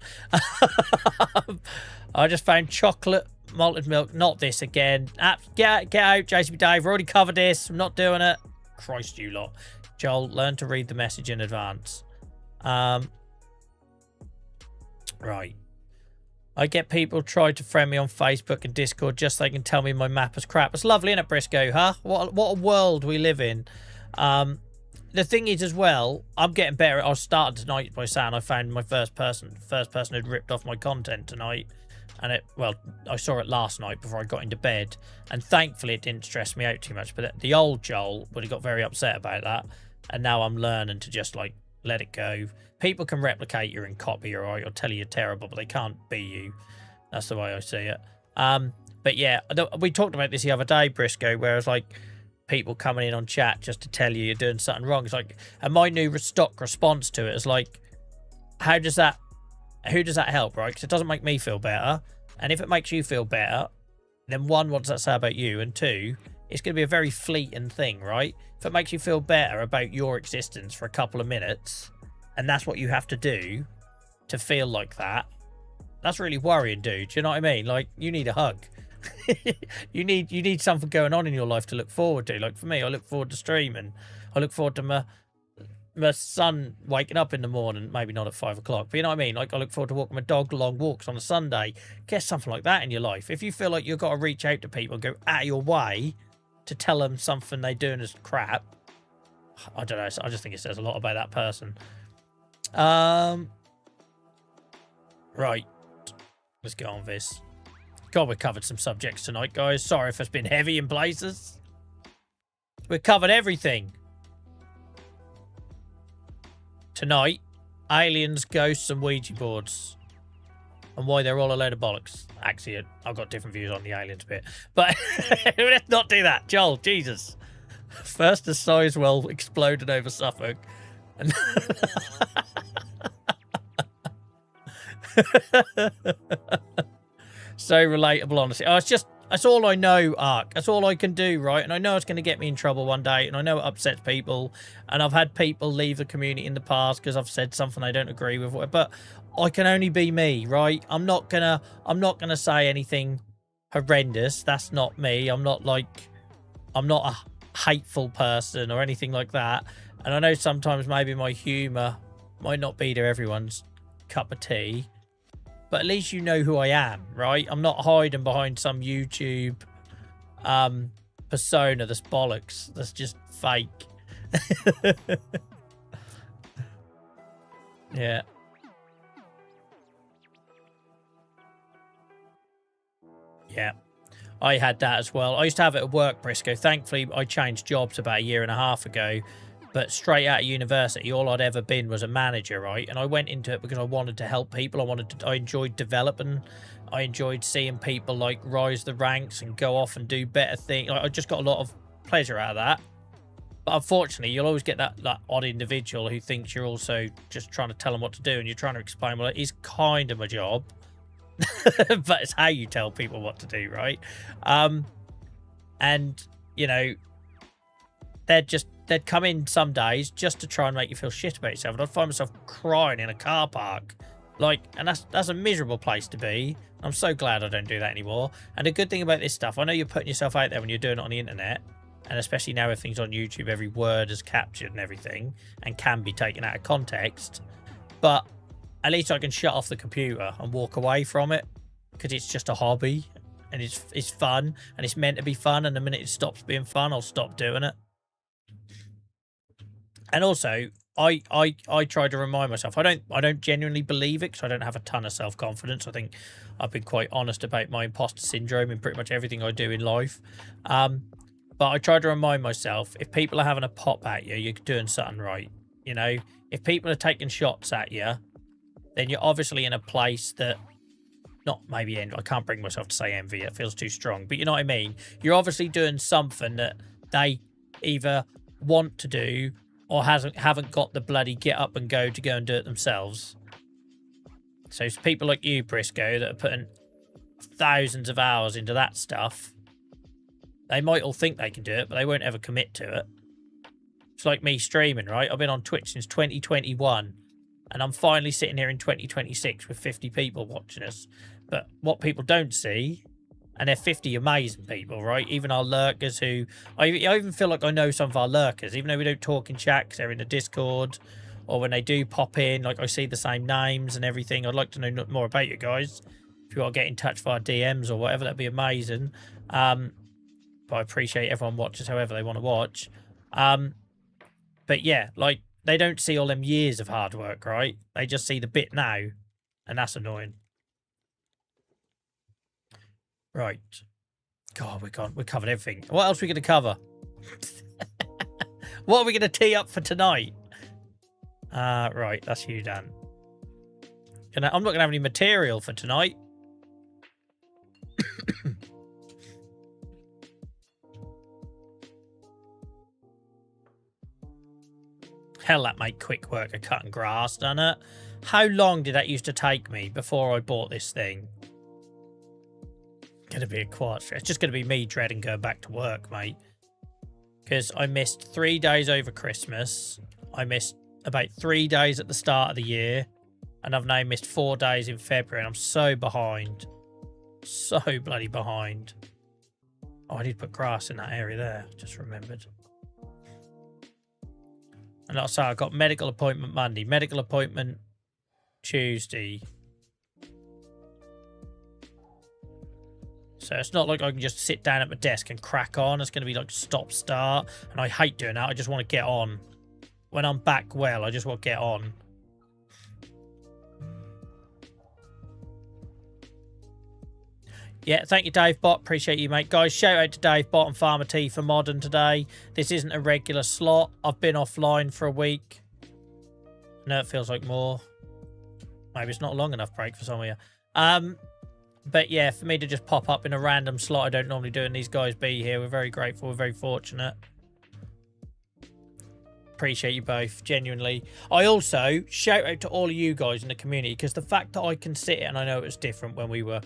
I just found chocolate malted milk. Not this again. Get out, JCB Dave. We already covered this. I'm not doing it. Christ, you lot. Joel, learn to read the message in advance. Right. I get people try to friend me on Facebook and Discord just so they can tell me my map is crap. It's lovely, isn't it, Briscoe, huh? What a world we live in. the thing is as well, I'm getting better. I started tonight by saying I found my first person who'd ripped off my content tonight. And I saw it last night before I got into bed. And thankfully it didn't stress me out too much. But the old Joel would have got very upset about that. And now I'm learning to just like let it go. People can replicate you and copy you, or tell you you're terrible, but they can't be you. That's the way I see it. But yeah, we talked about this the other day, Briscoe, where it's like people coming in on chat just to tell you you're doing something wrong. It's like, and my new stock response to it is like, who does that help, right? Because it doesn't make me feel better. And if it makes you feel better, then one, what does that say about you? And two, it's going to be a very fleeting thing, right? If it makes you feel better about your existence for a couple of minutes, and that's what you have to do to feel like that, that's really worrying, dude. Do you know what I mean? Like, you need a hug. you need something going on in your life to look forward to. Like for me, I look forward to streaming. I look forward to my son waking up in the morning, maybe not at 5 o'clock, but you know what I mean? Like I look forward to walking my dog long walks on a Sunday. Get something like that in your life. If you feel like you've got to reach out to people and go out of your way to tell them something they're doing is crap, I don't know. I just think it says a lot about that person. Right. Let's get on with this. God, we covered some subjects tonight, guys. Sorry if it's been heavy in places. We covered everything. Tonight, aliens, ghosts, and Ouija boards. And why they're all a load of bollocks. Actually, I've got different views on the aliens bit. But let's not do that. Joel, Jesus. First, the Sizewell exploded over Suffolk. And so relatable, honestly. Oh, that's all I know, Ark. That's all I can do, right? And I know it's going to get me in trouble one day, and I know it upsets people. And I've had people leave the community in the past because I've said something they don't agree with. But I can only be me, right? I'm not gonna say anything horrendous. That's not me. I'm not a hateful person or anything like that. And I know sometimes maybe my humour might not be to everyone's cup of tea. But at least you know who I am, right? I'm not hiding behind some YouTube persona that's bollocks. That's just fake. Yeah. Yeah. I had that as well. I used to have it at work, Briscoe. Thankfully, I changed jobs about 1.5 years ago. But straight out of university, all I'd ever been was a manager, right? And I went into it because I wanted to help people. I enjoyed developing. I enjoyed seeing people like rise the ranks and go off and do better things. I just got a lot of pleasure out of that. But unfortunately, you'll always get that odd individual who thinks you're also just trying to tell them what to do, and you're trying to explain, well, it is kind of my job. But it's how you tell people what to do, right? And, you know, they'd come in some days just to try and make you feel shit about yourself. And I'd find myself crying in a car park. And that's a miserable place to be. I'm so glad I don't do that anymore. And the good thing about this stuff, I know you're putting yourself out there when you're doing it on the internet. And especially now everything's on YouTube, every word is captured and everything. And can be taken out of context. But at least I can shut off the computer and walk away from it. Because it's just a hobby. And it's fun. And it's meant to be fun. And the minute it stops being fun, I'll stop doing it. And also, I try to remind myself, I don't genuinely believe it because I don't have a ton of self-confidence. I think I've been quite honest about my imposter syndrome in pretty much everything I do in life. But I try to remind myself, if people are having a pop at you, you're doing something right. You know, if people are taking shots at you, then you're obviously in a place that, not maybe envy, I can't bring myself to say envy, it feels too strong, but you know what I mean? You're obviously doing something that they either want to do or haven't got the bloody get up and go to go and do it themselves. So it's people like you, Briscoe, that are putting thousands of hours into that stuff. They might all think they can do it, but they won't ever commit to it. It's like me streaming, right? I've been on Twitch since 2021, and I'm finally sitting here in 2026 with 50 people watching us. But what people don't see, and they're 50 amazing people, right? Even our lurkers who... I even feel like I know some of our lurkers, even though we don't talk in chat because they're in the Discord, or when they do pop in, like I see the same names and everything. I'd like to know more about you guys. If you want to get in touch via DMs or whatever, that'd be amazing. But I appreciate everyone watches however they want to watch. But yeah, like, they don't see all them years of hard work, right? They just see the bit now, and that's annoying. Right. God, we covered everything. What else are we going to cover? What are we going to tee up for tonight? Right, that's you, Dan. I'm not going to have any material for tonight. Hell, that made quick work of cutting grass, doesn't it? How long did that used to take me before I bought this thing? Gonna be a quiet stretch. It's just gonna be me dreading going back to work, mate. Because I missed 3 days over Christmas. I missed about 3 days at the start of the year. And I've now missed 4 days in February. And I'm so behind. So bloody behind. Oh, I need to put grass in that area there. Just remembered. And like I say, I got medical appointment Monday, medical appointment Tuesday. So it's not like I can just sit down at my desk and crack on. It's going to be like stop, start. And I hate doing that. I just want to get on. When I'm back well, I just want to get on. Yeah, thank you, Dave Bot. Appreciate you, mate. Guys, shout out to Dave Bot and Farmer T for modding today. This isn't a regular slot. I've been offline for a week. No, it feels like more. Maybe it's not a long enough break for some of you. But yeah, for me to just pop up in a random slot I don't normally do and these guys be here, we're very grateful. We're very fortunate. Appreciate you both, genuinely. I also shout out to all of you guys in the community because the fact that I can sit and I know it was different when we were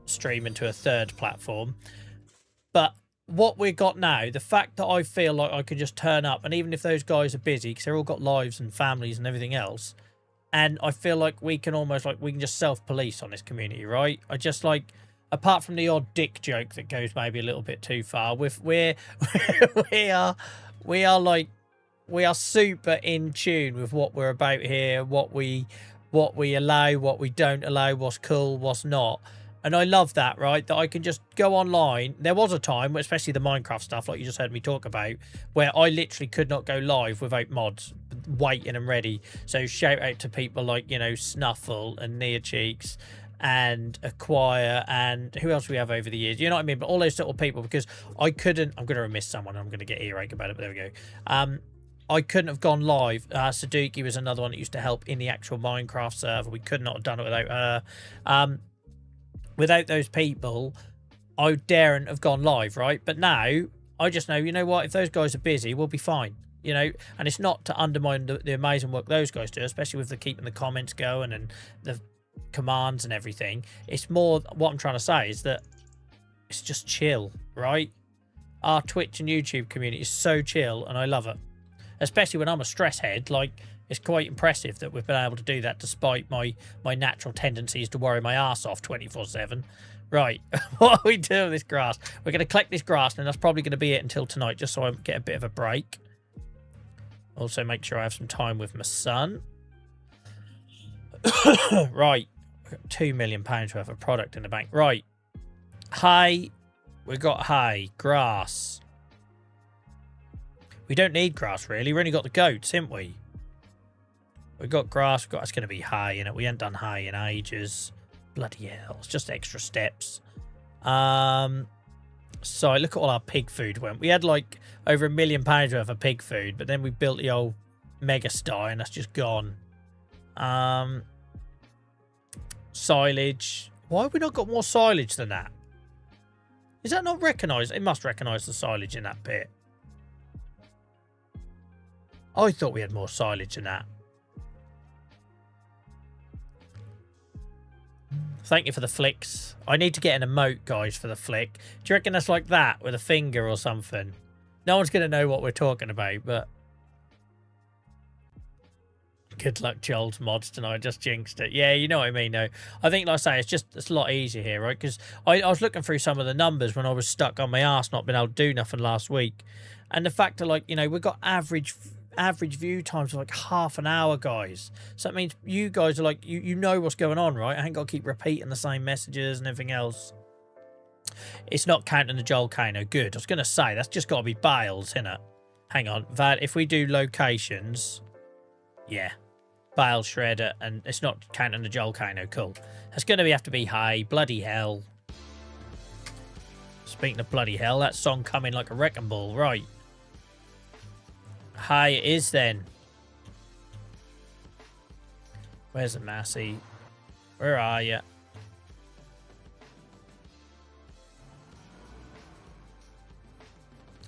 streaming to a third platform, but what we got now, the fact that I feel like I can just turn up, and even if those guys are busy because they've all got lives and families and everything else, and I feel like we can almost like we can just self-police on this community, right? I just like, apart from the odd dick joke that goes maybe a little bit too far, we are super in tune with what we're about here, what we allow, what we don't allow, what's cool, what's not. And I love that, right? That I can just go online. There was a time, especially the Minecraft stuff, like you just heard me talk about, where I literally could not go live without mods waiting and ready. So shout out to people like, you know, Snuffle and Nia Cheeks and Acquire and who else we have over the years. You know what I mean? But all those little people, because I couldn't, I'm going to miss someone. I'm going to get earache about it, but there we go. I couldn't have gone live. Saduki was another one that used to help in the actual Minecraft server. We could not have done it without her. Without those people, I daren't have gone live, right? But now, I just know, you know what? If those guys are busy, we'll be fine, you know? And it's not to undermine the amazing work those guys do, especially with the keeping the comments going and the commands and everything. It's more, what I'm trying to say is that it's just chill, right? Our Twitch and YouTube community is so chill, and I love it. Especially when I'm a stress head, like, it's quite impressive that we've been able to do that despite my natural tendencies to worry my ass off 24/7. Right, what are we doing with this grass? We're going to collect this grass, and that's probably going to be it until tonight, just so I get a bit of a break. Also, make sure I have some time with my son. Right, we've got £2 million worth of product in the bank. Right, hay. We've got hay, grass. We don't need grass, really. We've only got the goats, haven't we? We've got grass. We've got, it's going to be hay in it. We haven't done hay in ages. Bloody hell. It's just extra steps. So look at all our pig food went. We had like over £1 million worth of pig food, but then we built the old mega sty and that's just gone. Silage. Why have we not got more silage than that? Is that not recognised? It must recognise the silage in that bit. I thought we had more silage than that. Thank you for the flicks. I need to get an emote, guys, for the flick. Do you reckon that's like that with a finger or something? No one's going to know what we're talking about, but... Good luck, Joel's mods tonight. I just jinxed it. Yeah, you know what I mean, though. I think, like I say, it's a lot easier here, right? Because I was looking through some of the numbers when I was stuck on my arse, not being able to do nothing last week. And the fact that, like, you know, we've got average view times of like half an hour, guys. So that means you guys are like, you know what's going on, right? I ain't got to keep repeating the same messages and everything else. It's not counting the Joel Kano. Good. I was going to say, that's just got to be Bales, isn't it? Hang on, that if we do locations, yeah, bale shredder, and it's not counting the Joel Kano, cool. It's going to have to be hay, bloody hell. Speaking of bloody hell, that song coming like a wrecking ball, right. Hay it is then. Where's the Massey? Where are you?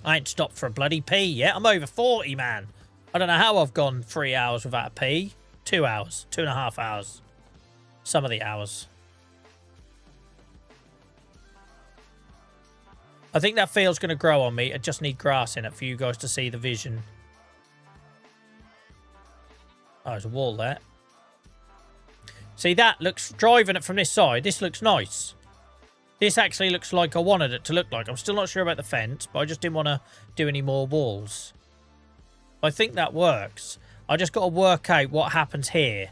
I ain't stopped for a bloody pee yet. I'm over 40, man. I don't know how I've gone 3 hours without a pee. 2 hours. 2.5 hours. Some of the hours. I think that field's going to grow on me. I just need grass in it for you guys to see the vision. Oh, there's a wall there. See, that looks... Driving it from this side, this looks nice. This actually looks like I wanted it to look like. I'm still not sure about the fence, but I just didn't want to do any more walls. I think that works. I just got to work out what happens here.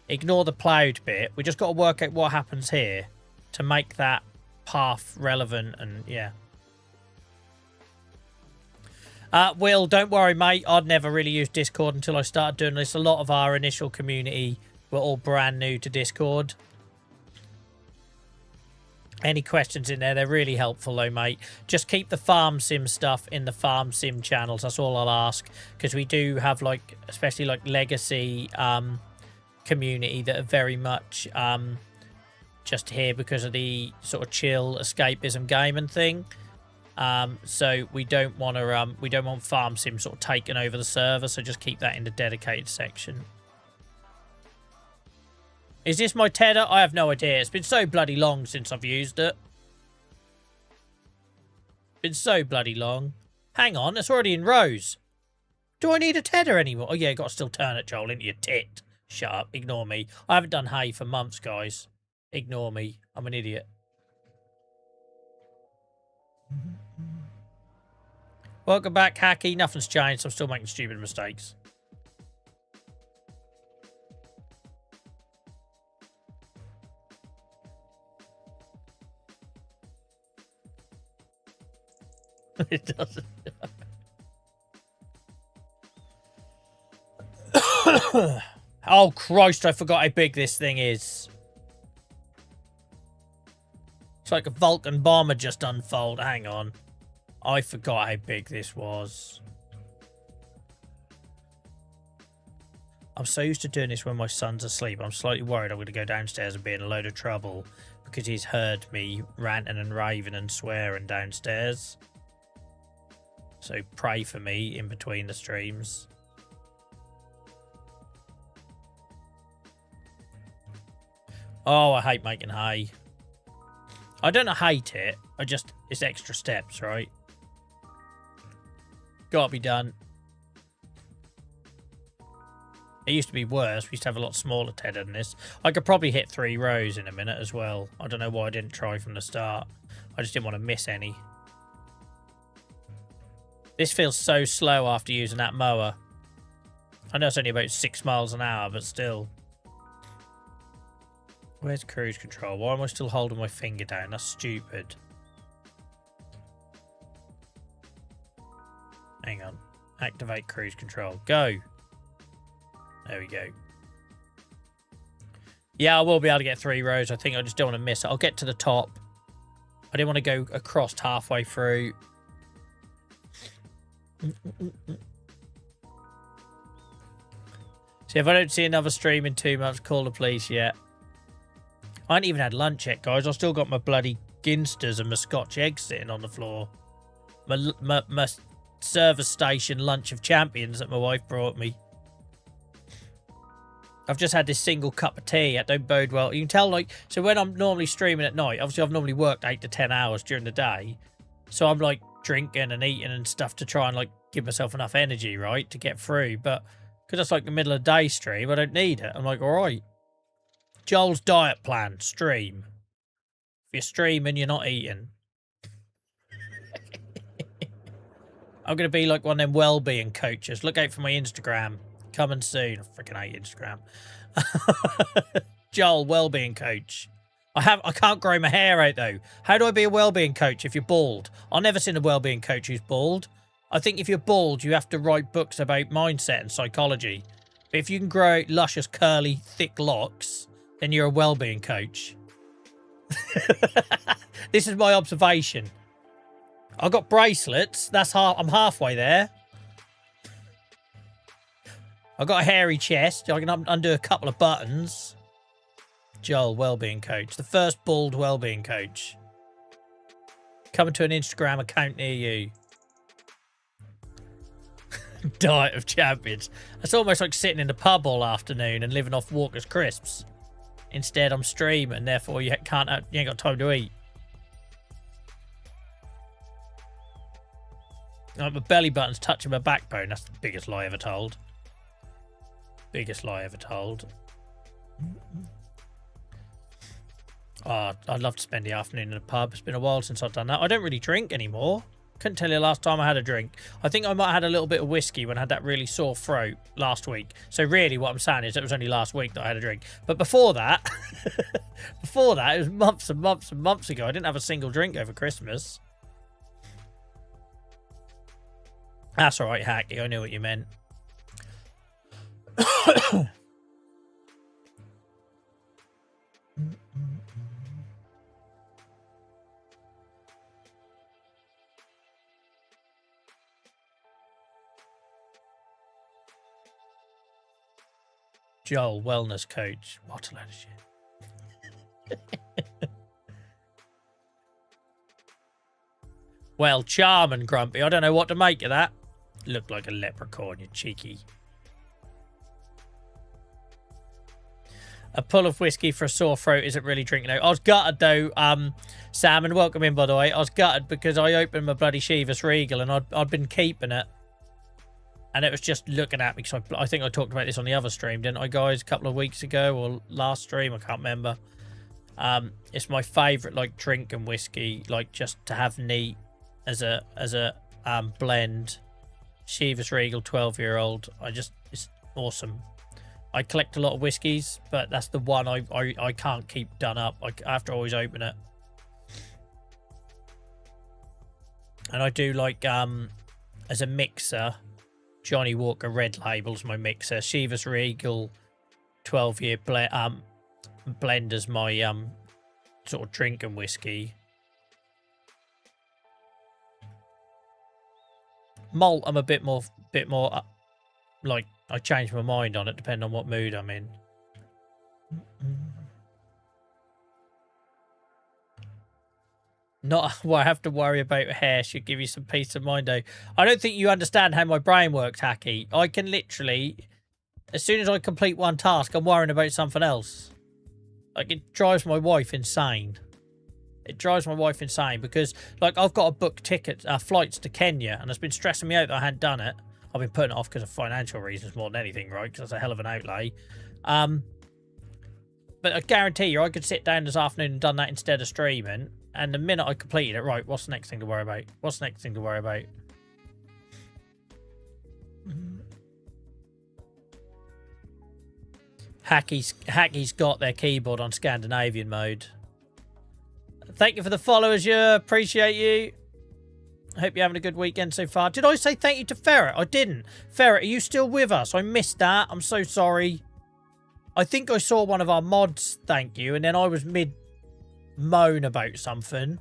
Ignore the ploughed bit. We just got to work out what happens here to make that path relevant and, yeah. Will, don't worry, mate. I'd never really used Discord until I started doing this. A lot of our initial community were all brand new to Discord. Any questions in there, they're really helpful though, mate. Just keep the farm sim stuff in the farm sim channels. That's all I'll ask. Because we do have, like, especially like legacy community that are very much just here because of the sort of chill escapism gaming thing. So we don't want to we don't want farm sim sort of taking over the server, so just keep that in the dedicated section. Is this my tether? I have no idea. It's been so bloody long since I've used it. Been so bloody long. Hang on, it's already in rows. Do I need a tether anymore? Oh yeah, got to still turn it, Joel, into your tit. Shut up, ignore me. I haven't done hay for months, guys. Ignore me. I'm an idiot. Welcome back, Hakky. Nothing's changed. I'm still making stupid mistakes. It doesn't. Oh, Christ, I forgot how big this thing is. It's like a Vulcan bomber just unfold. Hang on. I forgot how big this was. I'm so used to doing this when my son's asleep. I'm slightly worried I'm going to go downstairs and be in a load of trouble because he's heard me ranting and raving and swearing downstairs. So pray for me in between the streams. Oh, I hate making hay. I don't hate it. It's extra steps, right? Gotta be done. It used to be worse. We used to have a lot smaller tether than this. I could probably hit 3 rows in a minute as well. I don't know why I didn't try from the start. I just didn't want to miss any. This feels so slow after using that mower. I know it's only about 6 miles an hour, but still. Where's cruise control? Why am I still holding my finger down? That's stupid. Hang on. Activate cruise control. Go. There we go. Yeah, I will be able to get 3 rows. I think I just don't want to miss it. I'll get to the top. I didn't want to go across halfway through. See, if I don't see another stream in 2 months, call the police yet. I ain't even had lunch yet, guys. I've still got my bloody Ginsters and my Scotch eggs sitting on the floor. My service station lunch of champions that my wife brought me. I've just had this single cup of tea. That don't bode well. You can tell, like, so when I'm normally streaming at night, obviously I've normally worked 8 to 10 hours during the day. So I'm, like, drinking and eating and stuff to try and, like, give myself enough energy, right, to get through. But because that's, like, the middle of the day stream, I don't need it. I'm like, all right. Joel's diet plan, stream. If you're streaming, you're not eating. I'm going to be like one of them well-being coaches. Look out for my Instagram. Coming soon. I freaking hate Instagram. Joel, well-being coach. I can't grow my hair out, though. How do I be a well-being coach if you're bald? I've never seen a well-being coach who's bald. I think if you're bald, you have to write books about mindset and psychology. But if you can grow out luscious, curly, thick locks, then you're a well-being coach. This is my observation. I've got bracelets. I'm halfway there. I've got a hairy chest. I can undo a couple of buttons. Joel, well-being coach. The first bald well-being coach. Coming to an Instagram account near you. Diet of champions. It's almost like sitting in the pub all afternoon and living off Walker's crisps. Instead, I'm streaming, therefore you ain't got time to eat. Like my belly button's touching my backbone. That's the biggest lie ever told. Biggest lie ever told. Oh, I'd love to spend the afternoon in a pub. It's been a while since I've done that. I don't really drink anymore. Couldn't tell you the last time I had a drink. I think I might have had a little bit of whiskey when I had that really sore throat last week. So really what I'm saying is it was only last week that I had a drink. But before that, before that, it was months and months and months ago. I didn't have a single drink over Christmas. That's all right, Hakky. I knew what you meant. Joel, wellness coach. What a load of shit. Well, charm and grumpy. I don't know what to make of that. Look like a leprechaun, you cheeky. A pull of whiskey for a sore throat isn't really drinking out. I was gutted though, Sam, and welcome in by the way. I was gutted because I opened my bloody Chivas Regal and I'd been keeping it. And it was just looking at me because I think I talked about this on the other stream, didn't I, guys? A couple of weeks ago or last stream, I can't remember. It's my favourite, like, drink and whiskey, like, just to have neat as a blend. Chivas Regal 12-year-old. It's awesome. I collect a lot of whiskies, but that's the one I can't keep done up. I have to always open it. And I do, like, as a mixer, Johnny Walker Red Label's my mixer. Chivas Regal 12-year blend as my sort of drink and whiskey. Malt, I'm a bit more like I change my mind on it depending on what mood I'm in. Not what I have to worry about hair should give you some peace of mind, though. I don't think you understand how my brain works, Hakky. I can literally, as soon as I complete one task, I'm worrying about something else. Like, it drives my wife insane. It drives my wife insane because, like, I've got to book tickets, flights to Kenya, and it's been stressing me out that I hadn't done it. I've been putting it off because of financial reasons more than anything, right? Because that's a hell of an outlay. But I guarantee you, I could sit down this afternoon and done that instead of streaming. And the minute I completed it, right, what's the next thing to worry about? What's the next thing to worry about? Hakky's got their keyboard on Scandinavian mode. Thank you for the followers, yeah. Appreciate you. I hope you're having a good weekend so far. Did I say thank you to Ferret? I didn't. Ferret, are you still with us? I missed that. I'm so sorry. I think I saw one of our mods thank you, and then I was mid-moan about something.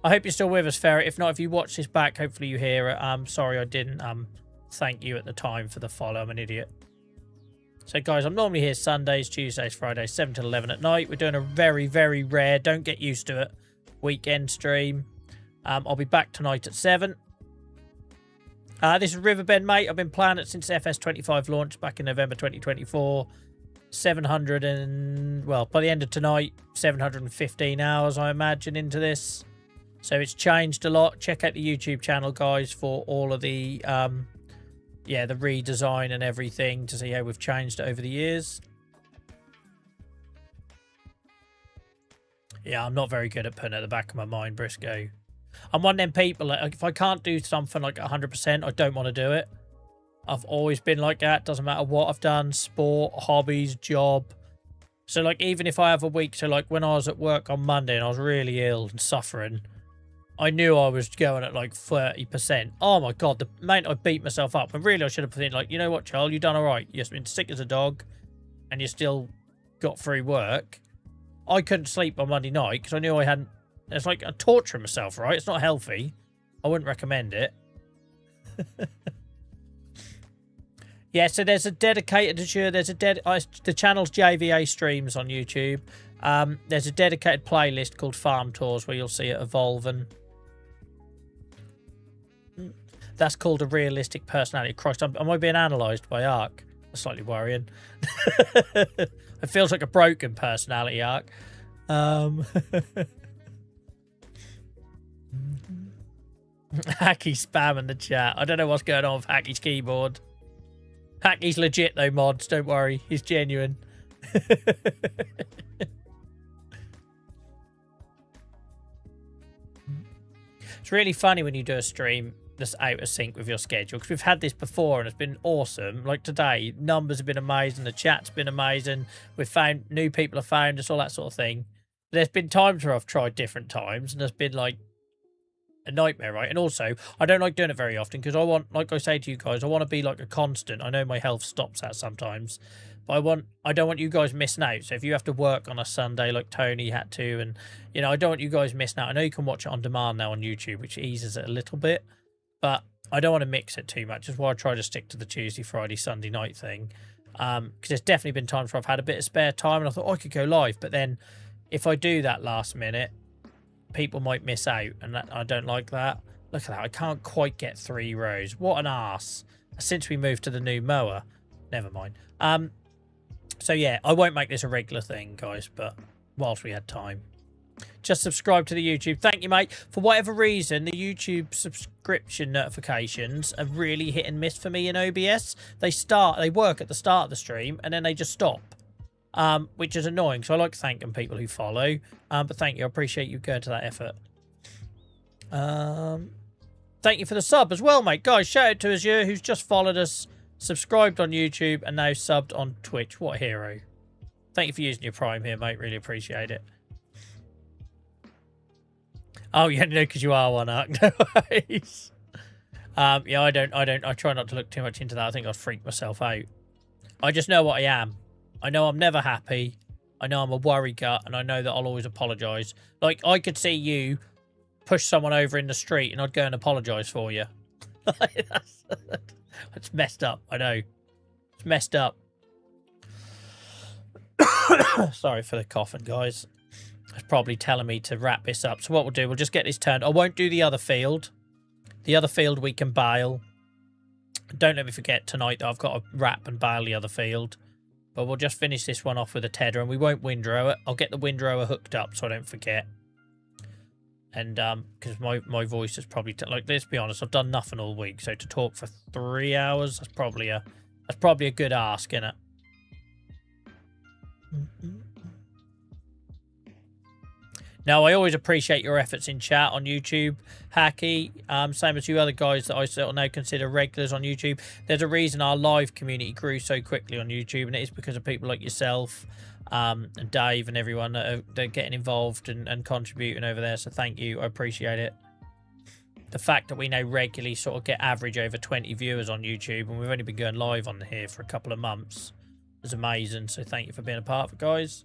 I hope you're still with us, Ferret. If not, if you watch this back, hopefully you hear it. Sorry I didn't thank you at the time for the follow. I'm an idiot. So, guys, I'm normally here Sundays, Tuesdays, Fridays, 7 till 11 at night. We're doing a very, very rare, don't get used to it, weekend stream. I'll be back tonight at 7. This is Riverbend, mate. I've been playing it since FS25 launch back in November 2024. 700 and, well, by the end of tonight, 715 hours, I imagine, into this. So it's changed a lot. Check out the YouTube channel, guys, for all of the, yeah, the redesign and everything to see how we've changed it over the years. Yeah, I'm not very good at putting it at the back of my mind, Briscoe. I'm one of them people, like, if I can't do something like 100%, I don't want to do it. I've always been like that. Doesn't matter what I've done, sport, hobbies, job. So, like, even if I have a week, so, like, when I was at work on Monday and I was really ill and suffering, I knew I was going at like 30%. Oh my God, the amount I beat myself up. And really I should have been like, you know what, Charles, you've done all right. You've been sick as a dog and you still got through work. I couldn't sleep on Monday night because I knew I hadn't. It's like a torturing myself, right? It's not healthy. I wouldn't recommend it. Yeah, so there's a dedicated, there's a the channel's JVA streams on YouTube. There's a dedicated playlist called Farm Tours where you'll see it evolve, and that's called a realistic personality. Christ, am I being analysed by Ark? That's slightly worrying. It feels like a broken personality, Ark. Hakky spam in the chat. I don't know what's going on with Hacky's keyboard. Hacky's legit though, mods. Don't worry. He's genuine. It's really funny when you do a stream that's out of sync with your schedule, because we've had this before and it's been awesome. Like today, numbers have been amazing. The chat's been amazing. We've found new people have found us, all that sort of thing. There's been times where I've tried different times and there's been like a nightmare, right? And also, I don't like doing it very often because I want, like I say to you guys, I want to be like a constant. I know my health stops that sometimes, but I don't want you guys missing out. So if you have to work on a Sunday like Tony had to, and you know, I don't want you guys missing out. I know you can watch it on demand now on YouTube, which eases it a little bit, but I don't want to mix it too much. That's why I try to stick to the Tuesday, Friday, Sunday night thing. Because there's definitely been times where I've had a bit of spare time and I thought, oh, I could go live, but then if I do that last minute, people might miss out, and I don't like that. Look at that. I can't quite get 3 rows. What an arse. Since we moved to the new mower. Never mind. So, yeah, I won't make this a regular thing, guys, but whilst we had time. Just subscribe to the YouTube. Thank you, mate. For whatever reason, the YouTube subscription notifications are really hit and miss for me in OBS. They work at the start of the stream, and then they just stop. Which is annoying, so I like thanking people who follow. But thank you, I appreciate you going to that effort. Thank you for the sub as well, mate. Guys, shout out to Azure, who's just followed us, subscribed on YouTube, and now subbed on Twitch. What a hero. Thank you for using your Prime here, mate. Really appreciate it. Oh, yeah, no, because you are one, Ark. No worries. Yeah, I try not to look too much into that. I think I'd freak myself out. I just know what I am. I know I'm never happy. I know I'm a worry gut, and I know that I'll always apologise. Like, I could see you push someone over in the street, and I'd go and apologise for you. That's messed up, I know. It's messed up. Sorry for the coughing, guys. It's probably telling me to wrap this up. So what we'll do, we'll just get this turned. I won't do the other field. The other field we can bale. Don't let me forget tonight that I've got to wrap and bale the other field. But we'll just finish this one off with a tedder, and we won't windrow it. I'll get the windrower hooked up so I don't forget. And because my voice is probably like, let's be honest, I've done nothing all week, so to talk for 3 hours, that's probably a good ask, innit? Now, I always appreciate your efforts in chat on YouTube, Hakky. Same as you other guys that I sort of now consider regulars on YouTube. There's a reason our live community grew so quickly on YouTube, and it is because of people like yourself and Dave and everyone that are getting involved and contributing over there. So thank you. I appreciate it. The fact that we now regularly sort of get average over 20 viewers on YouTube, and we've only been going live on here for a couple of months, is amazing. So thank you for being a part of it, guys.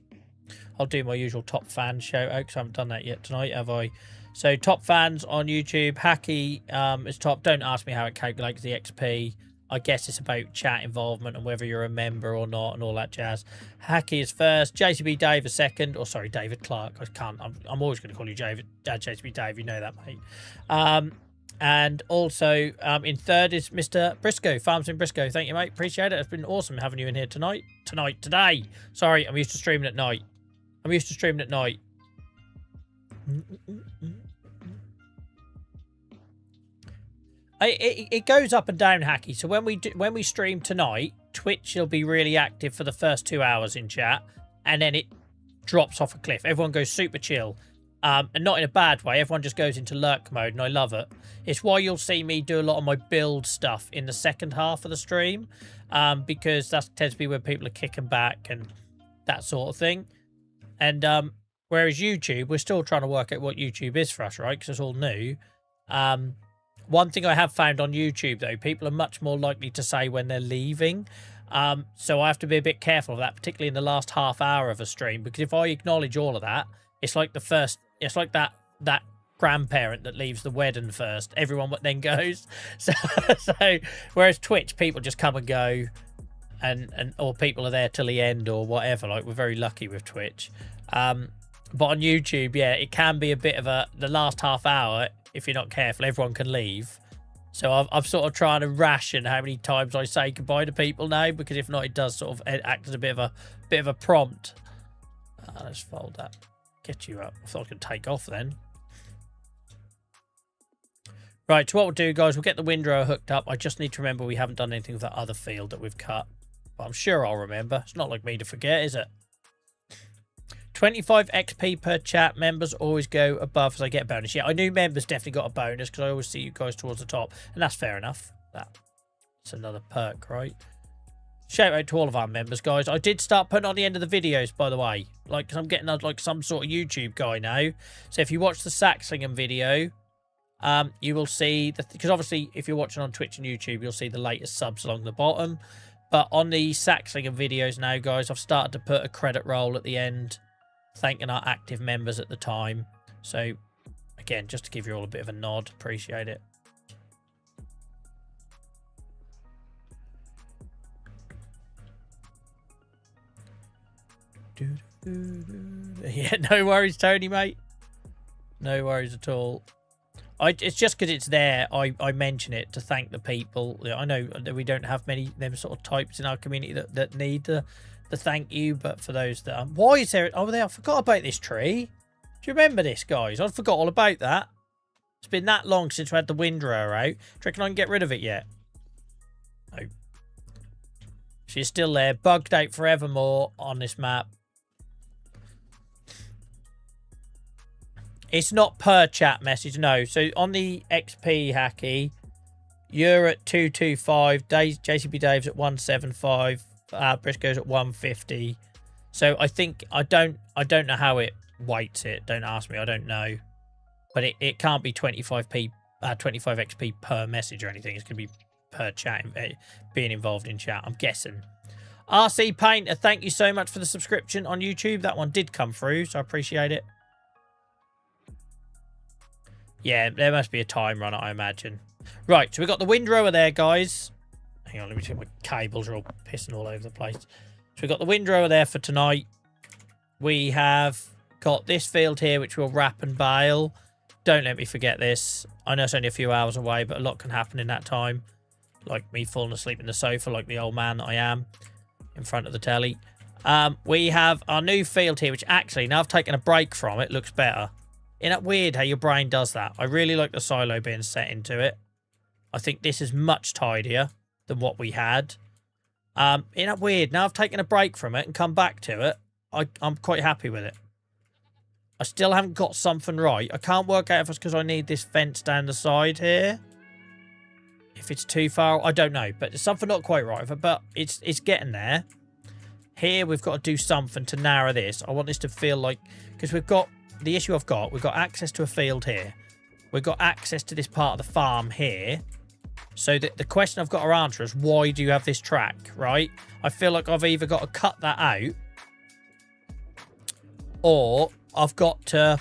I'll do my usual top fan shout out because I haven't done that yet tonight, have I? So top fans on YouTube, Hakky is top. Don't ask me how it calculates the XP. I guess it's about chat involvement and whether you're a member or not and all that jazz. Hakky is first, JCB Dave is second, or sorry, David Clark. I can't. I'm always going to call you JCB Dave. You know that, mate. And also in third is Mr. Briscoe, Farms in Briscoe. Thank you, mate. Appreciate it. It's been awesome having you in here today. Sorry, I'm used to streaming at night. It goes up and down, Hakky. So when we stream tonight, Twitch will be really active for the first 2 hours in chat, and then it drops off a cliff. Everyone goes super chill, and not in a bad way. Everyone just goes into lurk mode, and I love it. It's why you'll see me do a lot of my build stuff in the second half of the stream, because that tends to be where people are kicking back and that sort of thing. And Whereas YouTube, we're still trying to work out what YouTube is for us, right? Because it's all new. One thing I have found on YouTube, though, people are much more likely to say when they're leaving. So I have to be a bit careful of that, particularly in the last half hour of a stream, because if I acknowledge all of that, it's like it's like that grandparent that leaves the wedding first. Everyone then goes. So whereas Twitch, people just come and go, and or people are there till the end or whatever. Like, we're very lucky with Twitch. But on YouTube, yeah, it can be a bit of the last half hour, if you're not careful, everyone can leave. So I'm sort of trying to ration how many times I say goodbye to people now, because if not, it does sort of act as a bit of a prompt. Let's fold that. Get you up. I thought I could take off then. Right, so what we'll do, guys, we'll get the windrow hooked up. I just need to remember we haven't done anything with that other field that we've cut. But I'm sure I'll remember. It's not like me to forget, is it? 25 XP per chat. Members always go above as I get a bonus. Yeah, I knew members definitely got a bonus because I always see you guys towards the top. And that's fair enough. That's another perk, right? Shout out to all of our members, guys. I did start putting on the end of the videos, by the way. Like, 'cause I'm getting like some sort of YouTube guy now. So if you watch the Saxlingham video, you will see that, because obviously if you're watching on Twitch and YouTube, you'll see the latest subs along the bottom. But on the Saxlingham videos now, guys, I've started to put a credit roll at the end, thanking our active members at the time. So again, just to give you all a bit of a nod, appreciate it. Yeah, no worries, Tony, mate. No worries at all. It's just because it's there, I mention it to thank the people. I know that we don't have many them sort of types in our community that need the thank you, but for those that why is there over there? I forgot about this tree. Do you remember this, guys? I forgot all about that. It's been that long since we had the windrow out. Do you reckon I can get rid of it yet? No. She's still there, bugged out forevermore on this map. It's not per chat message, no. So on the XP Hakky, you're at 225, JCB Dave's at 175, Briscoe's at 150. So I think I don't know how it weights it. Don't ask me, I don't know. But it can't be 25 XP per message or anything. It's gonna be per chat, being involved in chat, I'm guessing. RC Painter, thank you so much for the subscription on YouTube. That one did come through, so I appreciate it. Yeah, there must be a time runner, I imagine. Right, so we've got the windrower there, guys. Hang on, let me check. My cables are all pissing all over the place. So we've got the windrower there for tonight. We have got this field here, which we'll wrap and bale. Don't let me forget this. I know it's only a few hours away, but a lot can happen in that time. Like me falling asleep in the sofa like the old man that I am in front of the telly. We have our new field here, which actually, now I've taken a break from it, looks better. Isn't that weird how your brain does that? I really like the silo being set into it. I think this is much tidier than what we had. Isn't that weird? Now I've taken a break from it and come back to it, I'm quite happy with it. I still haven't got something right. I can't work out if it's because I need this fence down the side here. If it's too far, I don't know. But there's something not quite right with it, but it's getting there. Here we've got to do something to narrow this. I want this to feel like, because we've got the issue we've got access to a field here. We've got access to this part of the farm here. So the question I've got to answer is, why do you have this track, right? I feel like I've either got to cut that out, or I've got to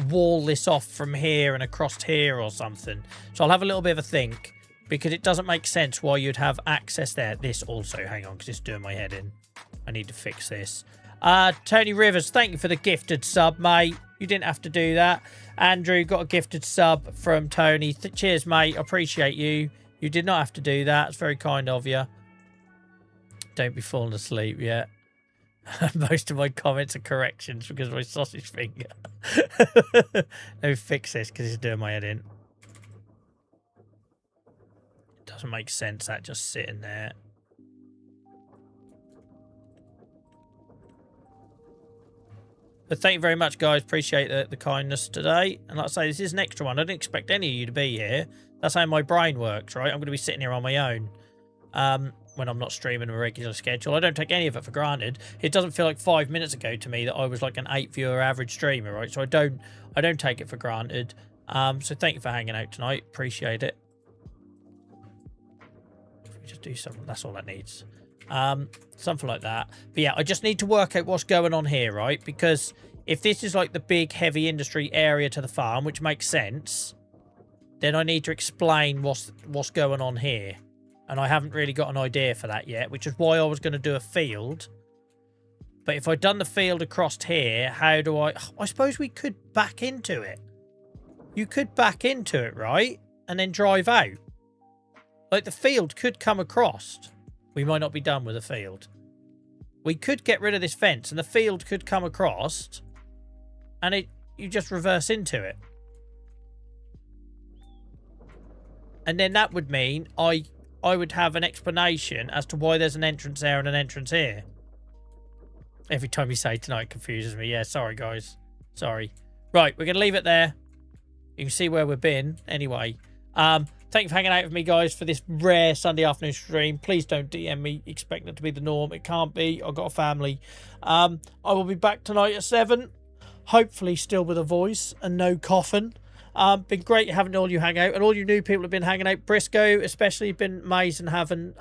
wall this off from here and across here or something. So I'll have a little bit of a think, because it doesn't make sense why you'd have access there. This also, hang on, because it's doing my head in. I need to fix this. Tony Rivers, thank you for the gifted sub, mate. You didn't have to do that. Andrew got a gifted sub from Tony. Cheers, mate. I appreciate you. You did not have to do that. It's very kind of you. Don't be falling asleep yet. Most of my comments are corrections because of my sausage finger. Let me fix this because it's doing my head in. It doesn't make sense, that just sitting there. But thank you very much, guys. Appreciate the kindness today. And like I say, this is an extra one. I didn't expect any of you to be here. That's how my brain works, right? I'm going to be sitting here on my own. when I'm not streaming a regular schedule. I don't take any of it for granted. It doesn't feel like 5 minutes ago to me that I was like an 8 viewer average streamer, right? So I don't take it for granted. So thank you for hanging out tonight. Appreciate it. Just do something. That's all that needs. Something like that. But yeah, I just need to work out what's going on here, right? Because if this is like the big heavy industry area to the farm, which makes sense, then I need to explain what's going on here. And I haven't really got an idea for that yet, which is why I was going to do a field. But if I'd done the field across here, how do I suppose we could back into it. You could back into it, right? And then drive out. Like, the field could come across. We might not be done with the field. We could get rid of this fence, and the field could come across. And you just reverse into it. And then that would mean I would have an explanation as to why there's an entrance there and an entrance here. Every time you say tonight confuses me. Yeah, sorry, guys. Sorry. Right, we're going to leave it there. You can see where we've been. Anyway, thank you for hanging out with me, guys, for this rare Sunday afternoon stream. Please don't DM me. Expect it to be the norm. It can't be. I've got a family. I will be back tonight at 7. Hopefully still with a voice and no coughing. Been great having all you hang out, and all you new people have been hanging out. Briscoe especially been amazing having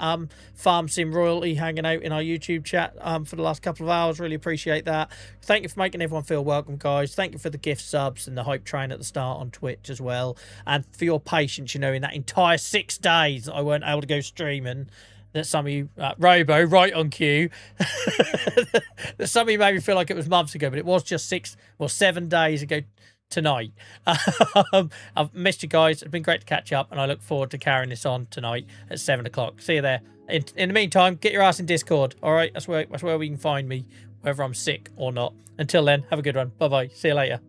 Farm Sim Royalty hanging out in our YouTube chat for the last couple of hours. Really appreciate that. Thank you for making everyone feel welcome, guys. Thank you for the gift subs and the hype train at the start on Twitch as well, and for your patience, you know, in that entire 6 days that I weren't able to go streaming. That some of you, Robo, right on cue, that some of you made me feel like it was months ago, but it was just 7 days ago tonight. I've missed you guys. It's been great to catch up, and I look forward to carrying this on tonight at 7 o'clock. See you there. In the meantime, get your ass in Discord. All right, that's where we can find me, whether I'm sick or not. Until then, have a good one. Bye bye. See you later.